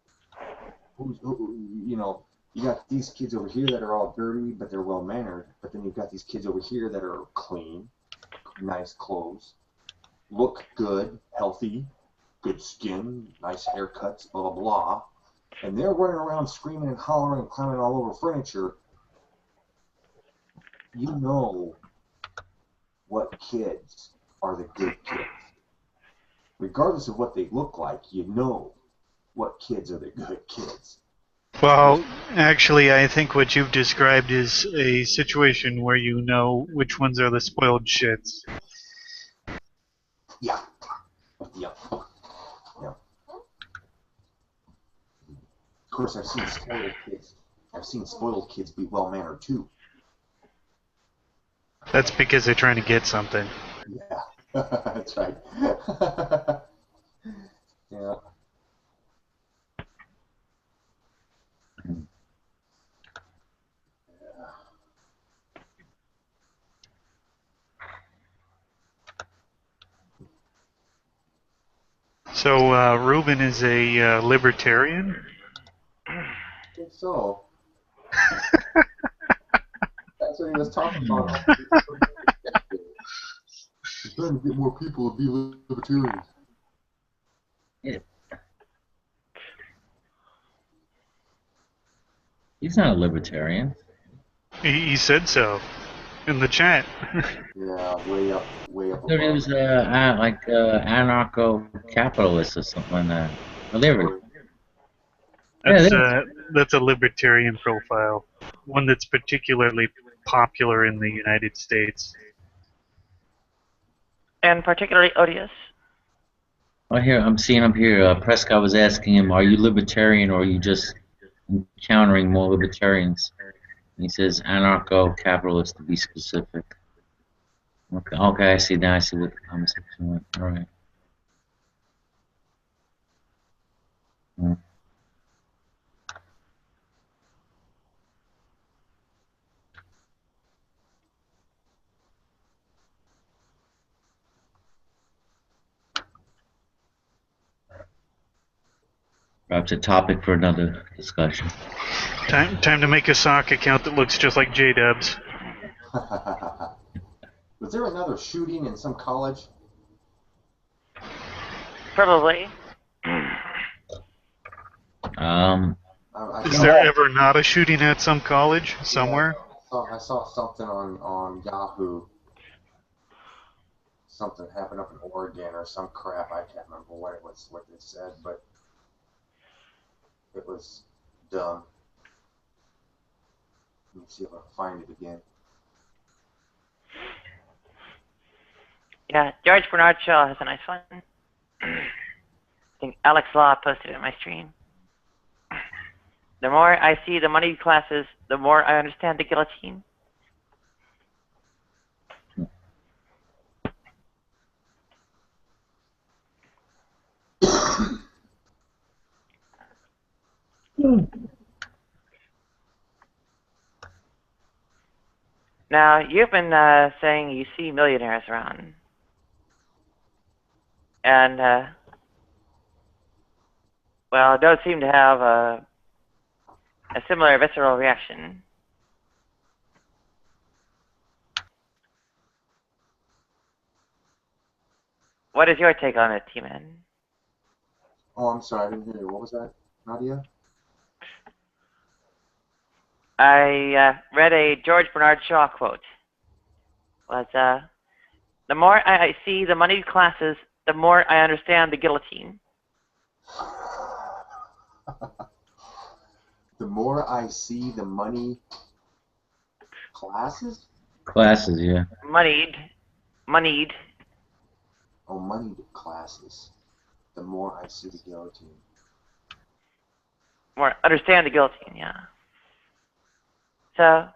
You know, you got these kids over here that are all dirty, but they're well mannered. But then you've got these kids over here that are clean, nice clothes, look good, healthy, good skin, nice haircuts, blah blah blah, and they're running around screaming and hollering and climbing all over furniture. You know what kids are the good kids. Regardless of what they look like, you know what kids are the good kids. Well, actually, I think what you've described is a situation where you know which ones are the spoiled shits. Yeah. Yeah. Yeah. Of course, I've seen spoiled kids. I've seen spoiled kids be well mannered too. That's because they're trying to get something. Yeah. That's right. Yeah. So, Ruben is a libertarian? I think so. That's what he was talking about. He's trying to get more people to be libertarians. He's not a libertarian. He said so in the chat. Yeah, way up I thought he was like anarcho-capitalist or something like that. Well, there it is. That's a libertarian profile, one that's particularly popular in the United States. and particularly odious. Well, here I'm seeing up here. Prescott was asking him, "Are you libertarian, or are you just encountering more libertarians?" And he says, "Anarcho-capitalist, to be specific." Okay, okay, I see now. I see what the conversation went. All right. Hmm. Perhaps a topic for another discussion. Time to make a sock account that looks just like J-Dubs. Was there another shooting in some college? Probably. I Is saw, there ever not a shooting at some college somewhere? I saw something on Yahoo. Something happened up in Oregon or some crap. I can't remember what it was, what they said, but it was dumb. Let me see if I can find it again. Yeah, George Bernard Shaw has a nice one. I think Alex Law posted it in my stream. The more I see the money classes, the more I understand the guillotine. Now, you've been saying you see millionaires around. And, well, don't seem to have a similar visceral reaction. What is your take on it, T-Man? Oh, I'm sorry, I didn't hear you. What was that, Nadia? I read a George Bernard Shaw quote. Was, the more I see the moneyed classes, the more I understand the guillotine. The more I see the money classes? Classes, yeah. Moneyed. Oh, moneyed classes. The more I see the guillotine. More understand the guillotine, yeah. So,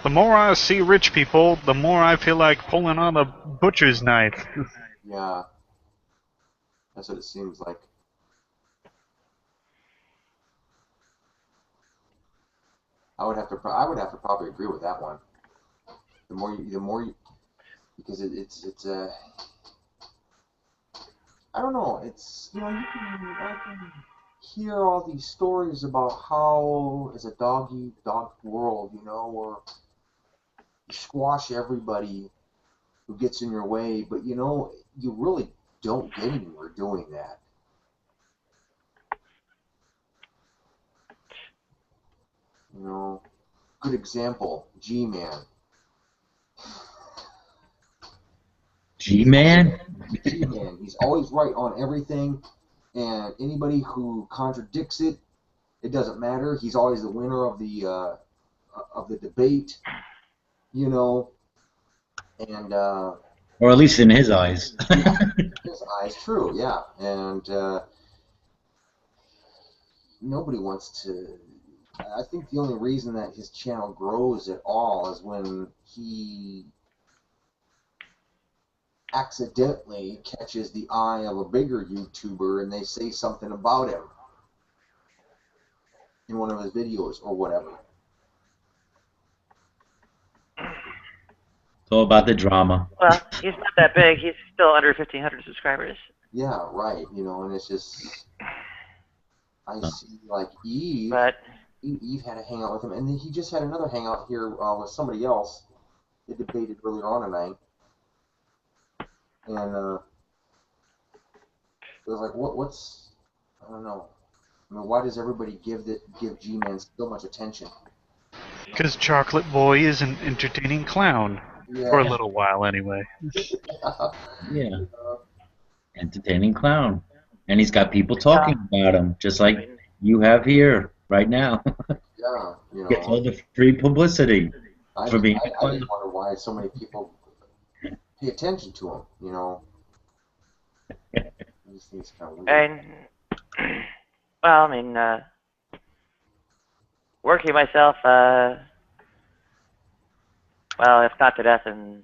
The more I see rich people, the more I feel like pulling on a butcher's knife. Yeah. That's what it seems like. I would have to probably agree with that one. The more you, because it's I don't know. It's, I can hear all these stories about how it's a dog eat dog world, where you squash everybody who gets in your way, but you really don't get anywhere doing that. Good example, G-Man. G-Man? G-Man. He's always right on everything, and anybody who contradicts it, it doesn't matter. He's always the winner of the debate, and Or at least in his eyes. his eyes, true, yeah, and nobody wants to. I think the only reason that his channel grows at all is when he accidentally catches the eye of a bigger YouTuber and they say something about him in one of his videos or whatever. It's all about the drama. well, he's not that big. He's still under 1,500 subscribers. Yeah, right. And it's just, I see like Eve. But Eve had a hangout with him, and then he just had another hangout here with somebody else. They debated earlier on tonight, and it was like, what's, I don't know. I mean, why does everybody give G-Man so much attention? Because Chocolate Boy is an entertaining clown. Yeah. For a little while, anyway. Yeah. Entertaining clown. And he's got people talking about him, just like you have here right now. Yeah, Gets all the free publicity for being a I clown. just wonder why so many people pay attention to him, I just think it's kind of weird. and well, I mean, working myself, well, if not to death, and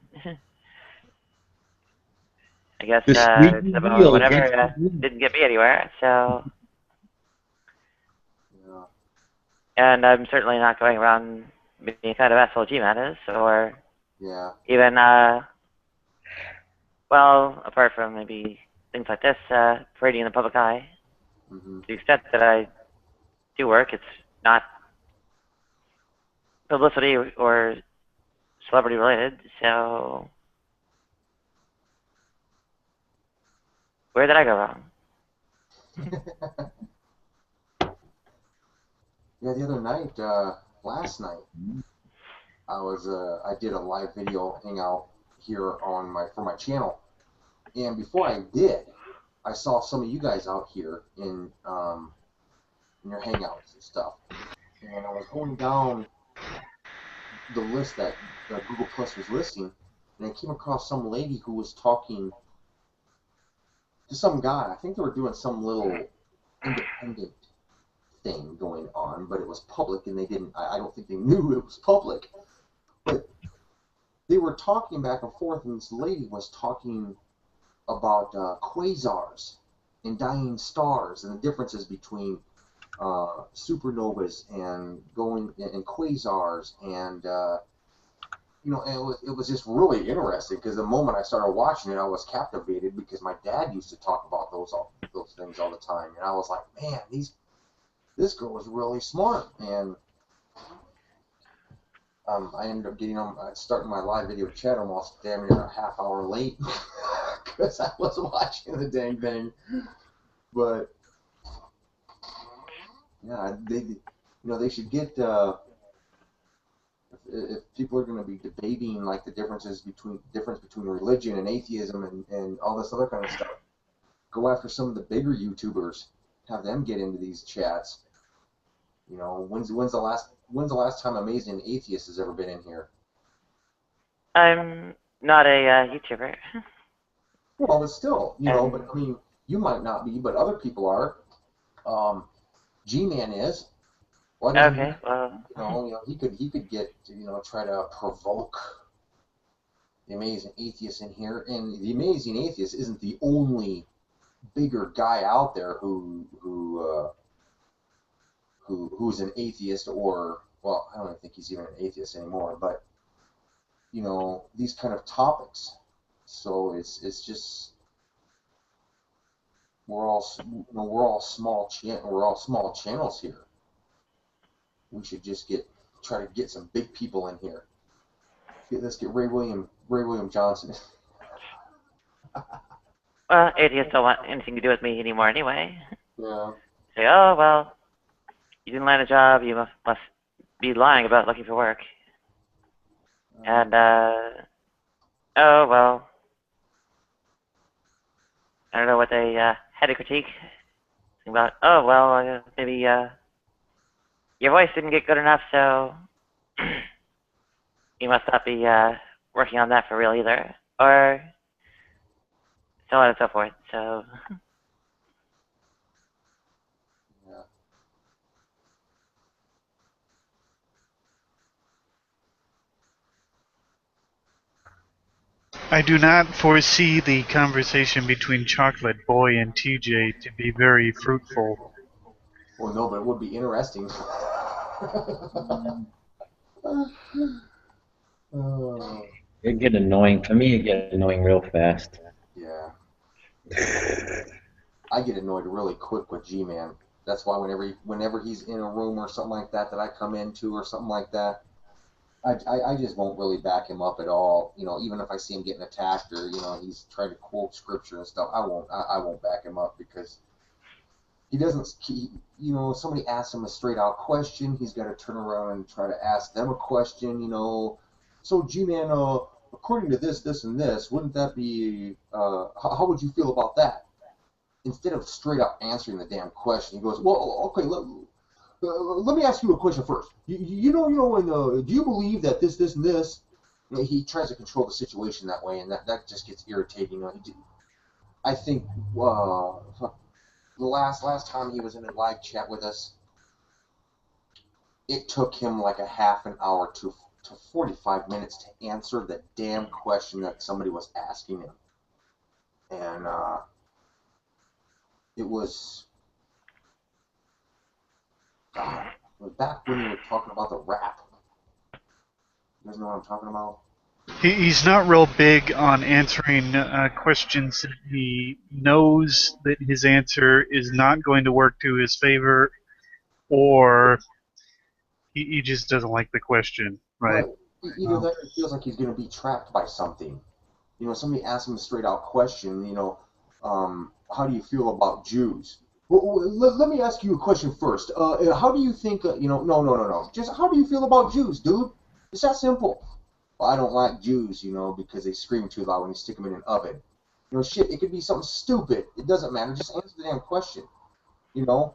I guess The squeaky it's about wheel whatever against the wheel. didn't get me anywhere. So, Yeah. and I'm certainly not going around being kind of asshole G-Man is, or Yeah. even well, apart from maybe things like this, parading in the public eye, Hmm. to the extent that I do work, it's not publicity or celebrity related, so where did I go wrong? Yeah, the other night, last night, I did a live video hangout here on for my channel, and before I did, I saw some of you guys out here in your hangouts and stuff, and I was going down the list that Google Plus was listing, and I came across some lady who was talking to some guy. I think they were doing some little independent thing going on, but it was public, and they didn't. I don't think they knew it was public. But they were talking back and forth, and this lady was talking about quasars and dying stars and the differences between supernovas and quasars, and it was just really interesting because the moment I started watching it, I was captivated because my dad used to talk about those things all the time, and I was like, man, this girl was really smart, and I ended up getting on starting my live video chat almost damn near a half hour late because I was watching the dang thing, but yeah, they should get. If people are going to be debating like the difference between religion and atheism and all this other kind of stuff, go after some of the bigger YouTubers, have them get into these chats. When's the last time Amazing Atheist has ever been in here? I'm not a YouTuber. Well, but still, but I mean, you might not be, but other people are. G-Man is. Why doesn't Okay, well, he could get try to provoke the Amazing Atheist in here, and the Amazing Atheist isn't the only bigger guy out there who's an atheist, or well, I don't even think he's even an atheist anymore, but these kind of topics. So it's just we're all small channels here. We should just try to get some big people in here. Let's get Ray William Johnson. well, atheists don't want anything to do with me anymore anyway. Yeah. Say, oh, well, you didn't land a job, you must be lying about looking for work. And, oh, well, I don't know what they had to critique. About, oh, well, maybe your voice didn't get good enough, so you must not be working on that for real either. Or so on and so forth. So, Yeah. I do not foresee the conversation between Chocolate Boy and TJ to be very fruitful. Well, no, but it would be interesting. It get annoying. For me, it get annoying real fast. Yeah. I get annoyed really quick with G-Man. That's why whenever he's in a room or something like that I come into or something like that, I just won't really back him up at all. Even if I see him getting attacked or he's trying to quote scripture and stuff, I won't back him up because he doesn't. Somebody asks him a straight out question, he's got to turn around and try to ask them a question. So G-Man, according to this, and this, wouldn't that be? How would you feel about that? Instead of straight up answering the damn question, he goes, well, okay, let me ask you a question first. Do you believe that this, and this? He tries to control the situation that way, and that just gets irritating. I think the last time he was in a live chat with us, it took him like a half an hour to 45 minutes to answer the damn question that somebody was asking him, and it was back when we were talking about the rap. You guys know what I'm talking about? He's not real big on answering questions that he knows that his answer is not going to work to his favor, or he just doesn't like the question, right? Either that or he feels like he's going to be trapped by something. Somebody asks him a straight out question, how do you feel about Jews? Well, let me ask you a question first. How do you think, no. Just how do you feel about Jews, dude? It's that simple. Well, I don't like Jews, because they scream too loud when you stick them in an oven. Shit, it could be something stupid. It doesn't matter. Just answer the damn question, But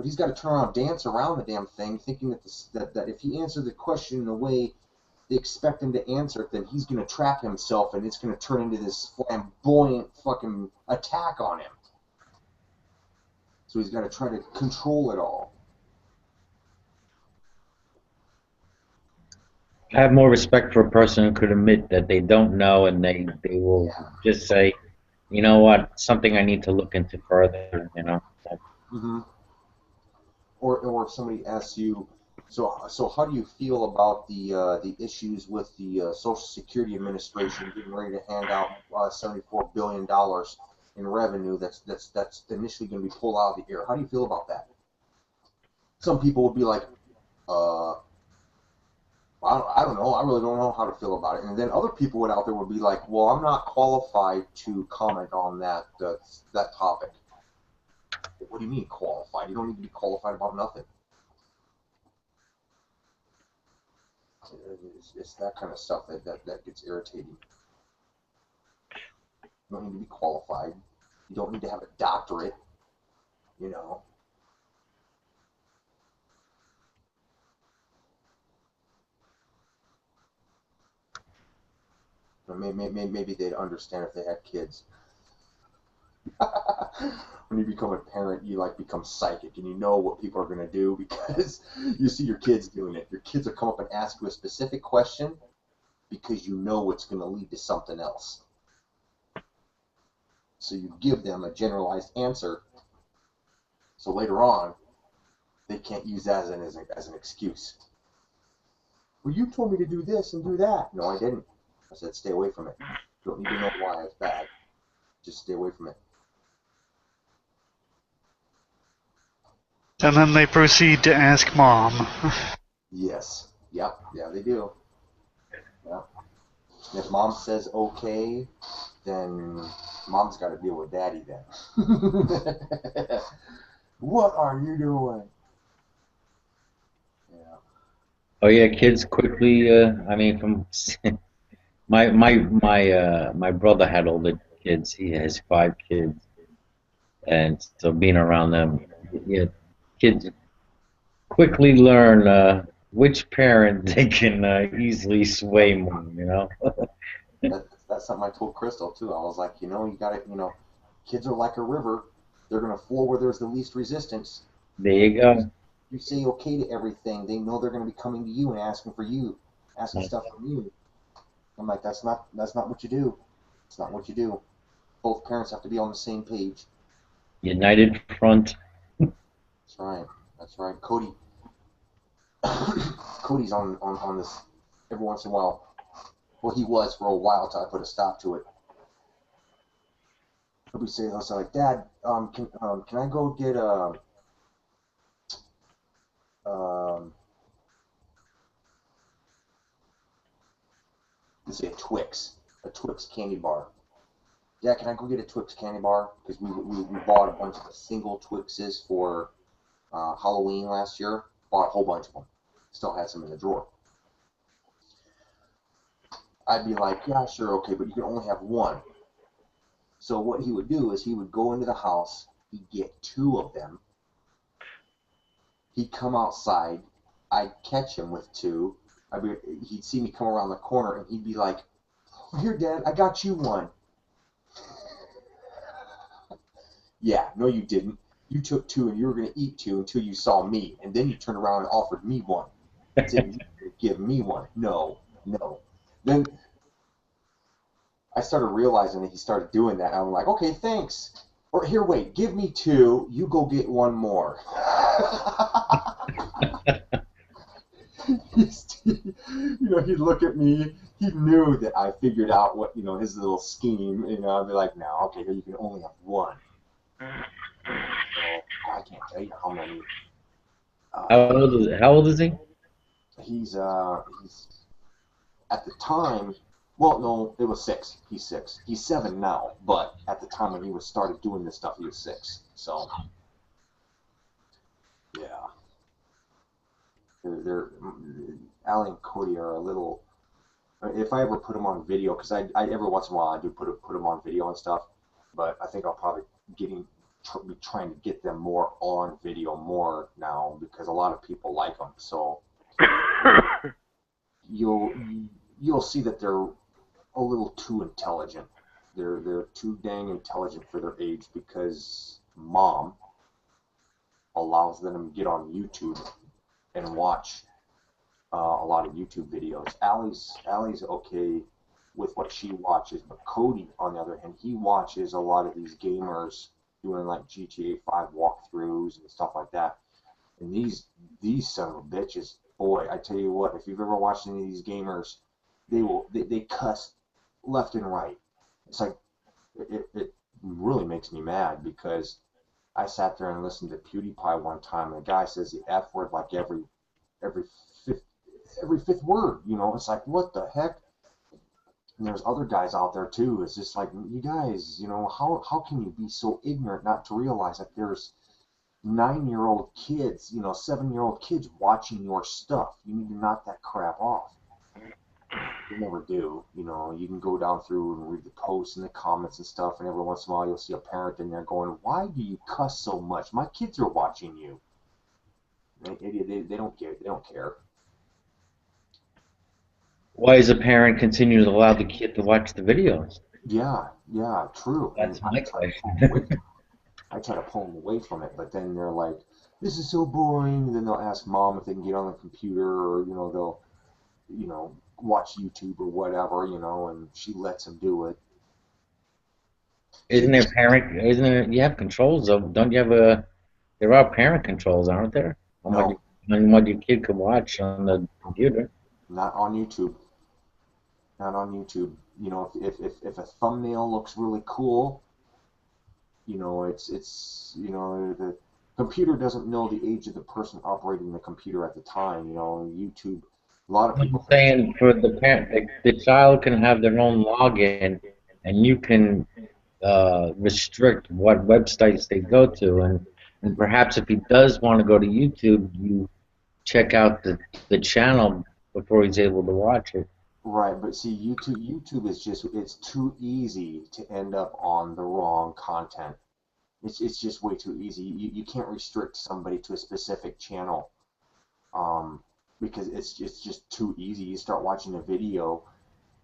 he's got to turn around and dance around the damn thing, thinking that if he answered the question in a way they expect him to answer it, then he's going to trap himself, and it's going to turn into this flamboyant fucking attack on him. So he's got to try to control it all. I have more respect for a person who could admit that they don't know, and they will just say, you know what, something I need to look into further, Mm-hmm. Or if somebody asks you, so how do you feel about the issues with the Social Security Administration getting ready to hand out $74 billion in revenue that's initially going to be pulled out of the air? How do you feel about that? Some people would be like, I don't know. I really don't know how to feel about it. And then other people out there would be like, well, I'm not qualified to comment on that topic. What do you mean qualified? You don't need to be qualified about nothing. It's that kind of stuff that gets irritating. You don't need to be qualified. You don't need to have a doctorate. Maybe they'd understand if they had kids. When you become a parent, you become psychic, and you know what people are going to do because you see your kids doing it. Your kids will come up and ask you a specific question because you know it's going to lead to something else. So you give them a generalized answer, so later on, they can't use that as an excuse. Well, you told me to do this and do that. No, I didn't. I said stay away from it. You don't need to know why it's bad. Just stay away from it. And then they proceed to ask Mom. Yes. Yep. Yeah, they do. Yeah. And if Mom says okay, then Mom's got to deal with Daddy then. What are you doing? Yeah. Oh yeah, kids quickly. From my brother had older kids. He has 5 kids, and so being around them, kids quickly learn which parent they can easily sway more. That's something I told Crystal too. I was like, you got to, kids are like a river. They're going to flow where there's the least resistance. There you go. You say okay to everything, they know they're going to be coming to you and asking stuff from you. I'm like, that's not what you do. It's not what you do. Both parents have to be on the same page. United front. That's right. Cody's on this every once in a while. Well, he was for a while till I put a stop to it. He'll say, like, Dad, can I go get let's say a Twix candy bar. Yeah, can I go get a Twix candy bar? Because we bought a bunch of the single Twixes for Halloween last year. Bought a whole bunch of them. Still had some in the drawer. I'd be like, yeah, sure, okay, but you can only have one. So what he would do is he would go into the house, he'd get 2 of them, he'd come outside, I'd catch him with 2, he'd see me come around the corner, and he'd be like, here, Dad, I got you one. Yeah, no you didn't. You took 2 and you were going to eat 2 until you saw me, and then you turned around and offered me one. Didn't give me one. No. Then I started realizing that he started doing that. I'm like, okay, thanks. Or here, wait, give me 2. You go get one more. he'd look at me. He knew that I figured out what, his little scheme. I'd be like, no, okay, here you can only have one. So I can't tell you how many. How old is he? He's at the time. Well, no, it was 6. He's 6. He's 7 now, but at the time when he was started doing this stuff, he was 6. So, yeah. Allie and Cody are a little. If I ever put them on video, because I every once in a while I do put them on video and stuff, but I think I'll probably be trying to get them more on video more now because a lot of people like them. So you'll see that they're a little too intelligent. They're too dang intelligent for their age because mom allows them to get on YouTube and watch a lot of YouTube videos. Allie's okay with what she watches, but Cody, on the other hand, he watches a lot of these gamers doing like GTA 5 walkthroughs and stuff like that. And these son of a bitches, boy, I tell you what, if you've ever watched any of these gamers, they cuss left and right. It's like it really makes me mad because I sat there and listened to PewDiePie one time, and the guy says the F word like every fifth word. It's like, what the heck? And there's other guys out there too. It's just like, you guys, how can you be so ignorant not to realize that there's 9-year-old kids, 7-year-old kids watching your stuff? You need to knock that crap off. You never do. You can go down through and read the posts and the comments and stuff, and every once in a while you'll see a parent in there going, "Why do you cuss so much? My kids are watching you." They don't care. They don't care. Why is a parent continue to allow the kid to watch the videos? Yeah, true. That's my question. I try to pull them away from it, but then they're like, "This is so boring." And then they'll ask mom if they can get on the computer, or they'll, watch YouTube or whatever, and she lets them do it. Isn't there, you have controls though, don't you have there are parent controls, aren't there? On what your kid can watch on the computer. Not on YouTube. Not on YouTube. If a thumbnail looks really cool, it's the computer doesn't know the age of the person operating the computer at the time. YouTube. A lot of people. I'm saying for the parent, the child can have their own login, and you can restrict what websites they go to, and perhaps if he does want to go to YouTube, you check out the channel before he's able to watch it. Right, but see, YouTube is it's too easy to end up on the wrong content. It's just way too easy. You can't restrict somebody to a specific channel. Because it's just too easy. You start watching a video,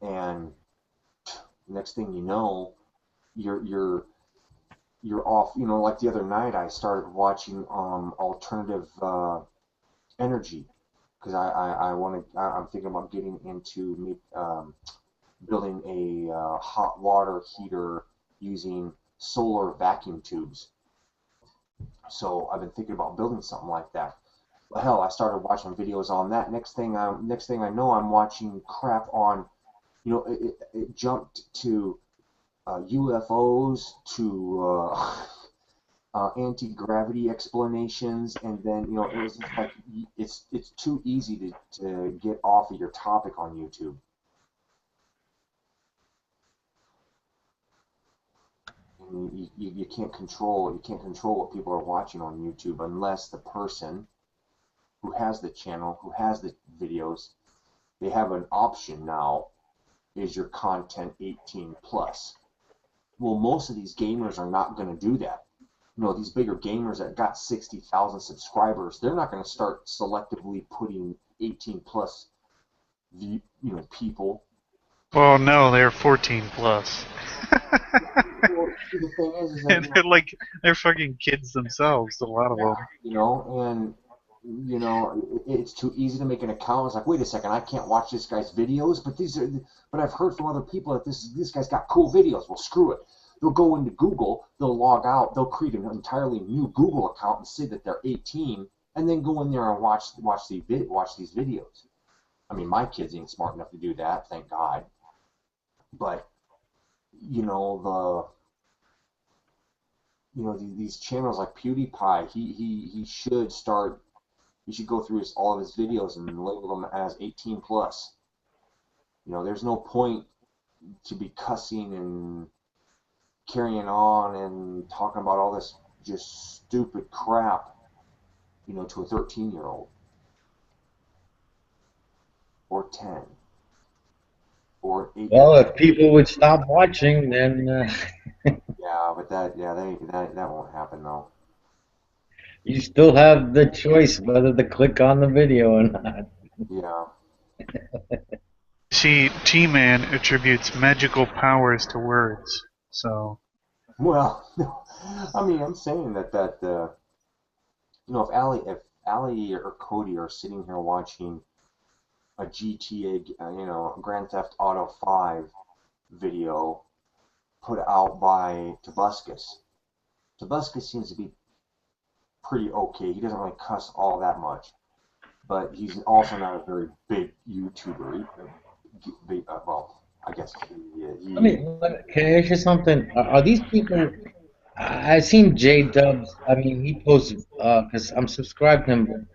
and next thing you know, you're off. Like the other night, I started watching alternative energy because I'm thinking about getting into building a hot water heater using solar vacuum tubes. So I've been thinking about building something like that. Well, hell, I started watching videos on that. Next thing I know, I'm watching crap on, it jumped to UFOs, to anti-gravity explanations, and then it was just like it's too easy to get off of your topic on YouTube. And you can't control what people are watching on YouTube unless the person who has the channel, who has the videos, they have an option now, is your content 18 plus? Well, most of these gamers are not going to do that. These bigger gamers that got 60,000 subscribers, they're not going to start selectively putting 18 plus people. Well, no, they're 14 plus. Well, the thing is and they're fucking kids themselves, a lot of them. And it's too easy to make an account. It's like, wait a second, I can't watch this guy's videos, but I've heard from other people that this guy's got cool videos. Well, screw it. They'll go into Google, they'll log out, they'll create an entirely new Google account and say that they're 18, and then go in there and watch these videos. I mean, my kids ain't smart enough to do that, thank God. But you know these channels like PewDiePie, he should start. He should go through all of his videos and label them as 18 plus. There's no point to be cussing and carrying on and talking about all this just stupid crap, to a 13-year-old or 10 or 8. Well, if people would stop watching, then Yeah, but that won't happen though. you still have the choice whether to click on the video or not. Yeah. See, T-Man attributes magical powers to words, so Well, no. I mean, I'm saying that if Allie or Cody are sitting here watching a GTA, Grand Theft Auto 5 video put out by Tobuscus. Tobuscus seems to be pretty okay. He doesn't really cuss all that much, but he's also not a very big YouTuber. Well, I guess I mean, can I ask you something? Are these people? I've seen J Dubs. I mean, he posts because I'm subscribed to him.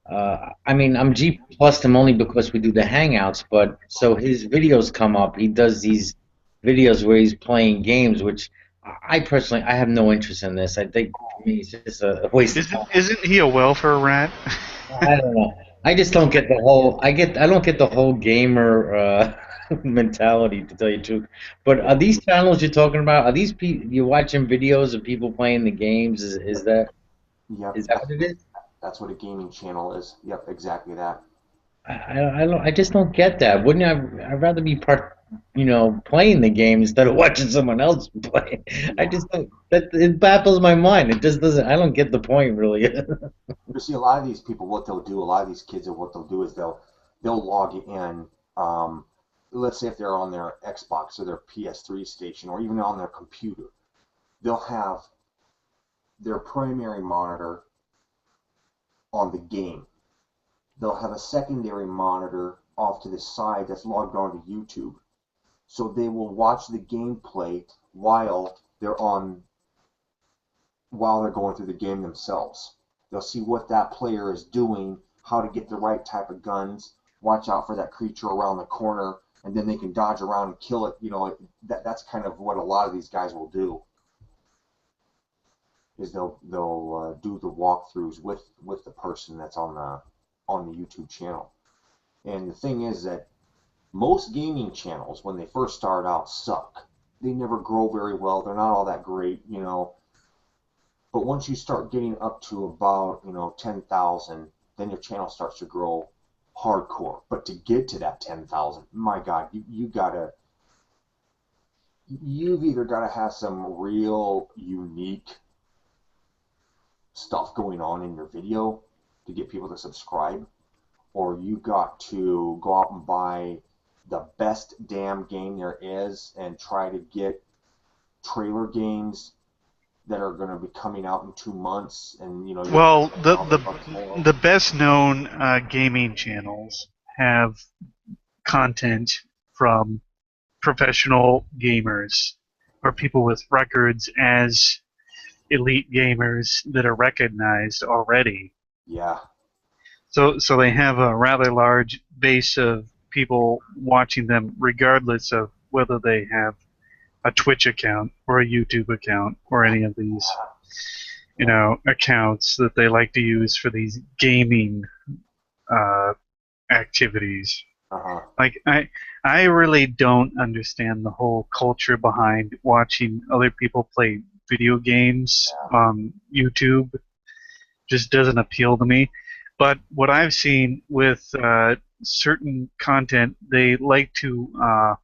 I mean, I'm G plus him only because we do the Hangouts. But so his videos come up. He does these videos where he's playing games, which I personally I have no interest in this. I think for me it's just a waste of time. isn't he a welfare rat? I don't know. I just don't get the whole. I don't get the whole gamer mentality, to tell you the truth. But are these channels you're talking about? Are these you're watching videos of people playing the games? Is that Yep, is that what it is? that's what a gaming channel is. Yep, exactly that. I just don't get that. Wouldn't I'd rather be playing the game instead of watching someone else play. I just don't. That it baffles my mind. It just doesn't. I don't get the point really. You see, a lot of these people, what they'll do, a lot of these kids, what they'll do is they'll log in. Let's say if they're on their Xbox or their PS3 station, or even on their computer, they'll have their primary monitor on the game. They'll have a secondary monitor off to the side that's logged on to YouTube. So they will watch the gameplay while they're going through the game themselves. They'll see what that player is doing, how to get the right type of guns, watch out for that creature around the corner, and then they can dodge around and kill it. That's kind of what a lot of these guys will do. Is they'll do the walkthroughs with the person that's on the YouTube channel. And the thing is that most gaming channels, when they first start out, suck. They never grow very well. They're not all that great, But once you start getting up to about 10,000, then your channel starts to grow hardcore. But to get to that 10,000, my God, you've either got to have some real unique stuff going on in your video to get people to subscribe, or you got to go out and buy the best damn game there is and try to get trailer games that are going to be coming out in 2 months, and Well, the best known gaming channels have content from professional gamers or people with records as elite gamers that are recognized already. Yeah. So they have a rather large base of people watching them, regardless of whether they have a Twitch account or a YouTube account or any of these, accounts that they like to use for these gaming activities. Uh-huh. Like I really don't understand the whole culture behind watching other people play video games on YouTube. Just doesn't appeal to me. But what I've seen with certain content, they like to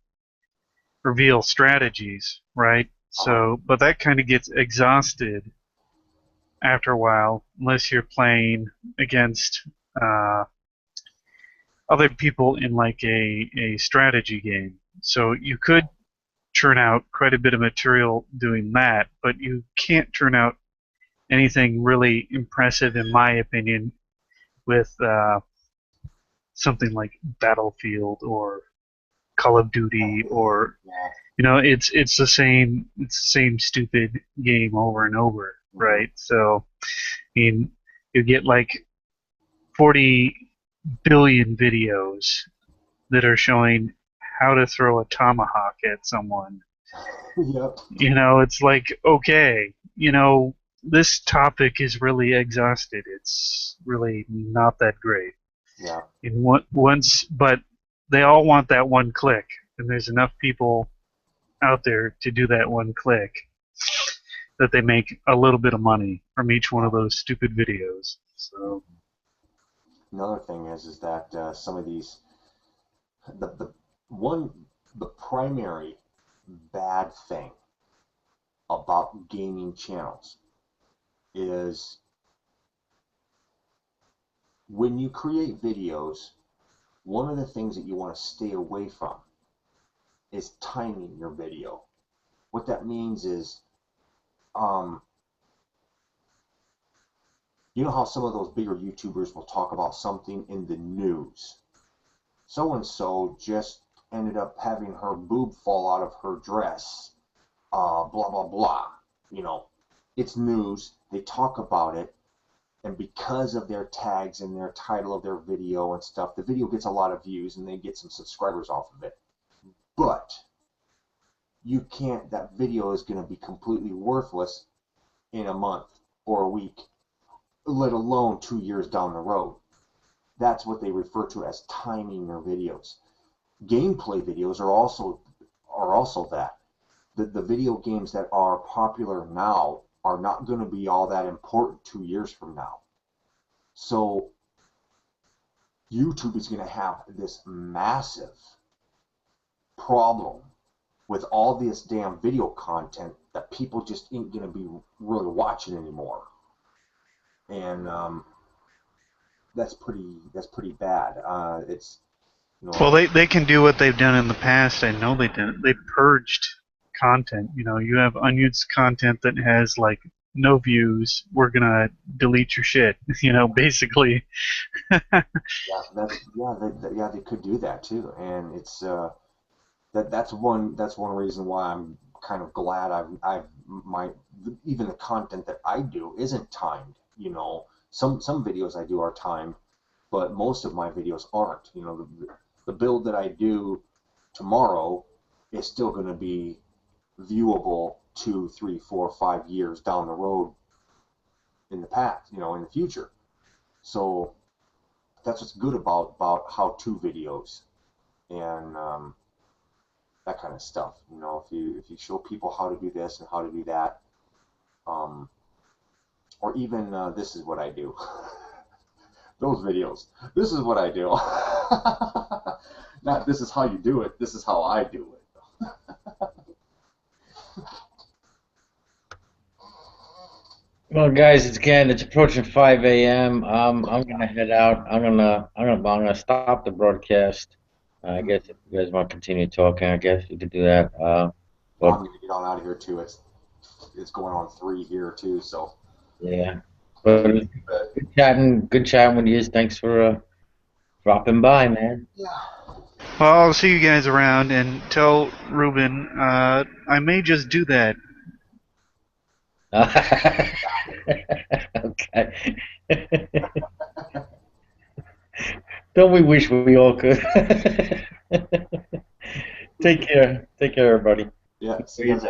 reveal strategies, right? So, but that kind of gets exhausted after a while, unless you're playing against other people in like a strategy game. So you could churn out quite a bit of material doing that, but you can't churn out anything really impressive, in my opinion, with something like Battlefield or Call of Duty, or Yeah. it's the same stupid game over and over, right? So, I mean, you get like 40 billion videos that are showing how to throw a tomahawk at someone. Yep. It's like, okay, this topic is really exhausted. It's really not that great. Yeah. But they all want that one click, and there's enough people out there to do that one click that they make a little bit of money from each one of those stupid videos. So Another thing is that some of these, the primary bad thing about gaming channels is when you create videos, one of the things that you want to stay away from is timing your video. What that means is, you know how some of those bigger YouTubers will talk about something in the news. So-and-so just ended up having her boob fall out of her dress, blah, blah, blah. It's news. They talk about it. And because of their tags and their title of their video and stuff, the video gets a lot of views and they get some subscribers off of it. But that video is going to be completely worthless in a month or a week, let alone 2 years down the road. That's what they refer to as timing their videos. Gameplay videos are also that. The video games that are popular now are not going to be all that important 2 years from now. So YouTube is going to have this massive problem with all this damn video content that people just ain't going to be really watching anymore. And that's pretty bad. well, they can do what they've done in the past. I know they did. They purged content. You have unused content that has like no views. We're gonna delete your shit. Basically. They could do that too, and it's that's one reason why I'm kind of glad even the content that I do isn't timed. Some videos I do are timed, but most of my videos aren't. The build that I do tomorrow is still going to be viewable 2, 3, 4, 5 years down the road in the past, in the future. So that's what's good about how-to videos and that kind of stuff. If you show people how to do this and how to do that, or even this is what I do. Those videos. This is what I do. Not this is how you do it. This is how I do it. Well, guys, it's approaching 5 a.m. I'm gonna head out. I'm gonna stop the broadcast. I guess if you guys want to continue talking, I guess you could do that. I'm gonna get on out of here too. It's going on 3 here too. So yeah, but good chatting with you. Thanks for dropping by, man. yeah. Well, I'll see you guys around, and tell Ruben I may just do that. Okay. Don't we wish we all could? Take care. Take care, everybody. Yeah. See you.